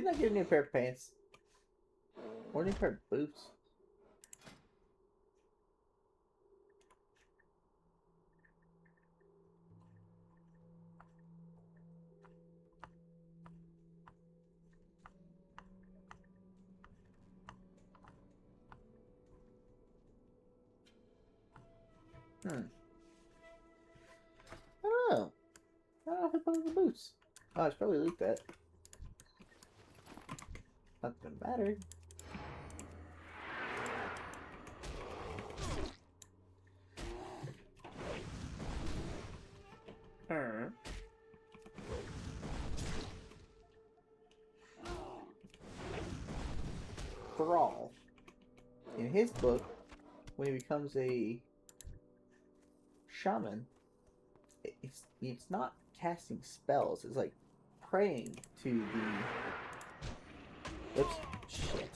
Didn't I get a new pair of pants? Or a new pair of boots? I don't know. I don't know if I put on the boots. Oh, I should probably leak that. Not gonna matter. Thrall. In his book, when he becomes a shaman, it's not casting spells. It's like praying to the. Oops, shit.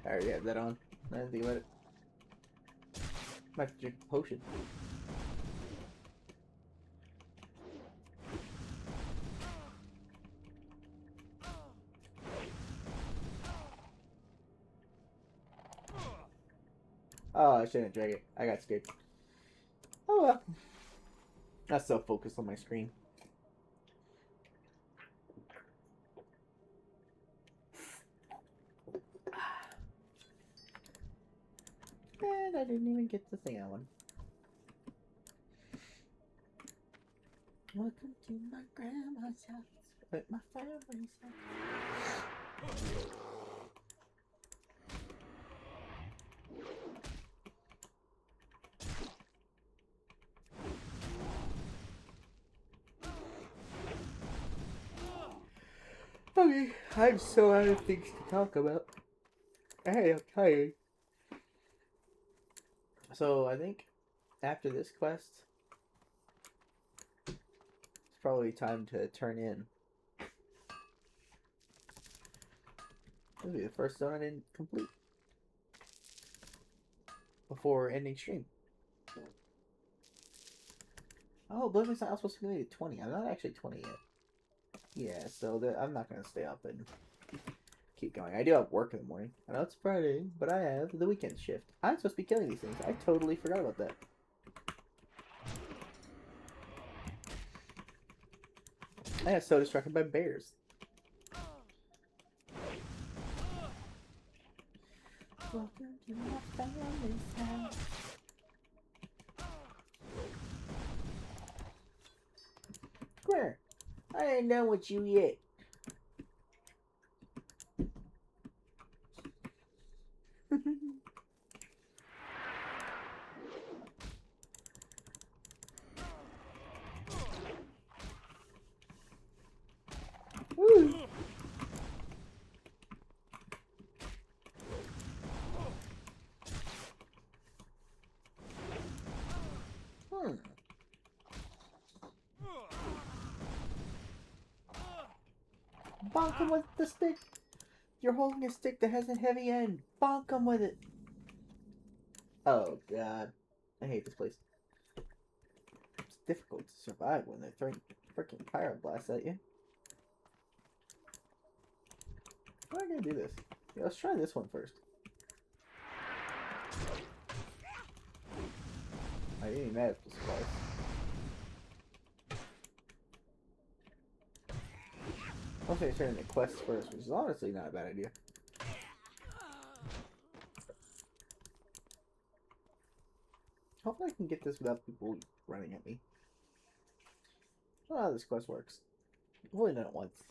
I already have that on. I didn't think about it. Might have to drink a potion. Oh, I shouldn't drag it. I got scared. Oh well. Not so focused on my screen. And I didn't even get the thing I wanted. Welcome to my grandma's house with my family's house. Okay, I'm so out of things to talk about. Hey, I'm tired. So I think after this quest, it's probably time to turn in. This will be the first zone I didn't complete before ending stream. Oh, Oblivion's not supposed to be at 20. I'm not actually 20 yet. Yeah, so I'm not going to stay up and keep going. I do have work in the morning. I know it's Friday, but I have the weekend shift. I'm supposed to be killing these things. I totally forgot about that. I got so distracted by bears. Welcome to my family's house. Square, I ain't done with you yet. Woo. Bonk him with the stick. You're holding a stick that has a heavy end. Bonk him with it. Oh god, I hate this place. It's difficult to survive when they're throwing freaking pyroblast at you. How am I gonna do this? Yeah, let's try this one first. I didn't even have the supplies. I'll say turn the quest first, which is honestly not a bad idea. Hopefully I can get this without people running at me. I don't know how this quest works. I've only done it once.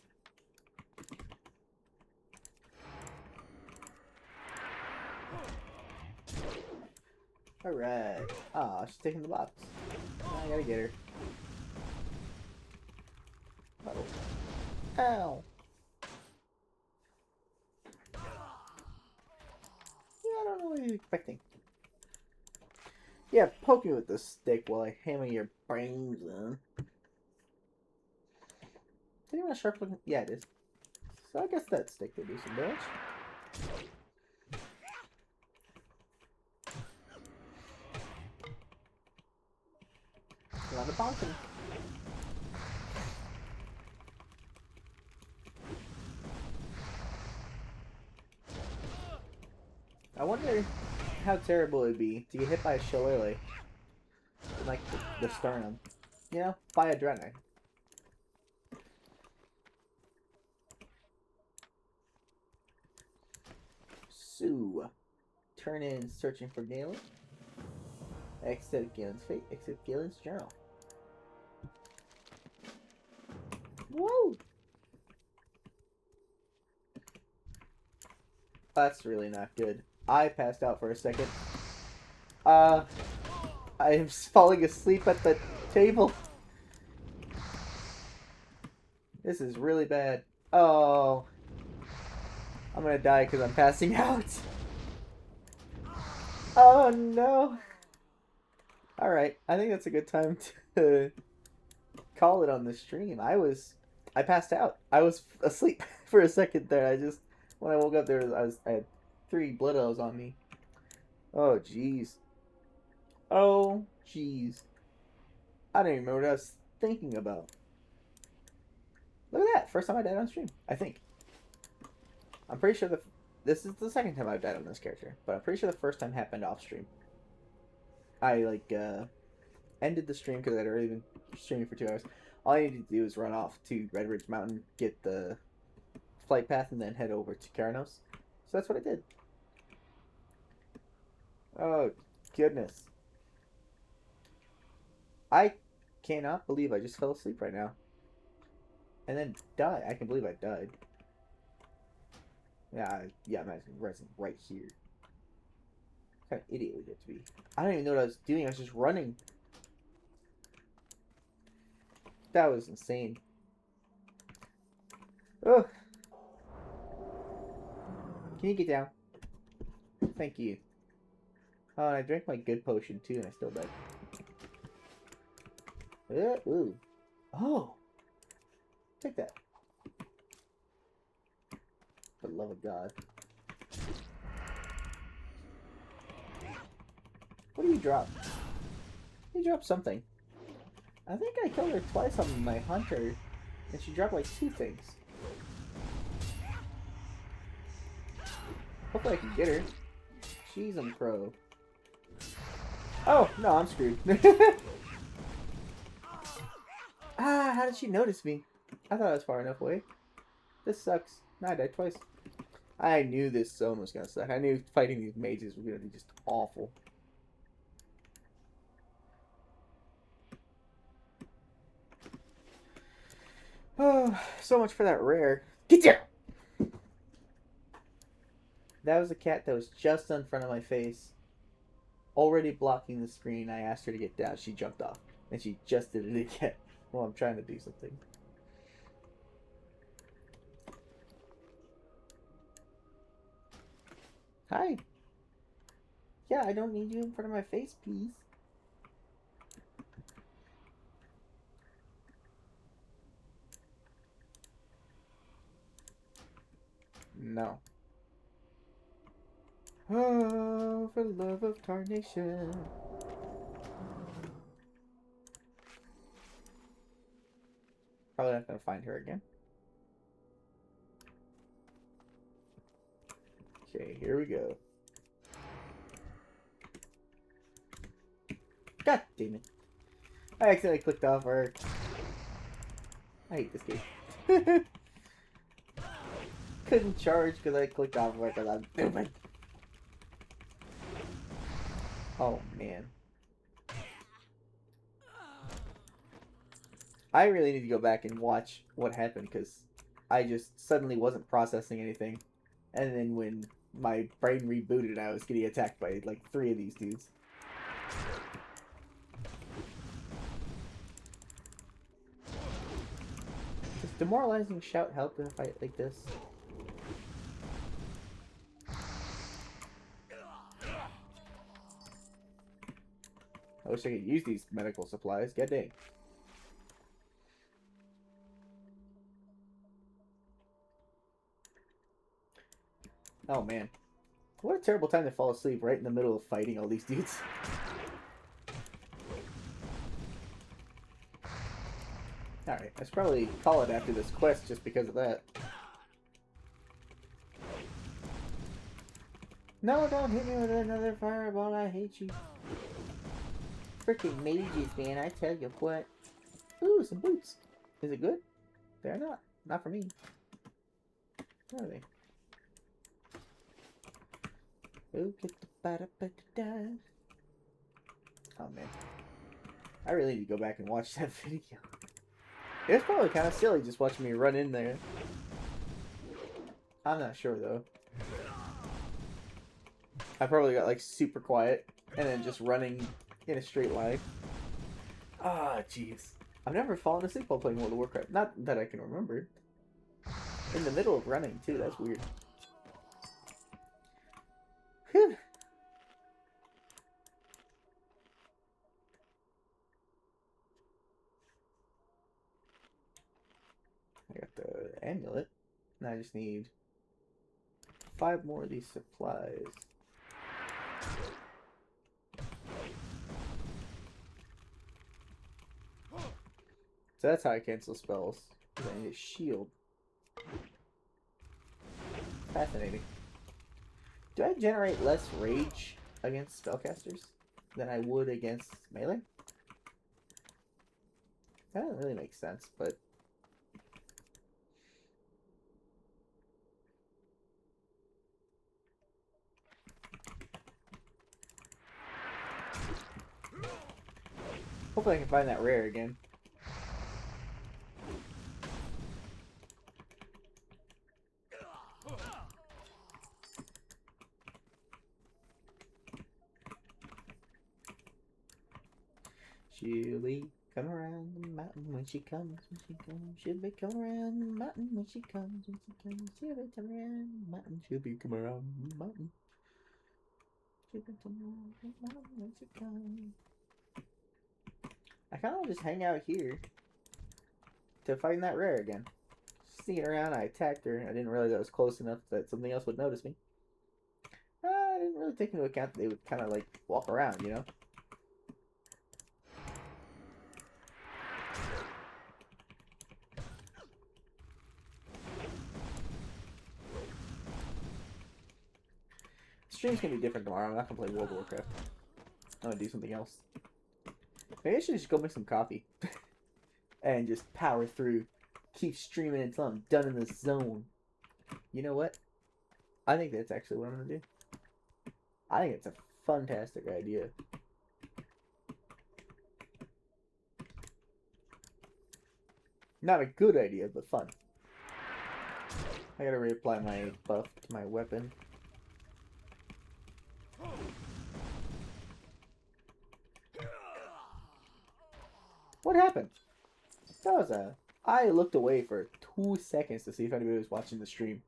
Alright. Ah, she's taking the box. I gotta get her. Uh-oh. Ow! Yeah, I don't know what you're expecting. Yeah, poke me with the stick while I hammer your brains in. Is anyone a sharp looking? Yeah, it is. So I guess that stick could do some damage. Around the balcony. I wonder how terrible it would be to get hit by a shillelagh in, like, the sternum. You know? By a Dreadnought. So, turn in searching for Galen. Exit Galen's fate. Exit Galen's journal. Whoa! That's really not good. I passed out for a second. I am falling asleep at the table. This is really bad. Oh. I'm gonna die because I'm passing out. Oh no. Alright, I think that's a good time to call it on the stream. I passed out. I was asleep for a second there. When I woke up there, I had 3 blood elves on me. Oh jeez. Oh jeez. I don't even remember what I was thinking about. Look at that. First time I died on stream, I think. I'm pretty sure this is the second time I've died on this character, but I'm pretty sure the first time happened off stream. I ended the stream because I'd already been streaming for 2 hours. All I needed to do was run off to Red Ridge Mountain, get the flight path, and then head over to Karanos. So that's what I did. Oh goodness. I cannot believe I just fell asleep right now. And then died. I can believe I died. Yeah, I'm resting right here. What kind of idiot would you have to be? I don't even know what I was doing. I was just running. That was insane. Ugh. Can you get down? Thank you. Oh, and I drank my good potion too, and I still died. Ooh. Oh. Take that. For the love of God. What do you drop? You dropped something. I think I killed her twice on my hunter, and she dropped like 2 things. Hopefully I can get her. She's a pro. Oh, no, I'm screwed. Ah, how did she notice me? I thought I was far enough away. This sucks. I died twice. I knew this zone was gonna suck. I knew fighting these mages was gonna be just awful. Oh, so much for that rare. Get down! That was a cat that was just in front of my face. Already blocking the screen. I asked her to get down. She jumped off. And she just did it again while I'm trying to do something. Hi. Yeah, I don't need you in front of my face, please. No. Oh, for the love of tarnation. Probably not gonna find her again. Okay, here we go. God damn it. I accidentally clicked off her. I hate this game. Couldn't charge because I clicked off her because I'm stupid. Oh man. I really need to go back and watch what happened because I just suddenly wasn't processing anything. And then when my brain rebooted, I was getting attacked by like 3 of these dudes. Does demoralizing shout help in a fight like this? I wish I could use these medical supplies. God dang. Oh man. What a terrible time to fall asleep right in the middle of fighting all these dudes. Alright, I should probably call it after this quest just because of that. No, don't hit me with another fireball, I hate you. Freaking mages, man, I tell you what. Ooh, some boots. Is it good? They're not. Not for me. Where are they? Oh, man. I really need to go back and watch that video. It's probably kind of silly just watching me run in there. I'm not sure, though. I probably got, like, super quiet and then just running in a straight line. Ah, jeez. I've never fallen asleep while playing World of Warcraft. Not that I can remember. In the middle of running, too. That's weird. Whew. I got the amulet. Now I just need 5 more of these supplies. So that's how I cancel spells. I need a shield. Fascinating. Do I generate less rage against spellcasters than I would against melee? That doesn't really make sense, but... hopefully I can find that rare again. She'll be coming around the mountain when she comes, She'll be coming around the mountain when she comes, She'll be coming around the mountain, she'll be coming around the mountain. She'll be coming around the mountain when she comes. I kind of just hang out here to find that rare again. Sneaking around, I attacked her. I didn't realize I was close enough that something else would notice me. I didn't really take into account that they would kind of like walk around, you know? Stream's gonna be different tomorrow. I'm not gonna play World of Warcraft. I'm gonna do something else. Maybe I should just go make some coffee. And just power through. Keep streaming until I'm done in this zone. You know what? I think that's actually what I'm gonna do. I think it's a fantastic idea. Not a good idea, but fun. I gotta reapply my buff to my weapon. What happened? That was a... I looked away for 2 seconds to see if anybody was watching the stream.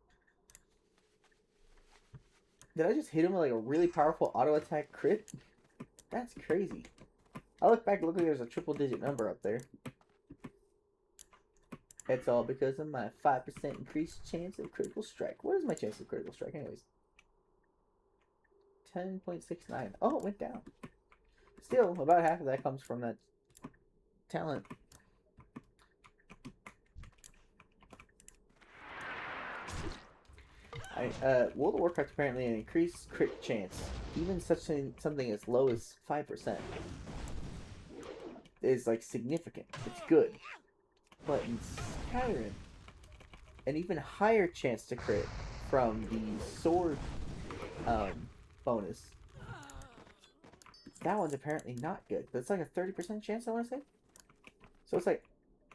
Did I just hit him with like a really powerful auto attack crit? That's crazy. I look back, look like there's a triple digit number up there. It's all because of my 5% increased chance of critical strike. What is my chance of critical strike anyways? 10.69. Oh, it went down. Still, about half of that comes from that talent. World of Warcraft apparently an increased crit chance, even something as low as 5%, is like significant. It's good, but in Skyrim, an even higher chance to crit from the sword bonus. That one's apparently not good, but it's like a 30% chance, I want to say. So it's like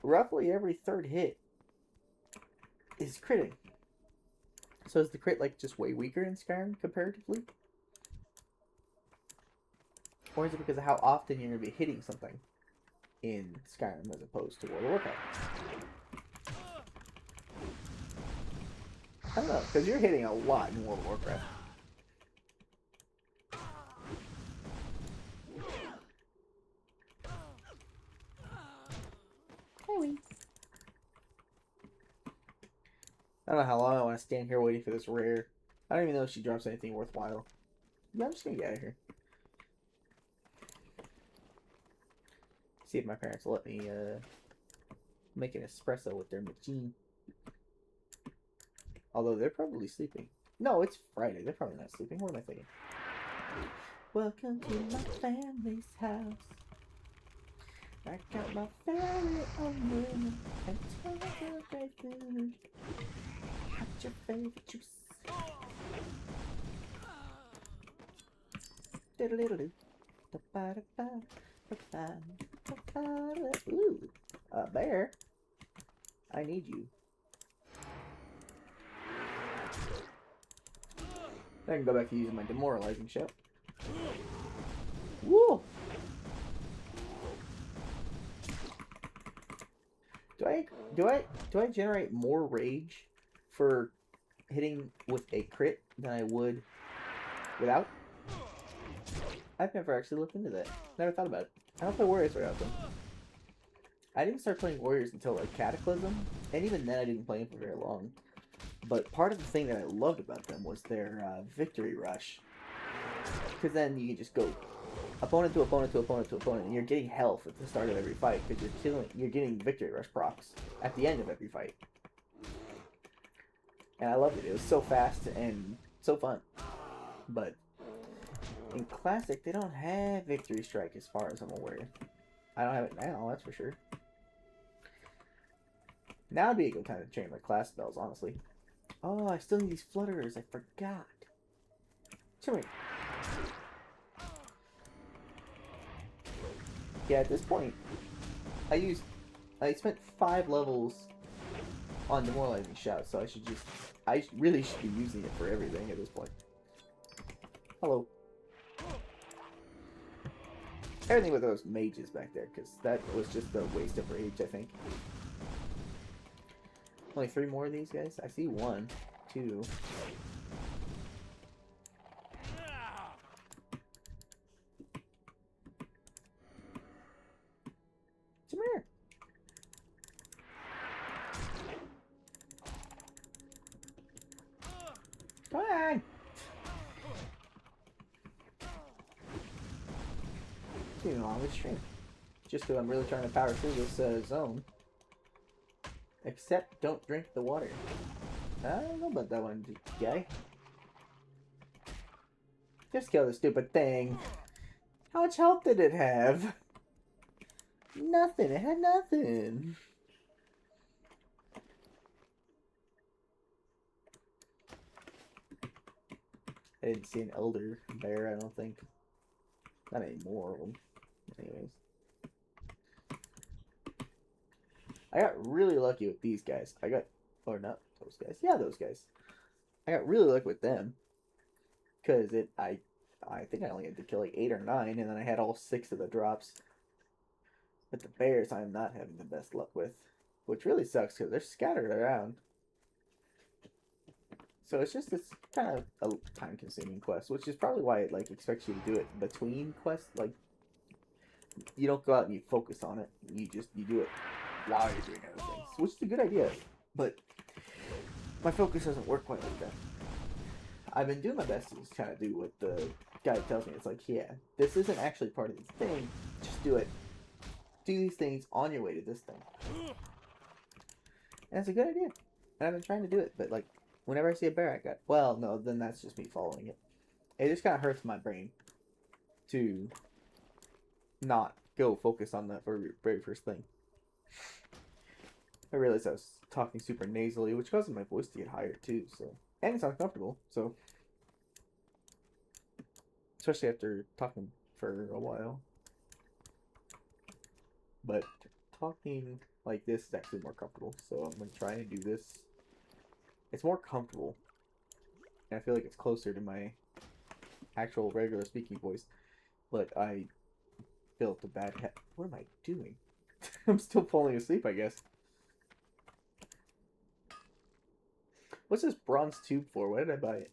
roughly every third hit is critting. So is the crit like just way weaker in Skyrim comparatively? Or is it because of how often you're going to be hitting something in Skyrim as opposed to World of Warcraft? I don't know, because you're hitting a lot in World of Warcraft. I don't know how long I want to stand here waiting for this rare. I don't even know if she drops anything worthwhile. Yeah, I'm just gonna get out of here. See if my parents will let me make an espresso with their machine. Although they're probably sleeping. No, it's Friday. They're probably not sleeping. What am I thinking? Welcome to my family's house. I got my family on room and tons of great food. What's your favorite juice? Diddle-diddle-doo. Ooh, a bear. I need you. I can go back to using my demoralizing shot. Woo! Do I generate more rage for hitting with a crit than I would without? I've never actually looked into that. Never thought about it. I don't play Warriors very often. I didn't start playing Warriors until like Cataclysm, and even then I didn't play them for very long. But part of the thing that I loved about them was their victory rush. Because then you can just go opponent to opponent to opponent to opponent, and you're getting health at the start of every fight because you're getting victory rush procs at the end of every fight. And I loved it. It was so fast and so fun. But in Classic, they don't have victory strike as far as I'm aware. I don't have it now, that's for sure. Now would be a good time to change my class spells, honestly. Oh, I still need these flutterers. I forgot. Come here. Yeah, at this point, I spent 5 levels on demoralizing shouts, so I really should be using it for everything at this point. Hello. Everything with those mages back there, because that was just a waste of rage, I think. Only 3 more of these guys? I see 1, 2. Come here. Come on. It's even long with stream. Just because I'm really trying to power through this zone. Except, don't drink the water. I don't know about that one, guy. Just kill the stupid thing. How much health did it have? Nothing. It had nothing. I didn't see an elder bear, I don't think. Not any more of them. Anyways. I got really lucky with these guys. Or not those guys. Yeah, those guys. I got really lucky with them. Because I think I only had to kill like 8 or 9, and then I had all 6 of the drops. But the bears I'm not having the best luck with. Which really sucks, because they're scattered around. So it's kind of a time-consuming quest, which is probably why it like expects you to do it between quests. Like, you don't go out and you focus on it. You do it while you're doing other things, which is a good idea. But my focus doesn't work quite like that. I've been doing my best to just kind of do what the guy tells me. It's like, yeah, this isn't actually part of this thing. Just do it. Do these things on your way to this thing. And it's a good idea. And I've been trying to do it, but like, whenever I see a bear, well, no, then that's just me following it. It just kind of hurts my brain to not go focus on that very first thing. I realized I was talking super nasally, which causes my voice to get higher too, so. And it's uncomfortable, so. Especially after talking for a while. But talking like this is actually more comfortable, so I'm going to try and do this. It's more comfortable. And I feel like it's closer to my actual regular speaking voice. But I built a bad head. What am I doing? I'm still falling asleep, I guess. What's this bronze tube for? Why did I buy it?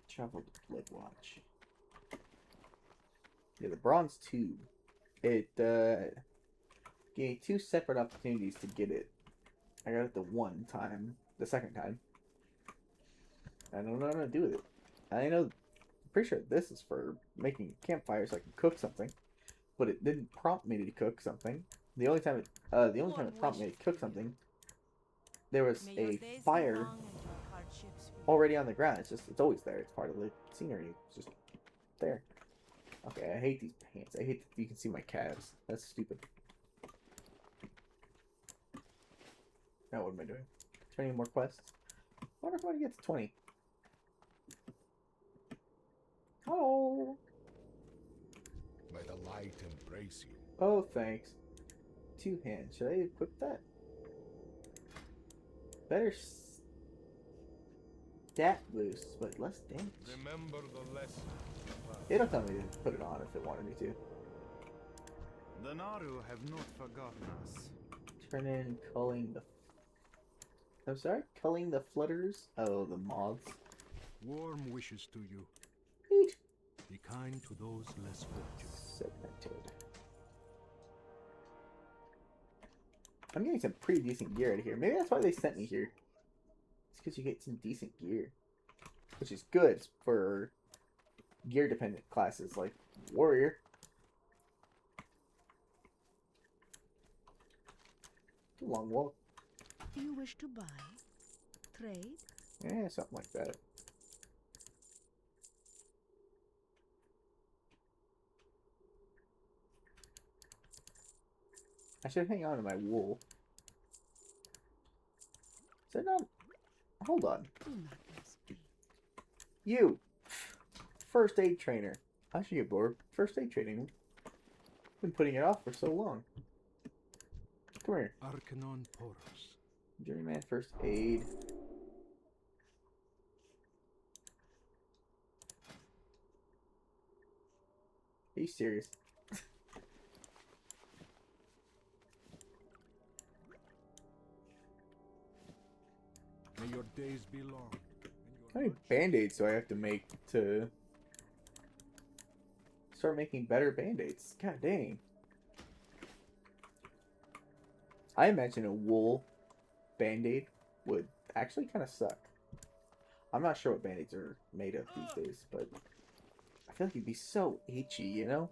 Travel to Blood Watch. Yeah, the bronze tube. It gave me 2 separate opportunities to get it. I got it the one time, the second time. I don't know what I'm gonna do with it. I know, I'm pretty sure this is for making campfires so I can cook something, but it didn't prompt me to cook something. The only time it prompted me to cook something, there was
May your
a
days be
fire
long and your hardships be
already on the ground. It's always there. It's part of the scenery. It's just there. Okay, I hate these pants. I hate that you can see my calves. That's stupid. Now what am I doing? Turning more quests? I wonder if I can get to 20. Hello.
May the light embrace you.
Oh, thanks. 2 hands. Should I equip that? Better stat boost, but less damage.
Remember the lesson.
It'll tell me to put it on if it wanted me to.
The Naru have not forgotten us.
Turn in culling the... I'm sorry? Culling the flutters? Oh, the moths.
Warm wishes to you.
Neat.
Be kind to those less fortunate.
Segmented. I'm getting some pretty decent gear out of here. Maybe that's why they sent me here. It's because you get some decent gear. Which is good for gear-dependent classes like Warrior. It's a long walk.
Do you wish to buy? Trade?
Yeah, something like that. I should hang on to my wool. Is that not... Hold on.
Do not miss me.
You! First aid trainer. I should get bored. First aid training. Been putting it off for so long. Come here.
Arcanon Porus.
Journeyman first aid. Are you serious?
May your days be long.
How many band-aids do I have to make to start making better band-aids? God dang. I imagine a wool band-aid would actually kind of suck. I'm not sure what band-aids are made of these days, but I feel like it'd be so itchy, you know?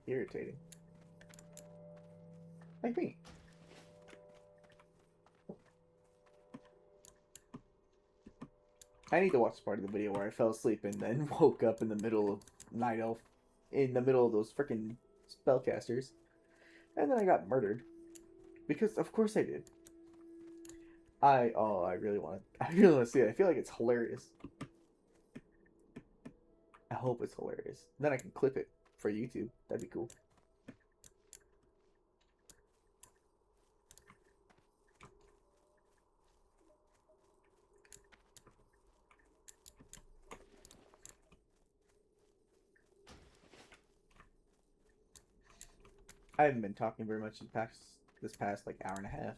Irritating. Like me. I need to watch part of the video where I fell asleep and then woke up in the middle of Night Elf, in the middle of those freaking spellcasters, and then I got murdered because of course I did. I really want to see it. I feel like it's hilarious. I hope it's hilarious. Then I can clip it for YouTube. That'd be cool. I haven't been talking very much this past like hour and a half.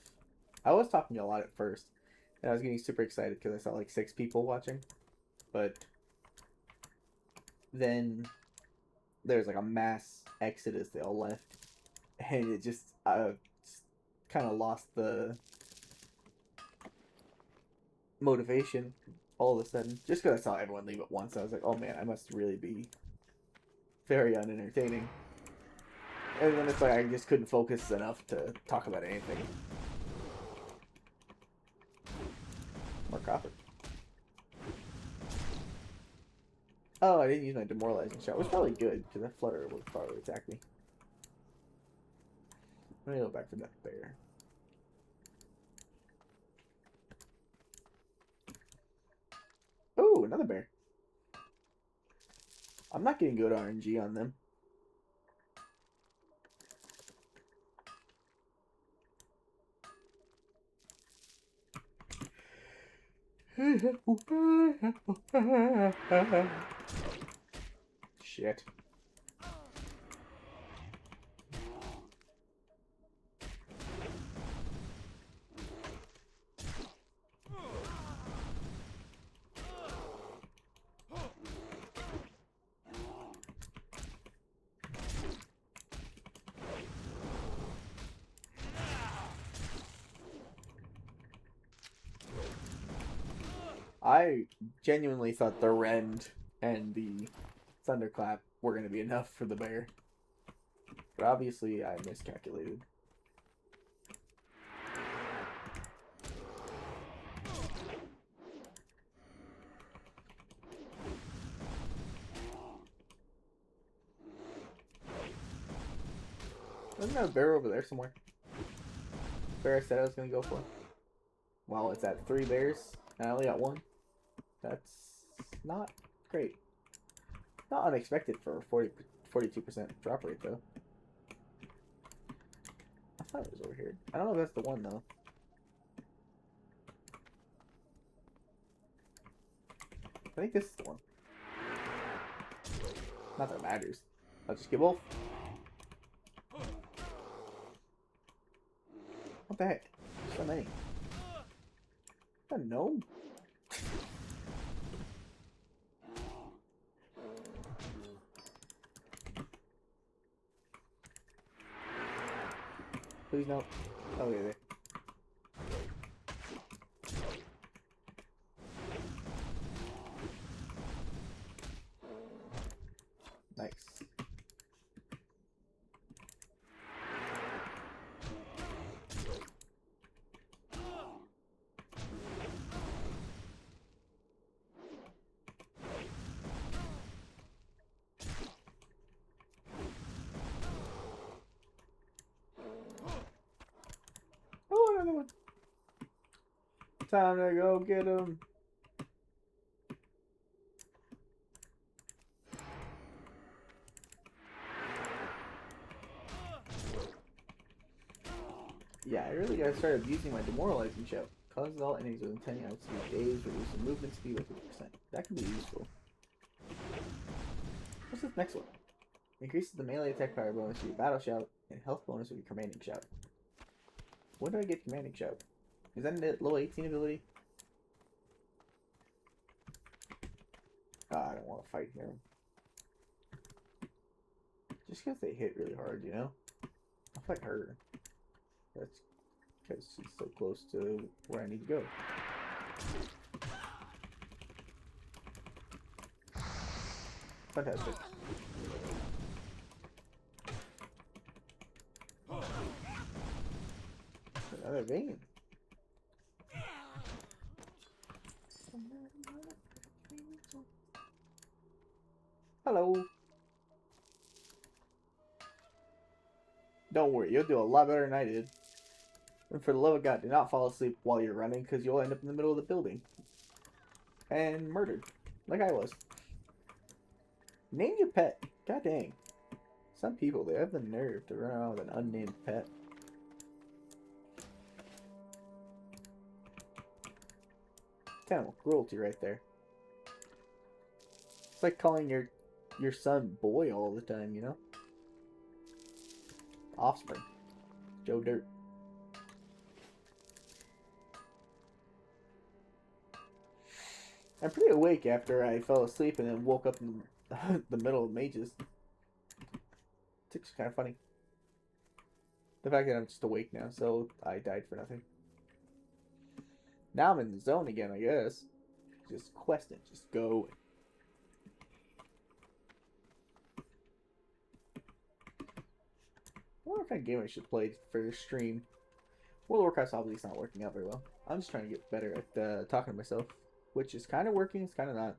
I was talking a lot at first, and I was getting super excited because I saw like 6 people watching, but then there's like a mass exodus. They all left, and it just kind of lost the motivation all of a sudden. Just because I saw everyone leave at once, I was like, oh man, I must really be very unentertaining. And then it's like I just couldn't focus enough to talk about anything. More copper. Oh, I didn't use my demoralizing shot. It was probably good, because that flutter would probably attack me. Let me go back for that bear. Oh, another bear. I'm not getting good RNG on them. Shit. I genuinely thought the rend and the thunderclap were going to be enough for the bear. But obviously I miscalculated. Wasn't there a bear over there somewhere? Bear I said I was going to go for. Well, it's at 3 bears, and I only got 1. That's not great. Not unexpected for a 42% drop rate, though. I thought it was over here. I don't know if that's the one, though. I think this is the one. Not that it matters. I'll just get both. What the heck? So many. A gnome? Please no. Okay, there. Nice. Oh, another one. Time to go get him. Yeah, I really gotta start abusing my demoralizing shout. Causes all enemies within 10 units to be dazed, reducing movement speed by 50%. That can be useful. What's this next one? Increases the melee attack power bonus with your battle shout and health bonus with your commanding shout. When do I get commanding shout? Is that a low 18 ability? I don't want to fight here. Just because they hit really hard, you know? I'll fight her. That's because she's so close to where I need to go. Fantastic. Another vein. Hello. Don't worry, you'll do a lot better than I did. And for the love of God, do not fall asleep while you're running, because you'll end up in the middle of the building. And murdered. Like I was. Name your pet. God dang. Some people, they have the nerve to run around with an unnamed pet. Kind of cruelty right there. It's like calling your son boy all the time, you know? Offspring. Joe Dirt. I'm pretty awake after I fell asleep and then woke up in the middle of mages. It's kind of funny. The fact that I'm just awake now, so I died for nothing. Now I'm in the zone again, I guess. Just questing, just go. I wonder what kind of game I should play for this stream. World of Warcraft's obviously not working out very well. I'm just trying to get better at talking to myself, which is kind of working, it's kind of not.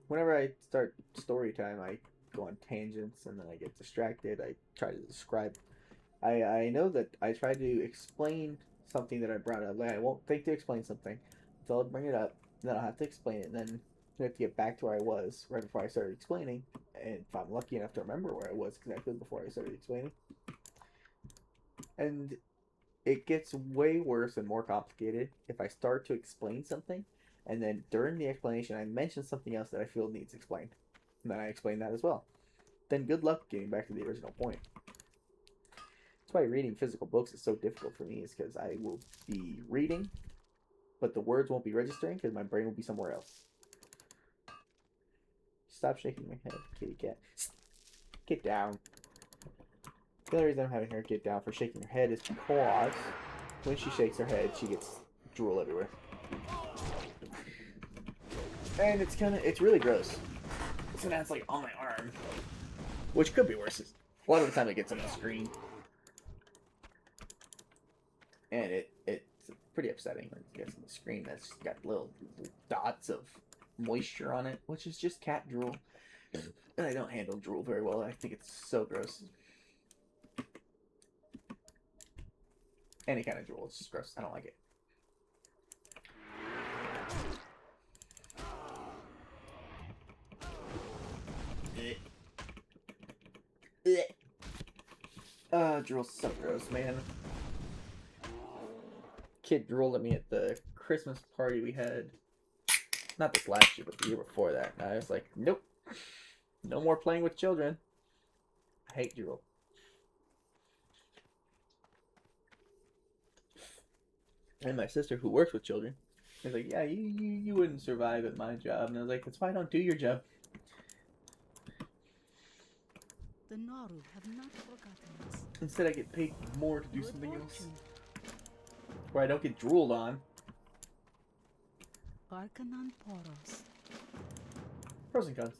Whenever I start story time, I go on tangents and then I get distracted. I try to describe. I know that I try to explain something that I brought up. Like I won't think to explain something until I bring it up, then I'll have to explain it, and then I have to get back to where I was right before I started explaining. And if I'm lucky enough to remember where I was exactly before I started explaining. And it gets way worse and more complicated if I start to explain something, and then during the explanation I mention something else that I feel needs explained. And then I explain that as well. Then good luck getting back to the original point. That's why reading physical books is so difficult for me, is because I will be reading, but the words won't be registering because my brain will be somewhere else. Stop shaking my head, kitty cat. Get down. The only reason I'm having her get down for shaking her head is because when she shakes her head, she gets drool everywhere. And it's really gross. So now it's like on my arm. Which could be worse. A lot of the time it gets on the screen. And it's pretty upsetting when it gets on the screen. That's got little dots of moisture on it, which is just cat drool. And I don't handle drool very well. I think it's so gross. Any kind of drool, it's just gross. I don't like it. Drool's so gross, man. Kid drooled at me at the Christmas party we had. Not this last year, but the year before that. And I was like, nope. No more playing with children. I hate drool. And my sister, who works with children, is like, yeah, you wouldn't survive at my job. And I was like, that's why I don't do your job.
The Naru have not forgotten us.
Instead, I get paid more to do
Good
something else.
fortune.
Where I don't get drooled on.
Arcanon Poros.
Pros and cons.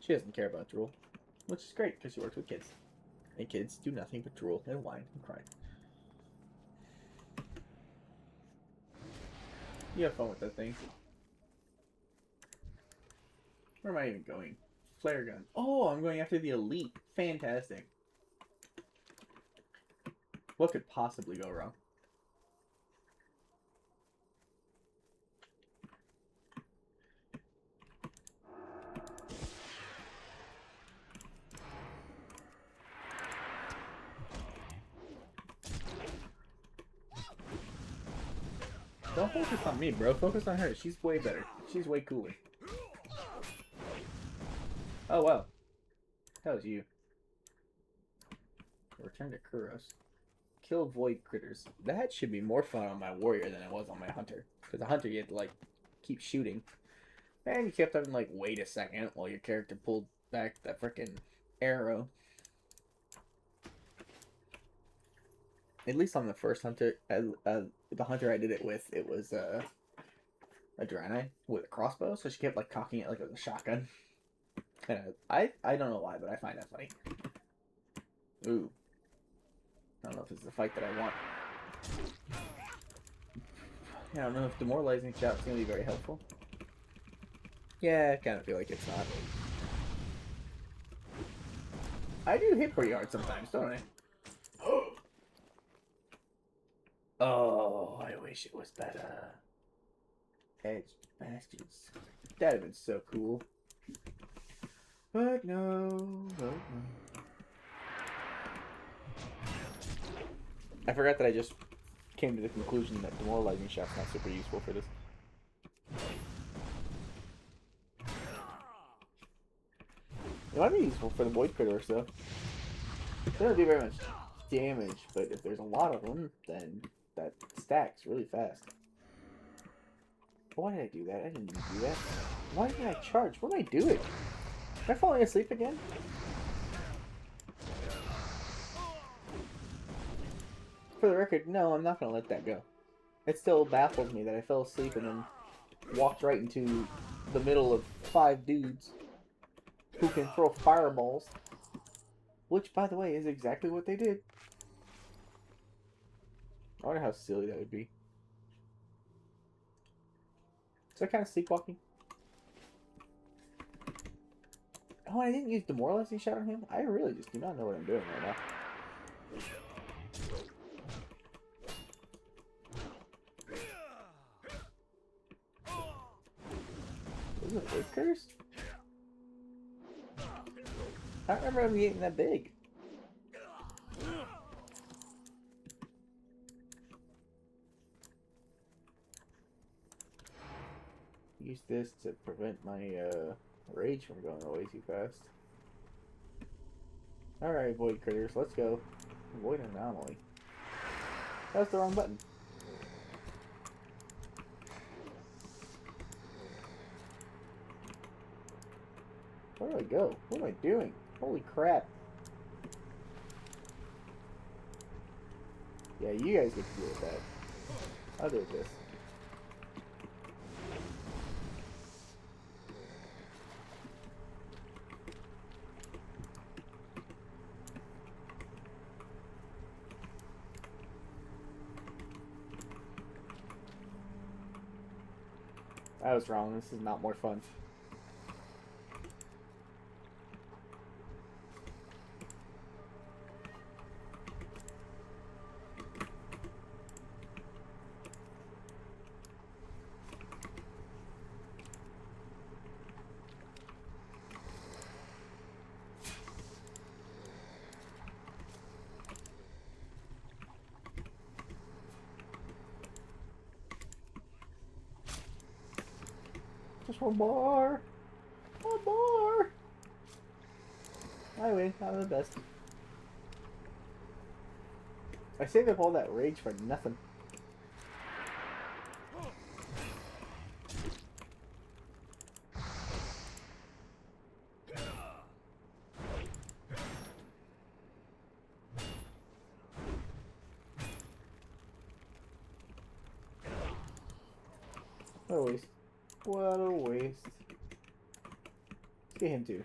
She doesn't care about drool. Which is great, because she works with kids. And kids do nothing but drool and whine and cry. You have fun with that thing. Where am I even going? Flare gun. Oh, I'm going after the elite. Fantastic. What could possibly go wrong? Don't focus on me, bro. Focus on her. She's way better. She's way cooler. Oh, wow. That was you. Return to Kuros. Kill void critters. That should be more fun on my warrior than it was on my hunter. Because the hunter, you had to, like, keep shooting. And you kept having, like, wait a second while your character pulled back that frickin' arrow. At least on the first hunter, the hunter I did it with, it was a Draenei with a crossbow, so she kept like cocking it like it was a shotgun. And I don't know why, but I find that funny. Ooh, I don't know if this is the fight that I want. Yeah, I don't know if demoralizing shot's gonna be very helpful. Yeah, I kind of feel like it's not. I do hit pretty hard sometimes, don't I? Oh, I wish it was better. Edge bastards. That'd have been so cool. But no. I forgot that I just came to the conclusion that demoralizing shot's not super useful for this. It might be useful for the void critter or so. It doesn't do very much damage, but if there's a lot of them, then that stacks really fast. Why did I do that? I didn't do that. Why did I charge? What am I doing? Am I falling asleep again? For the record, no, I'm not going to let that go. It still baffles me that I fell asleep and then walked right into the middle of 5 dudes who can throw fireballs. Which, by the way, is exactly what they did. I wonder how silly that would be. Is that kind of sleepwalking? Oh, I didn't use demoralizing shot on him? I really just do not know what I'm doing right now. Was it a big curse? I don't remember him getting that big. Use this to prevent my rage from going away too fast. Alright, void critters, let's go. Void anomaly. That's the wrong button. Where do I go? What am I doing? Holy crap. Yeah, you guys get to deal with that. I'll deal with this. I was wrong. This is not more fun. Just one more. One more. I win. I'm the best. I saved up all that rage for nothing. What a waste. What a waste. Let's get him too.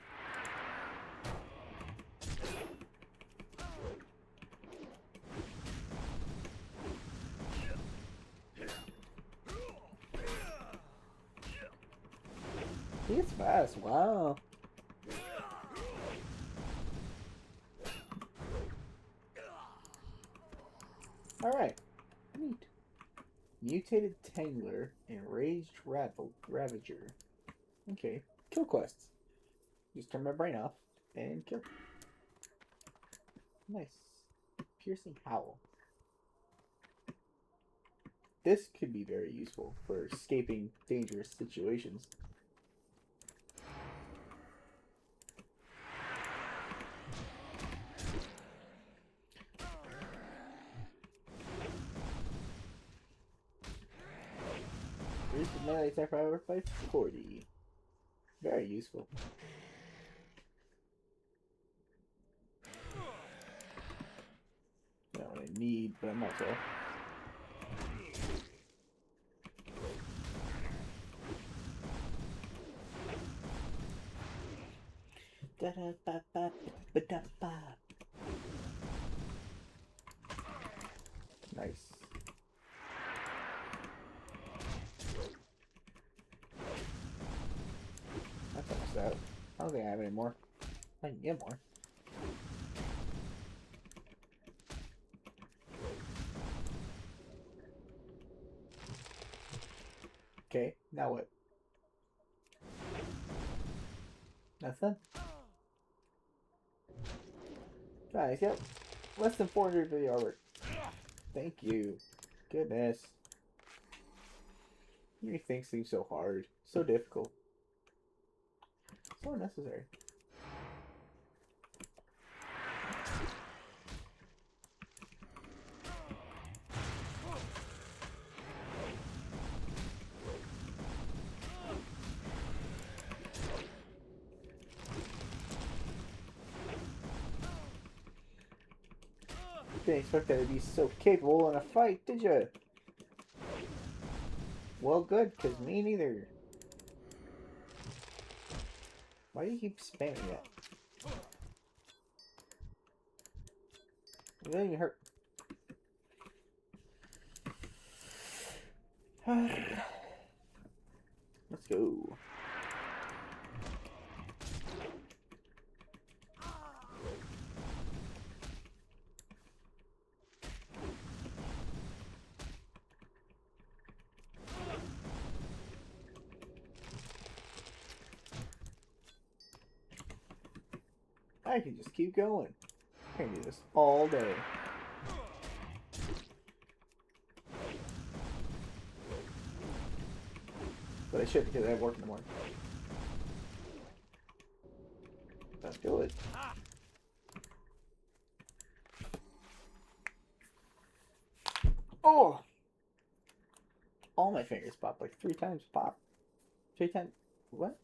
He's fast, wow. Alright. Neat. Mutated Tangler, Enraged Ravager. Okay. Kill quests. Just turn my brain off and kill. Nice. Piercing Howl. This could be very useful for escaping dangerous situations. Reduce the melee attack power by 40. Very useful. Not what I need, but I might as well. Da da ba ba ba da ba. Nice. That's almost out. I don't think I have any more. I can get more. Okay, now what? Nothing? Guys, yep. Less than 400 for the artwork. Thank you. Goodness. These things seem so hard. So difficult. So unnecessary. Didn't expect that to be so capable in a fight, did you? Well, good, because me neither. Why do you keep spamming that? It doesn't even hurt. Let's go. I can just keep going. I can do this all day. But I should because I have work in the morning. Let's do it. Oh! All my fingers pop like 3 times pop. 3 times. What?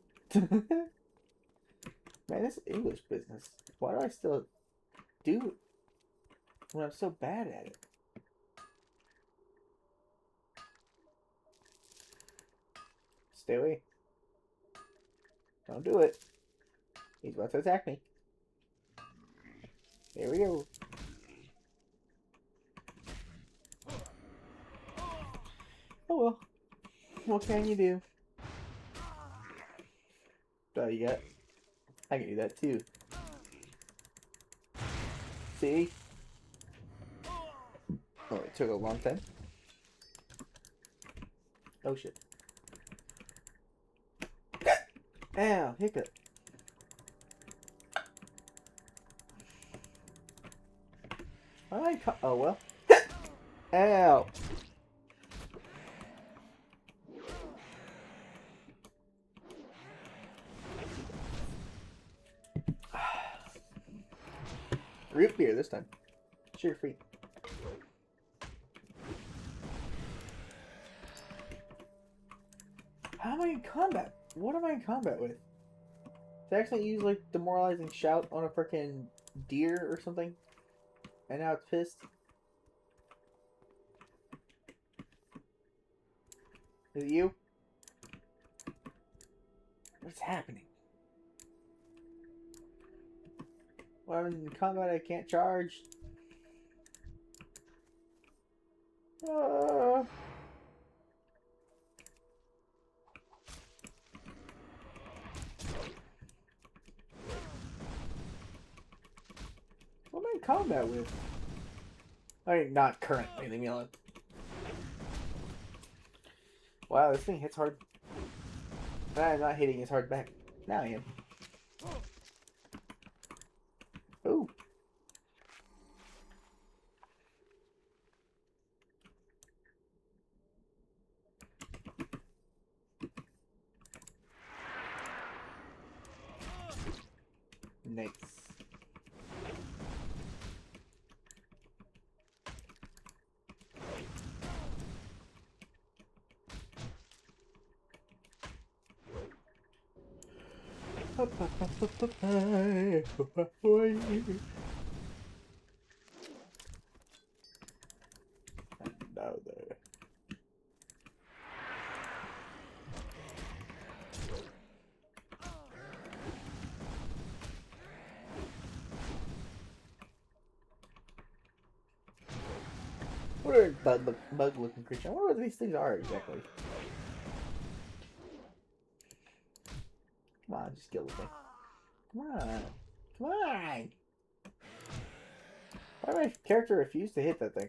Man, this English business. Why do I still do it when I'm so bad at it? Stay away. Don't do it. He's about to attack me. Here we go. Oh well. What can you do? Oh, you got? I can do that too. See? Oh, it took a long time. Oh shit. Ow, hiccup. Oh well. Ow. Root beer this time. Sugar free. How am I in combat? What am I in combat with? Did I accidentally use like demoralizing shout on a freaking deer or something? And now it's pissed? Is it you? What's happening? When I'm in combat I can't charge. Well, what am I in combat with? I mean, not currently, leave me alone. Wow, this thing hits hard. I'm not hitting as hard back. Now I am. Ooh. Nice. Now there. What are bug-looking creatures? I wonder what these things are exactly. Come on, just kill the thing. Come on. Come on! Why did my character refuse to hit that thing?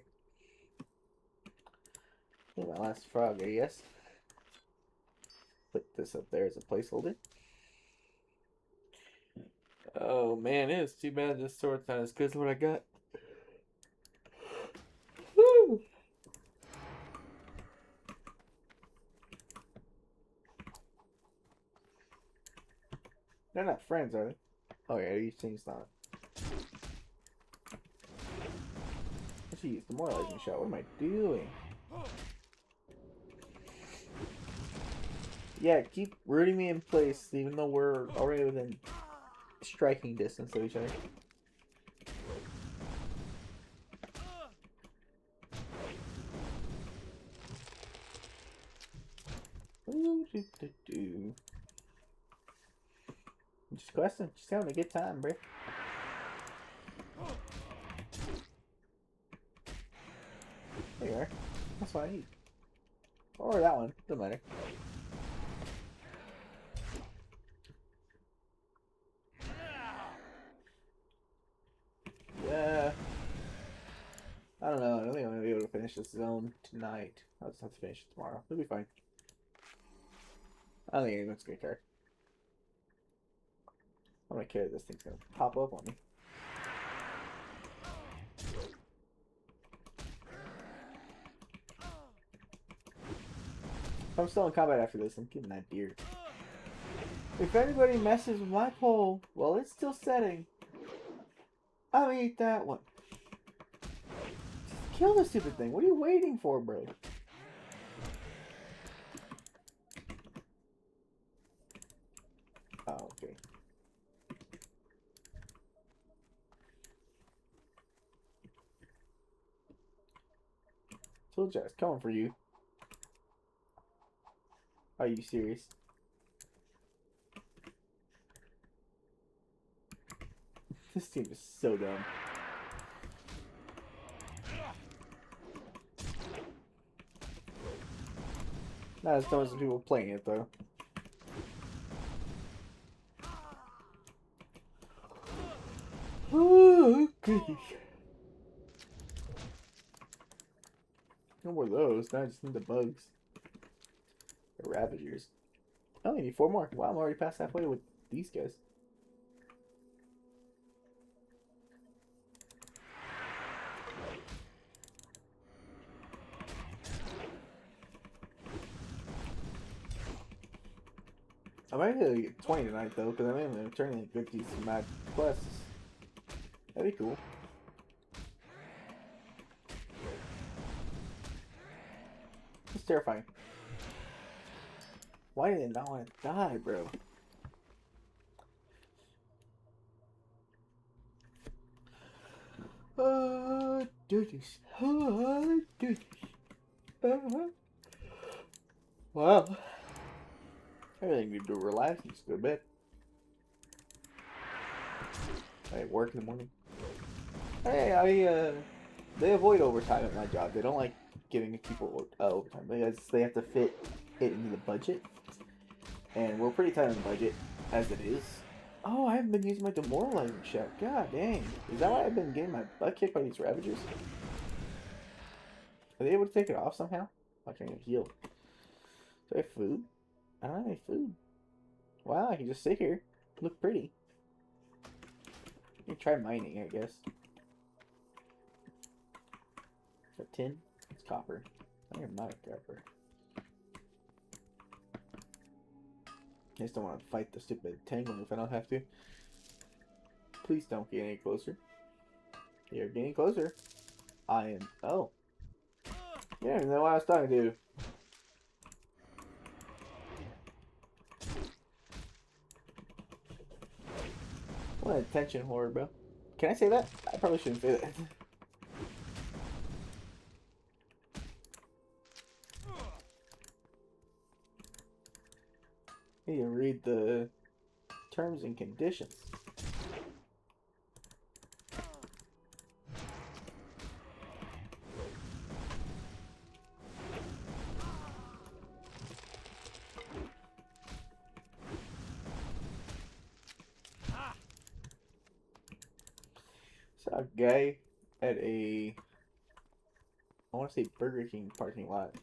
I think my last frog, I guess. Put this up there as a placeholder. Oh man, it is too bad this sword's not as good as what I got. Woo! They're not friends, are they? Oh yeah, these things not. I should use demoralizing shot. What am I doing? Yeah, keep rooting me in place, even though we're already within striking distance of each other. Ooh, just questing, just having a good time, bro. There you are. That's what I need. Or that one, doesn't matter. Yeah. I don't know. I don't think I'm gonna be able to finish this zone tonight. I'll just have to finish it tomorrow. It'll be fine. I don't think anyone's gonna care. I'm gonna care that this thing's gonna pop up on me. If I'm still in combat after this, I'm getting that deer. If anybody messes with my pole while it's still setting, I'll eat that one. Just kill the stupid thing. What are you waiting for, bro? Oh, okay. Told you I was coming for you. Are you serious? This team is so dumb. Not as dumb as the people playing it, though. goodness. No more of those. Now I just need the bugs. The Ravagers. I only need 4 more. Wow, I'm already past halfway with these guys. I might really get 20 tonight though, because I'm turning a good decent mad quests. That'd be cool. It's terrifying. Why did it not want to die, bro? Do this. Do this. Wow. I really need to relax and just go to bed. I work in the morning. Hey, they avoid overtime at my job. They don't like giving people overtime because they have to fit it into the budget. And we're pretty tight on the budget as it is. Oh, I haven't been using my demoralizing shot. God dang. Is that why I've been getting my butt kicked by these Ravagers? Are they able to take it off somehow? I can't even heal. Do I have food? I don't have any food. Wow, I can just sit here. Look pretty. You can try mining, I guess. Is that tin? It's copper. I don't have copper. I just don't want to fight the stupid Tangling if I don't have to. Please don't get any closer. You're getting closer. I am. Oh. You don't even know what I was talking to. What an attention whore, bro. Can I say that? I probably shouldn't say that. I need to read the terms and conditions. Saw a guy at I want to say Burger King parking lot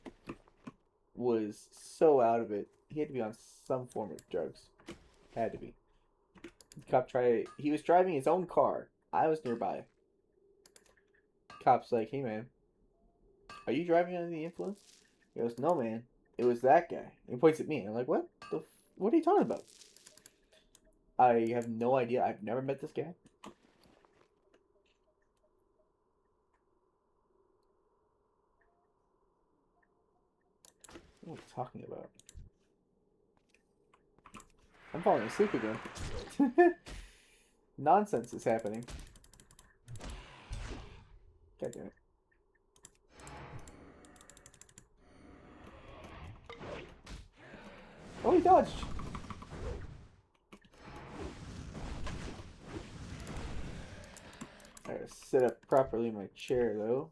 was so out of it. He had to be on some form of drugs. Had to be. The cop tried. He was driving his own car. I was nearby. Cop's like, "Hey man, are you driving under the influence?" He goes, "No man, it was that guy." He points at me. I'm like, "What? What are you talking about?" I have no idea. I've never met this guy. What are you talking about? I'm falling asleep again. Nonsense is happening. God damn it. Oh, he dodged! I gotta sit up properly in my chair, though.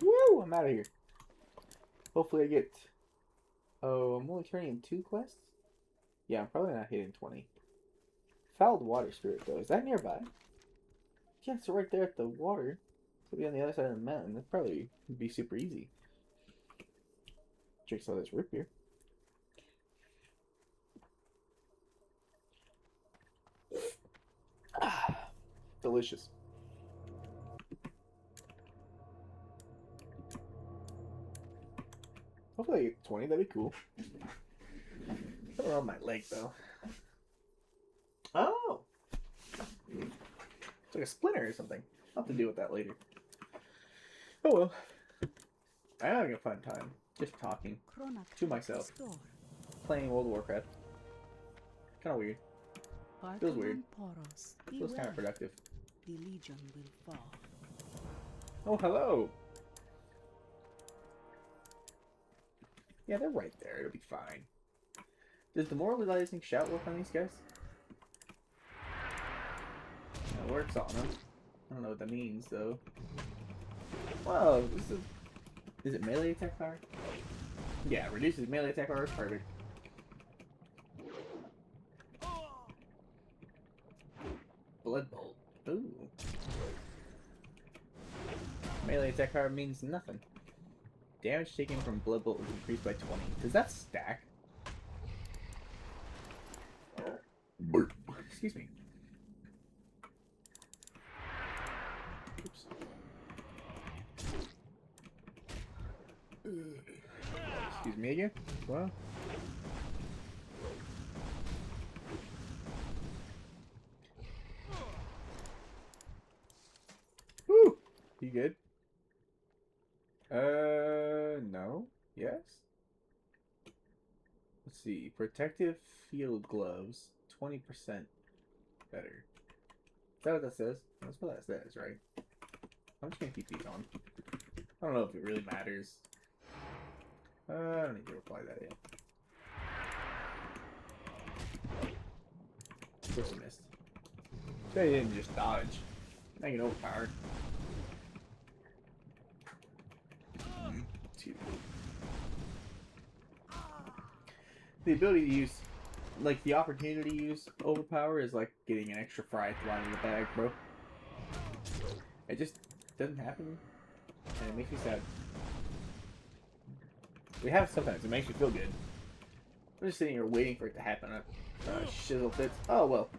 Woo! I'm out of here. Hopefully I get... Oh, I'm only turning in 2 quests? Yeah, I'm probably not hitting 20. Fouled Water Spirit, though. Is that nearby? Yeah, it's right there at the water. It'll be on the other side of the mountain. That'd probably be super easy. Drink some of this root beer. Ah, delicious. Hopefully I get 20. That'd be cool. Something on my leg, though. Oh! It's like a splinter or something. I'll have to deal with that later. Oh well. I'm having a fun time. Just talking. To myself. Playing World of Warcraft. Kinda weird. Feels weird. Feels kinda productive.
The Legion will fall.
Oh, hello! Yeah, they're right there. It'll be fine. Does demoralizing shout work on these guys? It works on them. I don't know what that means though. Whoa, is it melee attack power? Yeah, reduces melee attack power. Perfect. Blood bolt. Ooh. Melee attack power means nothing. Damage taken from blood bolt is increased by 20. Does that stack? Excuse me. Oops. Excuse me again. Well. Woo! You good? No. Yes? Let's see. Protective field gloves. 20% better. Is that what that says? That's what that says, right? I'm just gonna keep these on. I don't know if it really matters. I don't need to reply that yet. Of course I missed. They didn't just dodge. I can overpower. Two. The ability to use, like, the opportunity to use overpower is like getting an extra fry at the bottom of the bag, bro. It just doesn't happen, and it makes me sad. We have sometimes. It makes me feel good. I'm just sitting here waiting for it to happen. Shizzle fits. Oh, well.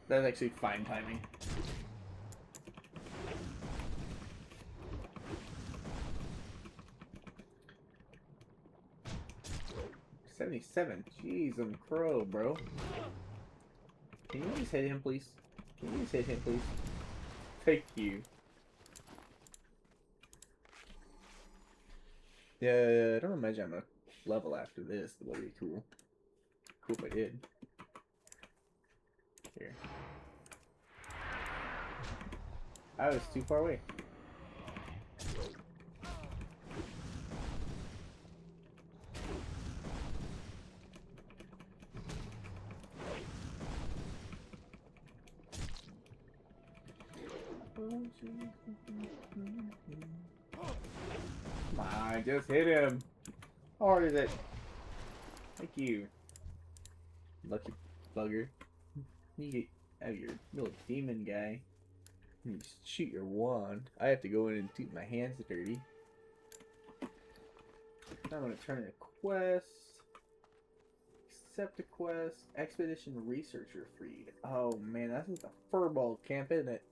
That's actually fine timing. $77. Jeez, I'm crow, bro. Can you just hit him, please? Can you just hit him, please? Thank you. Yeah, I don't imagine I'm gonna level after this. That would be cool. Cool if I did. Here. I was too far away. Come on, just hit him. How hard is it? Thank you. Lucky bugger. You get out of your little demon guy. You just shoot your wand. I have to go in and do my hands dirty. I'm gonna turn in a quest. Accept a quest. Expedition researcher freed. Oh man, that's just a furball camp, isn't it?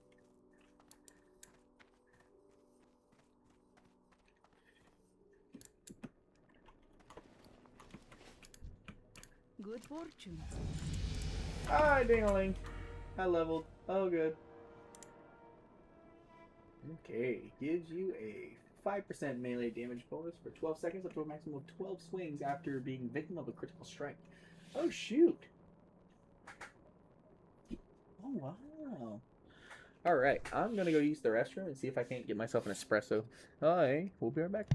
Good fortune.
Ah, ding-a-ling. I leveled. Oh, good. Okay, gives you a 5% melee damage bonus for 12 seconds up to a maximum of 12 swings after being victim of a critical strike. Oh, shoot. Oh, wow. Alright, I'm gonna go use the restroom and see if I can't get myself an espresso. Alright, we'll be right back.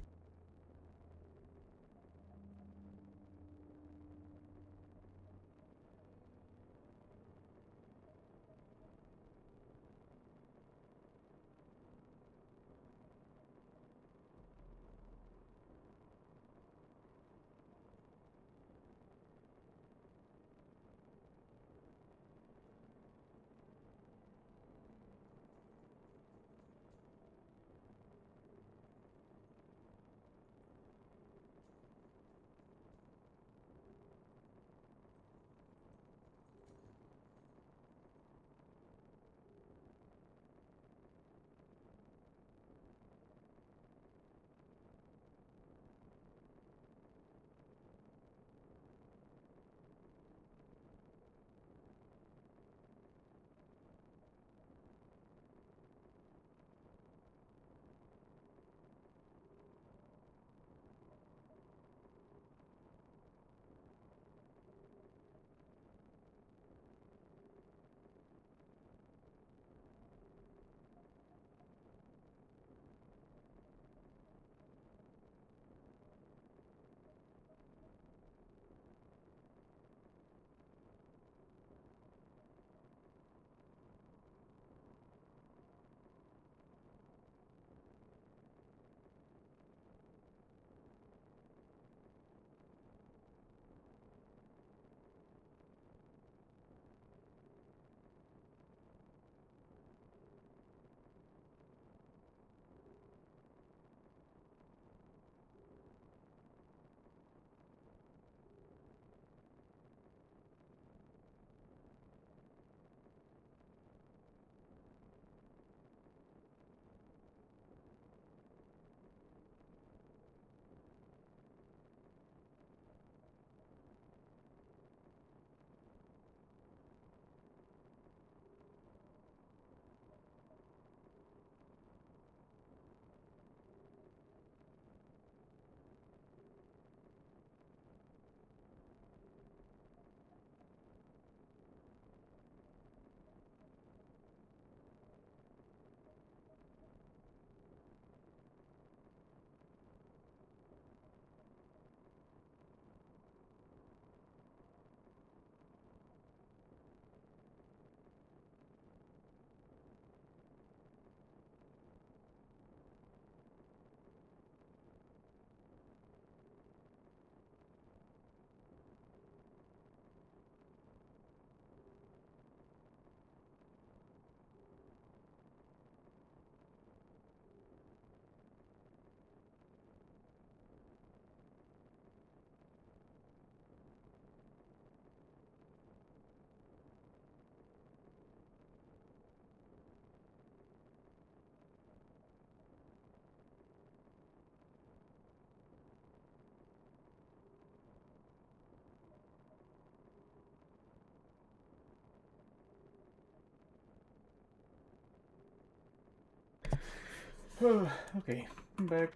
Okay, I'm back.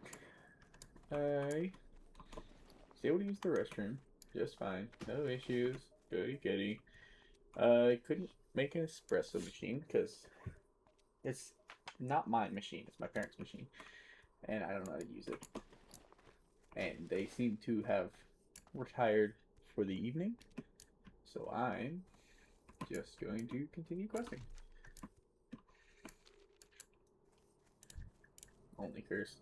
I was able to use the restroom just fine. No issues. Goody goody. I couldn't make an espresso machine because it's not my machine. It's my parents' machine. And I don't know how to use it. And they seem to have retired for the evening. So I'm just going to continue questing. Only curse.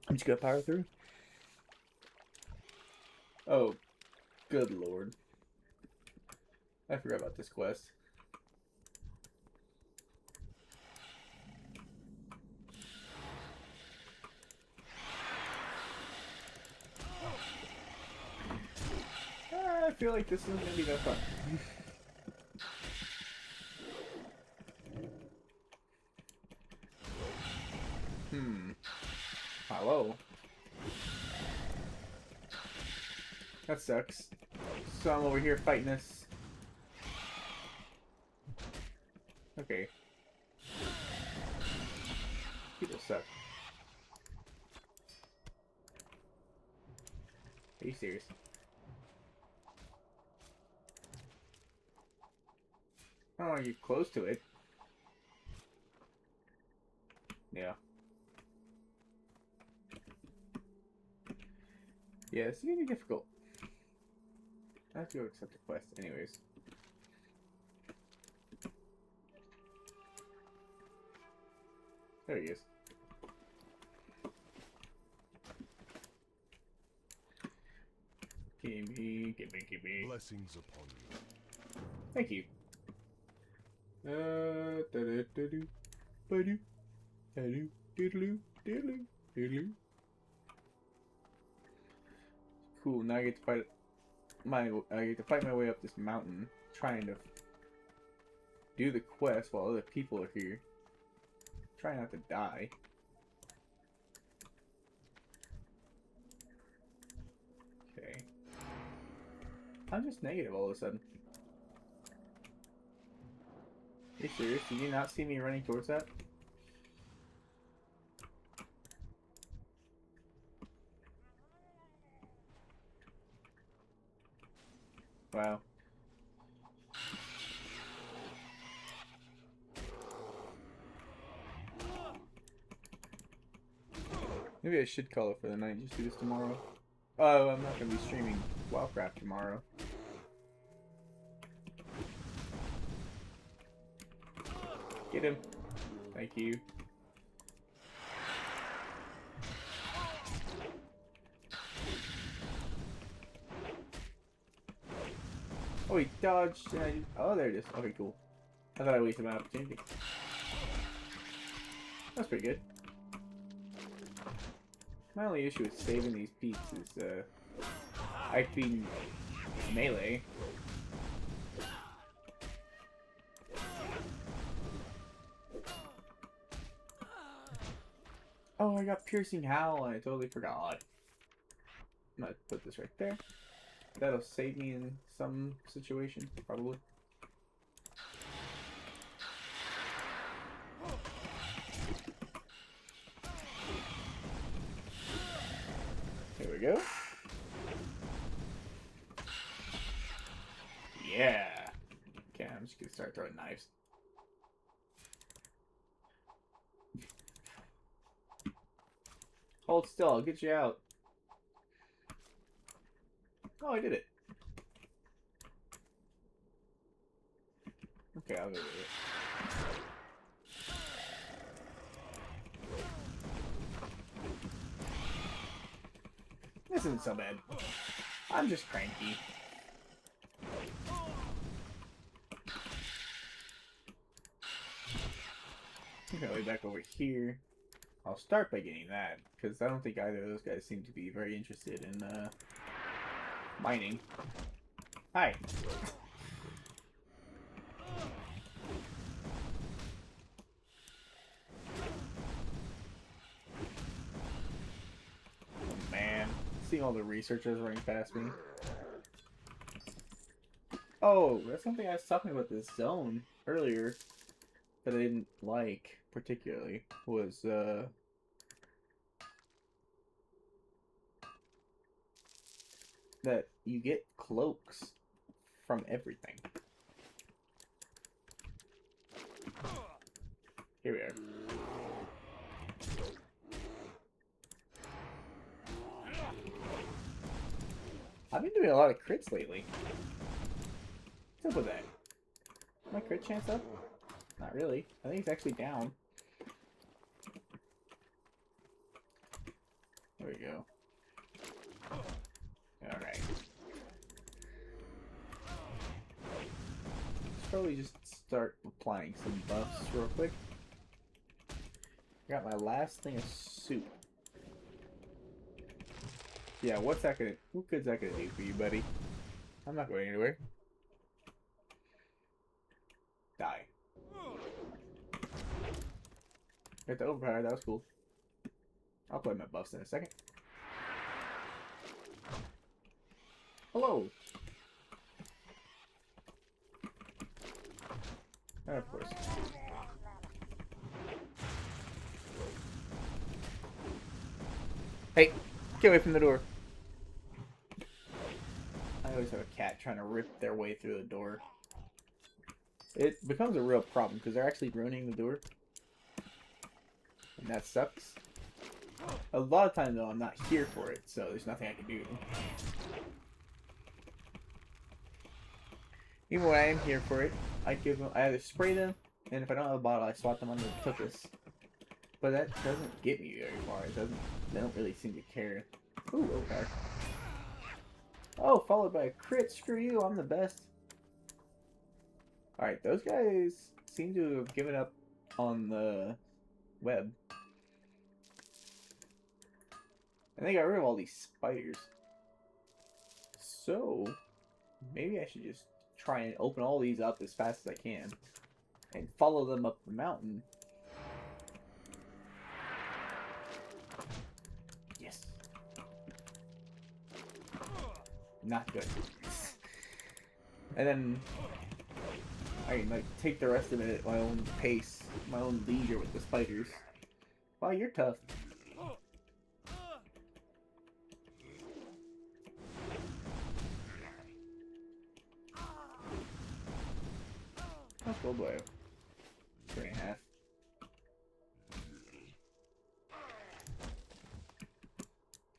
I'm just gonna power through. Oh, good lord. I forgot about this quest. I feel like this isn't gonna be that fun. Hello. That sucks. So I'm over here fighting this. Okay. People suck. Are you serious? I don't want to get close to it. Yeah. Yeah, it's gonna be difficult. I have to go accept the quest anyways. There he is. Gimme.
Blessings upon you.
Thank you. Cool. Now I get to fight my way up this mountain, trying to do the quest while other people are here. Try not to die. Okay. I'm just negative all of a sudden. Are you serious? Did you not see me running towards that? Wow. Maybe I should call it for the night and just do this tomorrow. Oh, I'm not going to be streaming Wildcraft tomorrow. Get him. Thank you. Oh, he dodged. Oh, there it is. Okay, cool. I thought I wasted my opportunity. That's pretty good. My only issue with saving these peaks is, I being melee. Oh, I got Piercing Howl, and I totally forgot. I'm gonna put this right there. That'll save me in some situation, probably. Here we go. Yeah. Okay, I'm just gonna start throwing knives. Hold still, I'll get you out. Oh, I did it. Okay, I'll go with it. This isn't so bad. I'm just cranky. Okay, way back over here. I'll start by getting that, because I don't think either of those guys seem to be very interested in, mining. Hi. Oh, man. Seeing all the researchers running past me. Oh, that's something I was talking about, this zone earlier that I didn't like particularly was that you get cloaks from everything. Here we are. I've been doing a lot of crits lately. What's up with that? Is my crit chance up? Not really. I think it's actually down. There we go. Alright. Let's probably just start applying some buffs real quick. Got my last thing of soup. Yeah, what's that gonna... What good's that gonna do for you, buddy? I'm not going anywhere. Die. Got the overpower, that was cool. I'll play my buffs in a second. Hello! And of course. Hey! Get away from the door! I always have a cat trying to rip their way through the door. It becomes a real problem because they're actually ruining the door. And that sucks. A lot of times though, I'm not here for it, so there's nothing I can do. Even when I am here for it, I either spray them, and if I don't have a bottle, I swat them under the tuchus. But that doesn't get me very far. They don't really seem to care. Ooh, okay. Oh, followed by a crit. Screw you, I'm the best. Alright, those guys seem to have given up on the web. And they got rid of all these spiders. So, maybe I should just try and open all these up as fast as I can. And follow them up the mountain. Yes. Not good. And then I can like take the rest of it at my own pace, my own leisure with the spiders. Wow, you're tough. How full do I have? 3.5.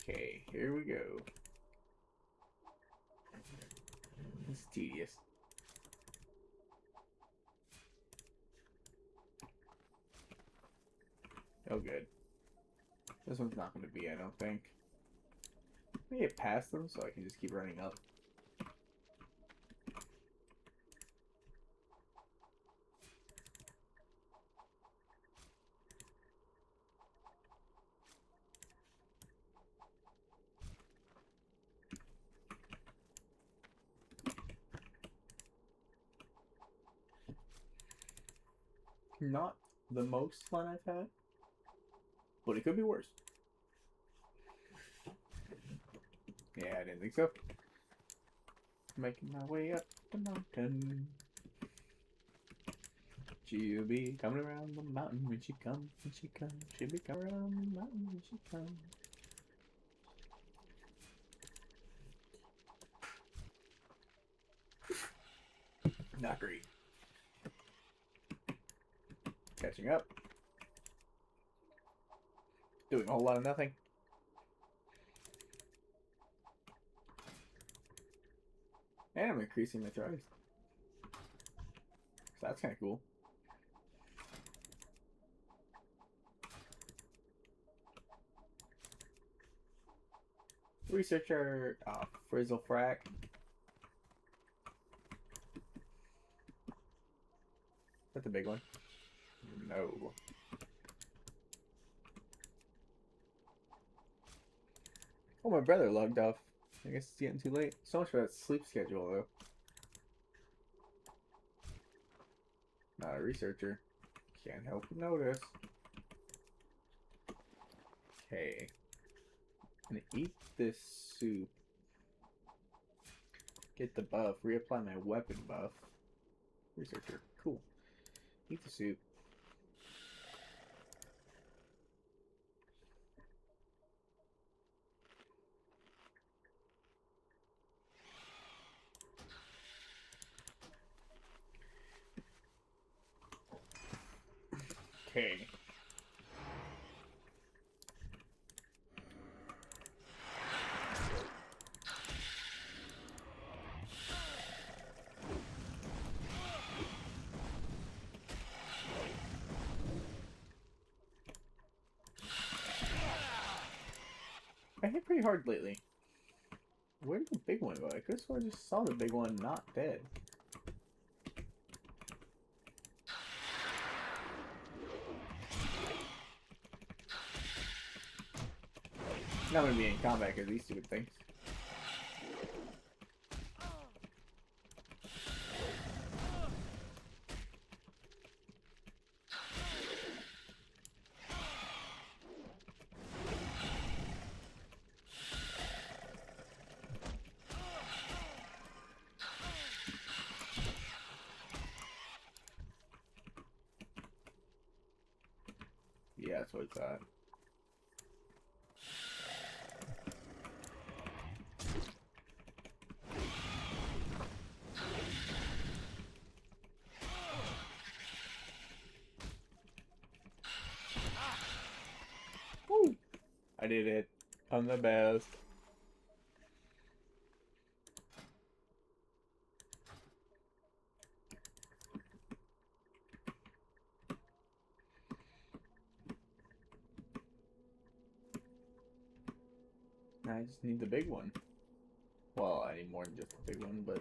Okay, here we go. This is tedious. Oh, good. This one's not going to be, I don't think. Let me get past them so I can just keep running up. Not the most fun I've had, but it could be worse. Yeah, I didn't think so. Making my way up the mountain. She'll be coming around the mountain when she comes, when she comes. She'll be coming around the mountain when she comes. Not great. Catching up. Doing a whole lot of nothing. And I'm increasing my tries. So that's kind of cool. Researcher, Frizzle Frack. That's a big one. No. Oh, my brother logged off. I guess it's getting too late. So much for that sleep schedule, though. Not a researcher. Can't help but notice. Okay. I'm gonna eat this soup. Get the buff. Reapply my weapon buff. Researcher. Cool. Eat the soup. Okay. I hit pretty hard lately. Where did the big one go? I could have sworn I just saw the big one not dead. Not gonna be in combat because these stupid things. Yeah, that's what it's at. Woo! I did it. I'm the best. I just need the big one. Well, I need more than just the big one, but...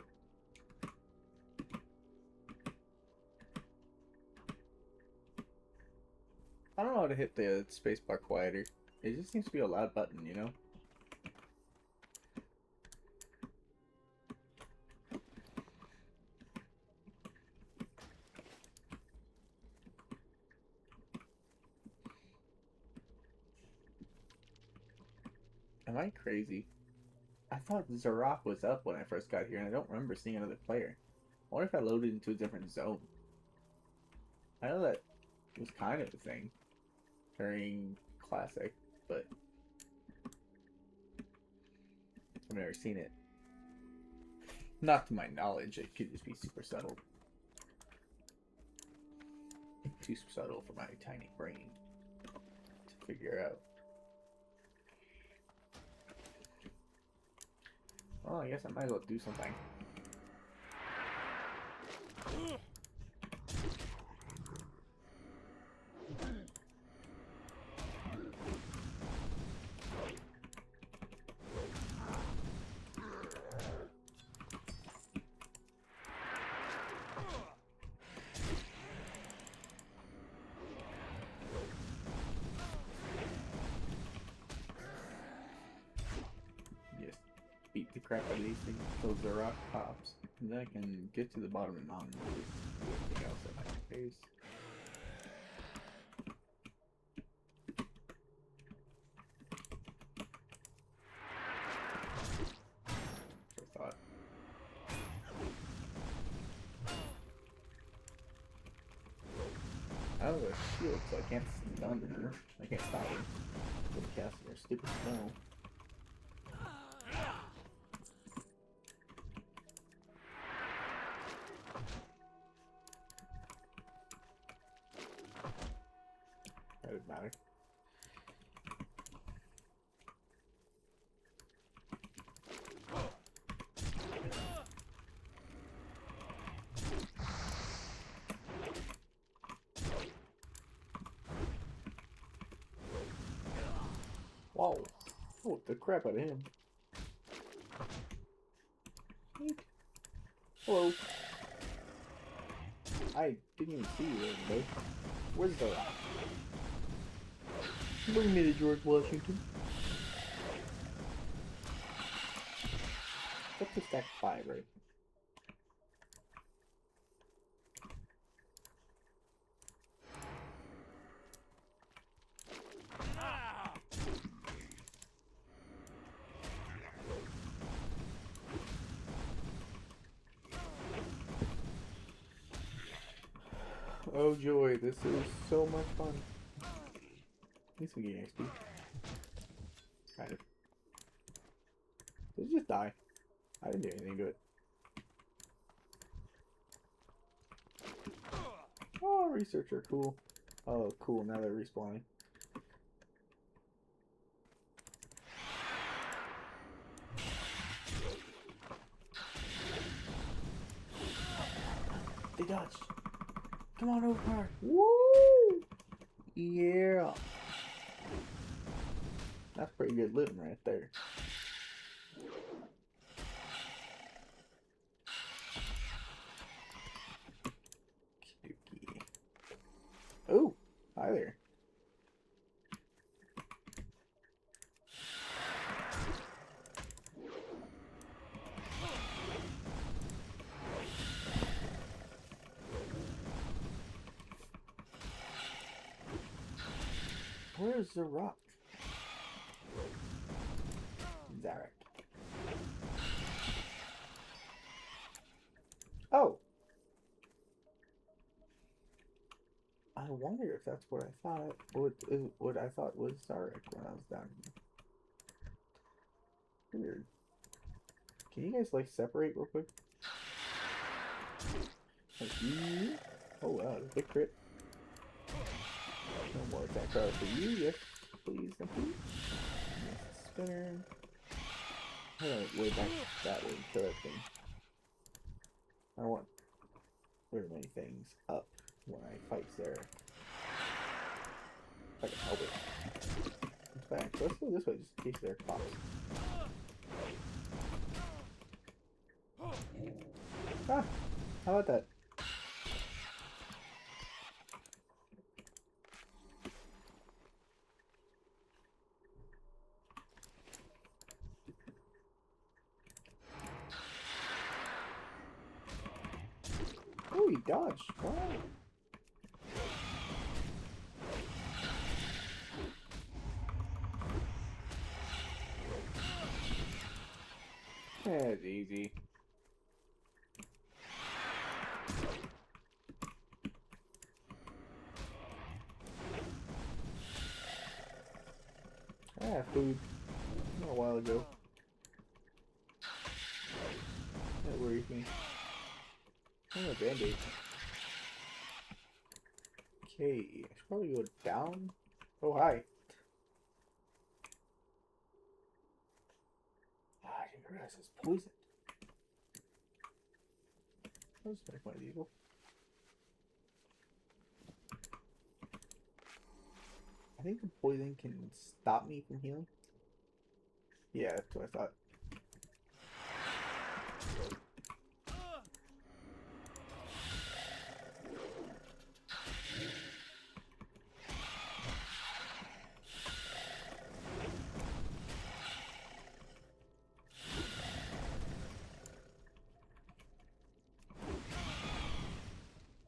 I don't know how to hit the spacebar quieter. It just seems to be a loud button, you know? Am I crazy? I thought Azeroth was up when I first got here, and I don't remember seeing another player. I wonder if I loaded into a different zone. I know that was kind of a thing during Classic, but I've never seen it. Not to my knowledge, it could just be super subtle. Too subtle for my tiny brain to figure out. Well, I guess I might as well do something. Beat the crap out of these things until Azeroth pops. And then I can get to the bottom of the mountain and just do everything else at my pace. I thought. I have a shield, so I can't stun her. I can't stop her from casting her stupid spell. That doesn't matter. Whoa. Oh, the crap out of him. Hello. I didn't even see you there, where's the... Bring me to George Washington. What's the stack 5, right? Oh joy, this is so much fun. At least we get XP. Kind of. Did it just die? I didn't do anything to it. Oh, researcher, cool. Oh, cool, now they're respawning. They dodged. Come on, Oakar. Woo! Yeah. That's pretty good living right there. Spooky. Oh, hi there. Where's the rock? Zarek. Oh. I wonder if that's what I thought. What I thought was Zarek when I was down here. Weird. Can you guys like separate real quick? Thank you. Oh wow, big crit. No more attack power for you. Yes, please, thank you. Spinner. I gotta way back that way to that thing. I don't want very many things up when I fight Zarek. If I can help it. It's back. So let's go this way just in case Zarek pops. Ah! How about that? Oh, he dodged. Wow. That's easy. Ah, food. Not a while ago. That worries me. Oh, a band-aid. Okay, I should probably go down. Oh, hi. Ah, I didn't realize it's poisoned. I'll just make one of these. I think the poison can stop me from healing. Yeah, that's what I thought.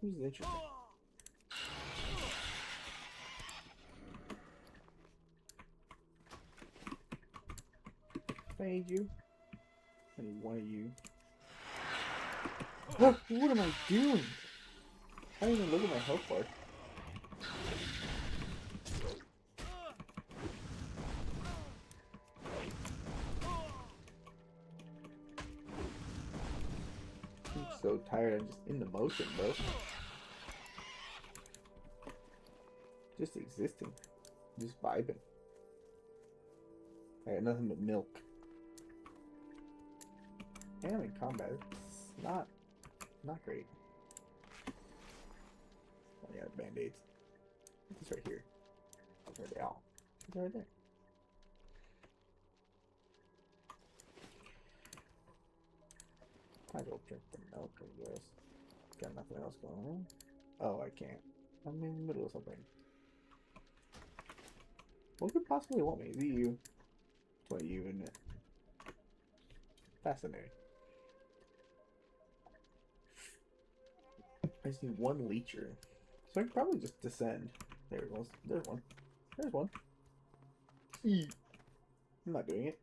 This is interesting. I need you. I need one of you. What am I doing? I didn't even look at my health bar. I'm so tired. I'm just in the motion, bro. Just existing. Just vibing. I got nothing but milk. And I'm in combat. It's not great. Oh yeah, band-aids. It's right here. Where are they all? It's right there. Might as well drink the milk, I guess. Got nothing else going on. Oh, I can't. I'm in the middle of something. What could possibly want me? Is it you? It's what you, isn't it? Fascinating. I just need one leecher. So I can probably just descend. There it goes. There's one. There's one. I'm not doing it.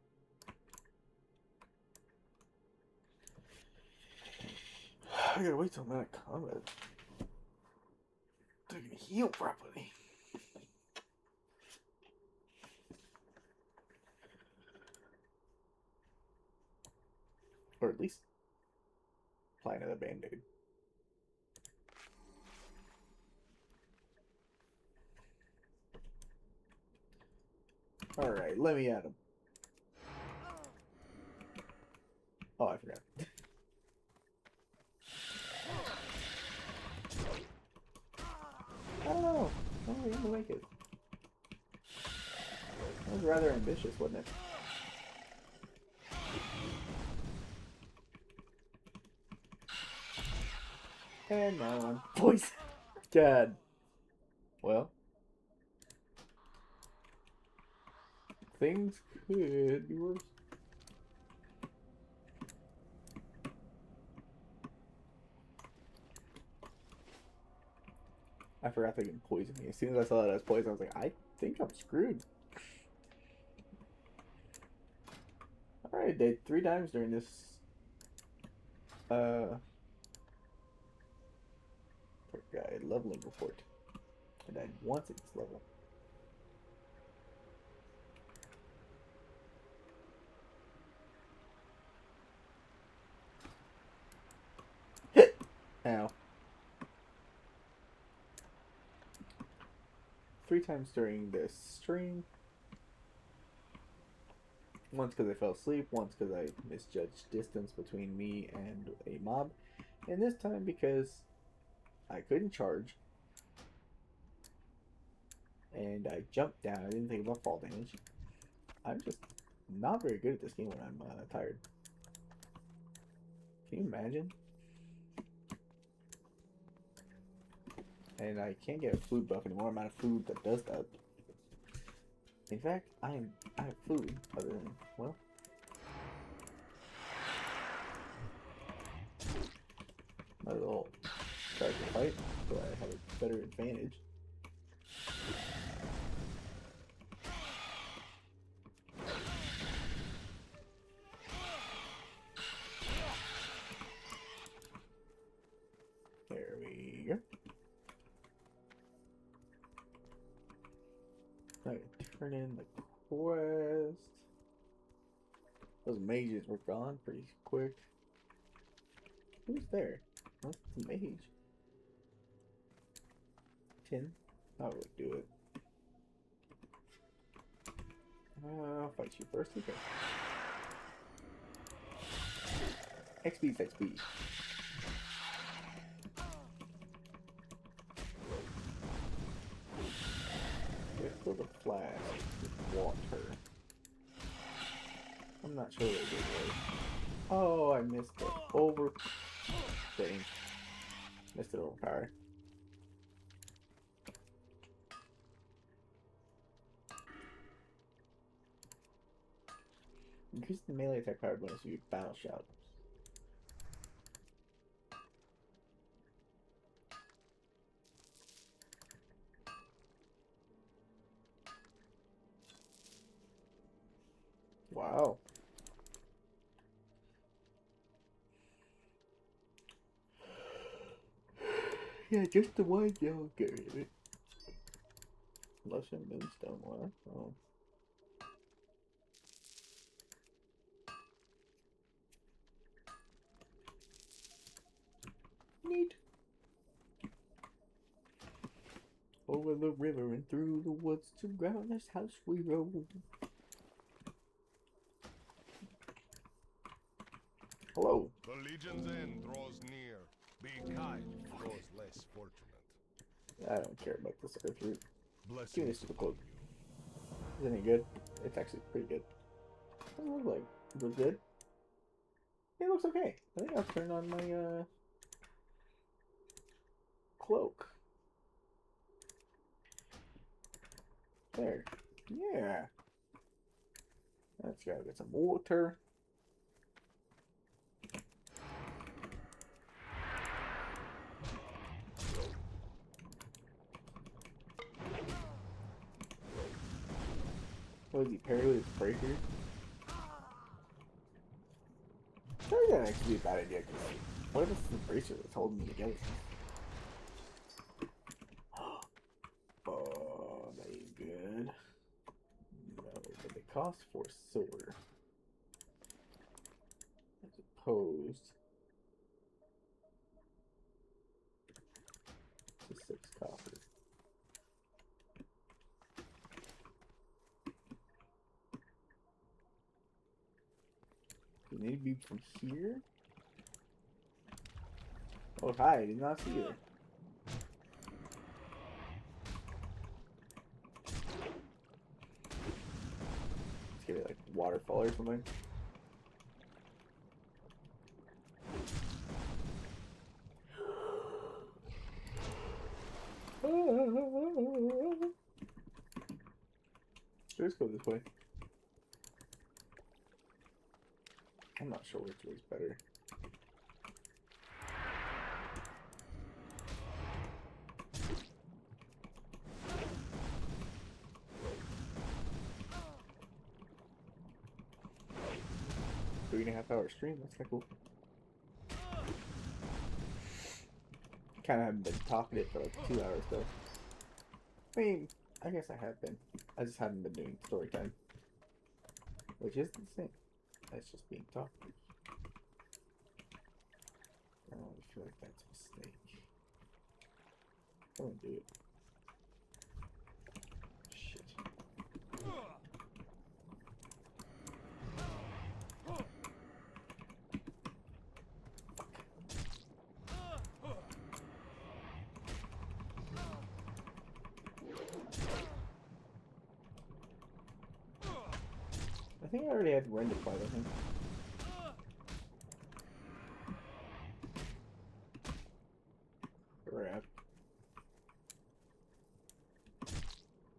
I gotta wait till I'm out of combat.
They're gonna heal properly. Or at least apply another band-aid. Alright, let me at him. Oh, I forgot. I don't know. I don't think I'm gonna make it. That was rather ambitious, wasn't it? And now I'm poisoned. God. Well. Things could be worse. I forgot they can poison me. As soon as I saw that I was poisoned, I was like, I think I'm screwed. Alright, died 3 times during this guide leveling report. I died once at this level. Hit! Ow. 3 times during this stream. Once because I fell asleep, once because I misjudged distance between me and a mob, and this time because I couldn't charge. And I jumped down. I didn't think about fall damage. I'm just not very good at this game when I'm tired. Can you imagine? And I can't get a food buff anymore. I'm out of food that does that. In fact, I have food other than, well, might as well start the fight so I have a better advantage. There we go. Alright, turn in the quest. Those mages were gone pretty quick. Who's there? What's the mage? 10? I would do it. I'll fight you first. Okay. XP's XP. Let's fill the flask with water. I'm not sure what it is. Oh, I missed it. Over. Dang. Missed it overpower. Increase the melee attack power bonus of your battle shout. Wow. Yeah, just the one yellow carry it. Lotion moonstone one. Oh. Neat. Over the river and through the woods to Groundness House we rode. Hello.
The legion's end draws near. Be kind to those less fortunate.
I don't care about this earth route. Give me
Blessings
this stupid
upon
cloak. Is it any good? It's actually pretty good. What does it look like? Is it good? It looks okay. I think I'll turn on my cloak. There. Yeah. Let's go get some water. What is he, parry with his breaker? I think that actually be a bad idea, because what if it's the bracer that's holding me together?
cost for silver as opposed to 6 copper. You need to be from here? Oh, hi, I did not see you there. Let's get it like waterfall or something. Let's go this way. I'm not sure which way's better. Three and a half hour stream, that's kinda cool. Kinda haven't been talkative for like 2 hours though. I mean, I guess I have been. I just haven't been doing story time. Which is the same. That's just being talkative. I feel like that's a mistake. Don't do it. Shit. I think I already had render fight, I think. Crap.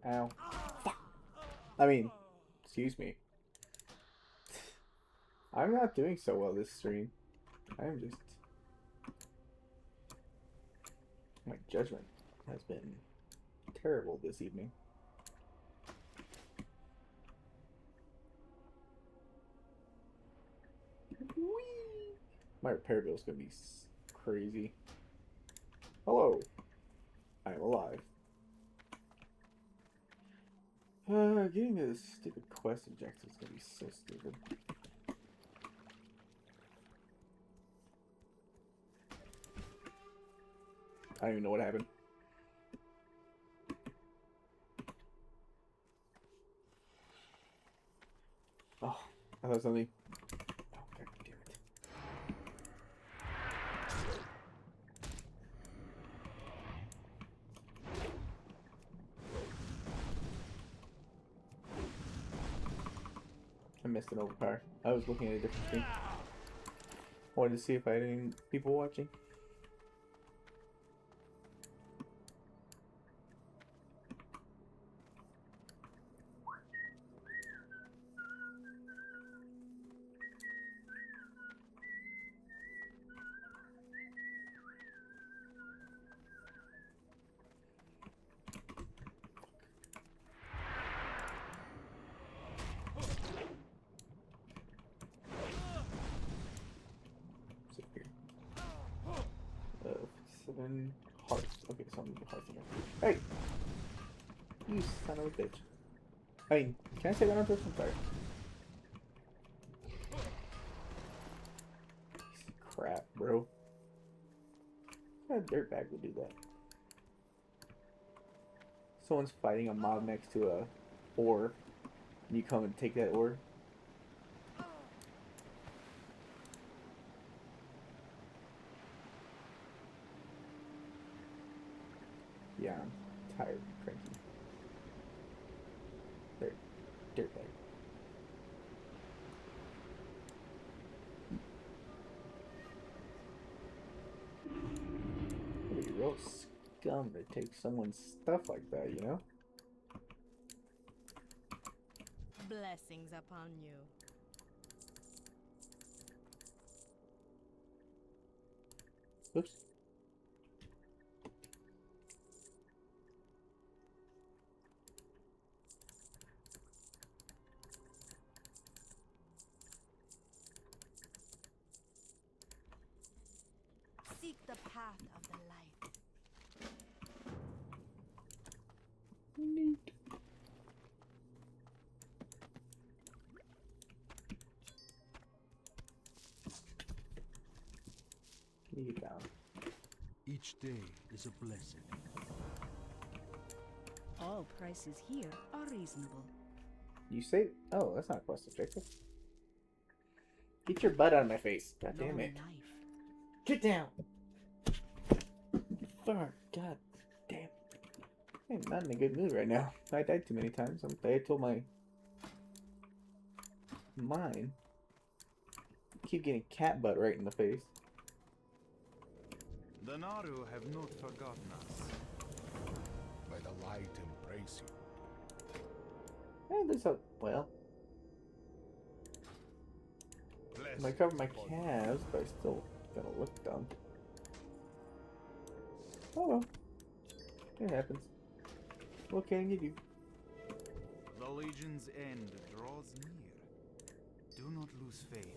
Ow. Fuck. I mean, excuse me. I'm not doing so well this stream. I'm just... My judgment has been terrible this evening. Whee! My repair bill is gonna be crazy. Hello. I am alive. Getting this stupid quest objective is gonna be so stupid. I don't even know what happened. Oh, I thought something. Oh, god damn it. I missed an overpower. I was looking at a different screen. Wanted to see if I had any people watching. Hearts. Okay, so I'm gonna do hearts again. Hey! You son of a bitch. I mean, can I say that on purpose? I'm sorry. Piece of crap, bro. What dirtbag would do that? Someone's fighting a mob next to a ore, and you come and take that ore. Yeah, I'm tired and cranky. There, dirtbag. It'd be real scum to take someone's stuff like that, you know?
Blessings upon you.
Oops.
Seek the path of the light.
Neat.
Each day is a blessing.
All prices here are reasonable.
You say, oh, that's not a quest objective. Get your butt out of my face. God damn
Long
it.
life.
Get down. Fuck. God damn. I'm not in a good mood right now. I died too many times. I told my mind. Keep getting cat butt right in the face.
The Naru have not forgotten us.
May the light embrace you.
And there's a, well, I might cover my calves, but I still gonna look dumb. Oh well. It happens. What can you do?
The Legion's end draws near. Do not lose faith.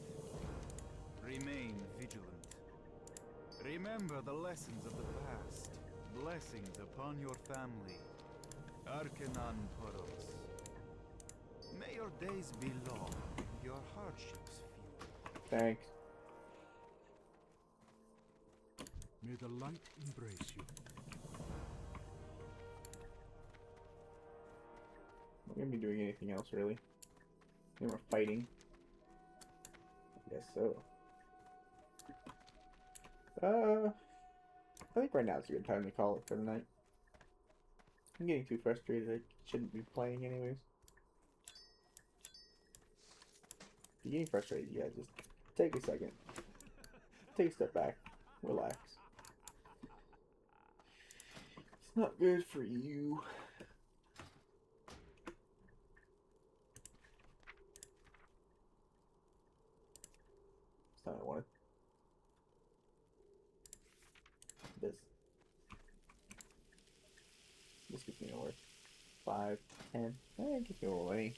Remain vigilant. Remember the lessons of the past. Blessings upon your family. Arcanon Poros. May your days be long, your hardships few.
Thanks.
May the light embrace you.
I'm gonna be doing anything else really. Any more fighting? I guess so. I think right now is a good time to call it for the night. I'm getting too frustrated. I shouldn't be playing anyways. If you're getting frustrated, yeah, just take a second. Take a step back. Relax. It's not good for you. It's not what I wanted. This gives me over 5, 10. It gives me over 20.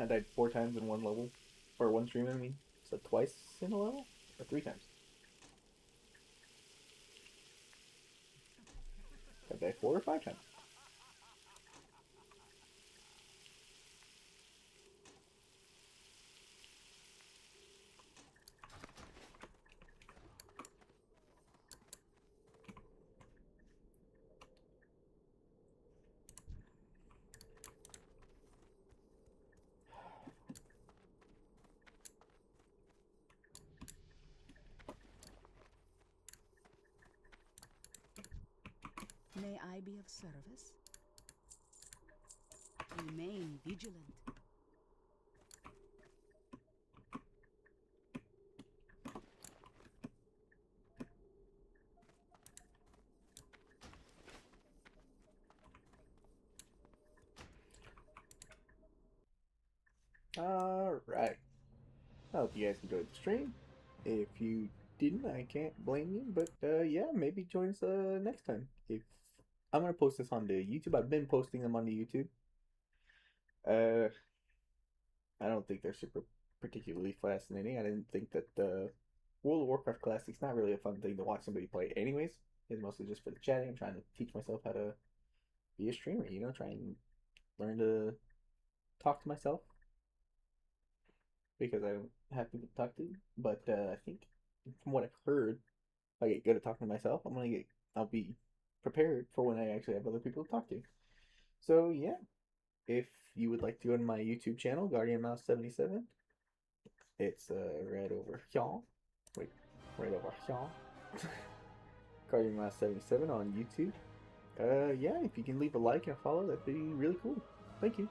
I died 4 times in one level. Or one stream, I mean. So twice in a level? Or 3 times? I died 4 or 5 times.
May I be of service? Remain vigilant.
Alright. I hope you guys enjoyed the stream. If you didn't, I can't blame you. But yeah, maybe join us next time. If I'm gonna post this on the YouTube. I've been posting them on the YouTube. I don't think they're super particularly fascinating. I didn't think that the World of Warcraft Classic's not really a fun thing to watch somebody play anyways. It's mostly just for the chatting. I'm trying to teach myself how to be a streamer, you know, try and learn to talk to myself. Because I don't have people to talk to. But I think from what I've heard, if I get good at talking to myself, I'll be prepared for when I actually have other people to talk to. So yeah, if you would like to go to my YouTube channel, Guardian Mouse 77, it's right over here. Wait, right over here. Guardian Mouse 77 on YouTube. Yeah, if you can leave a like and a follow, that'd be really cool. Thank you.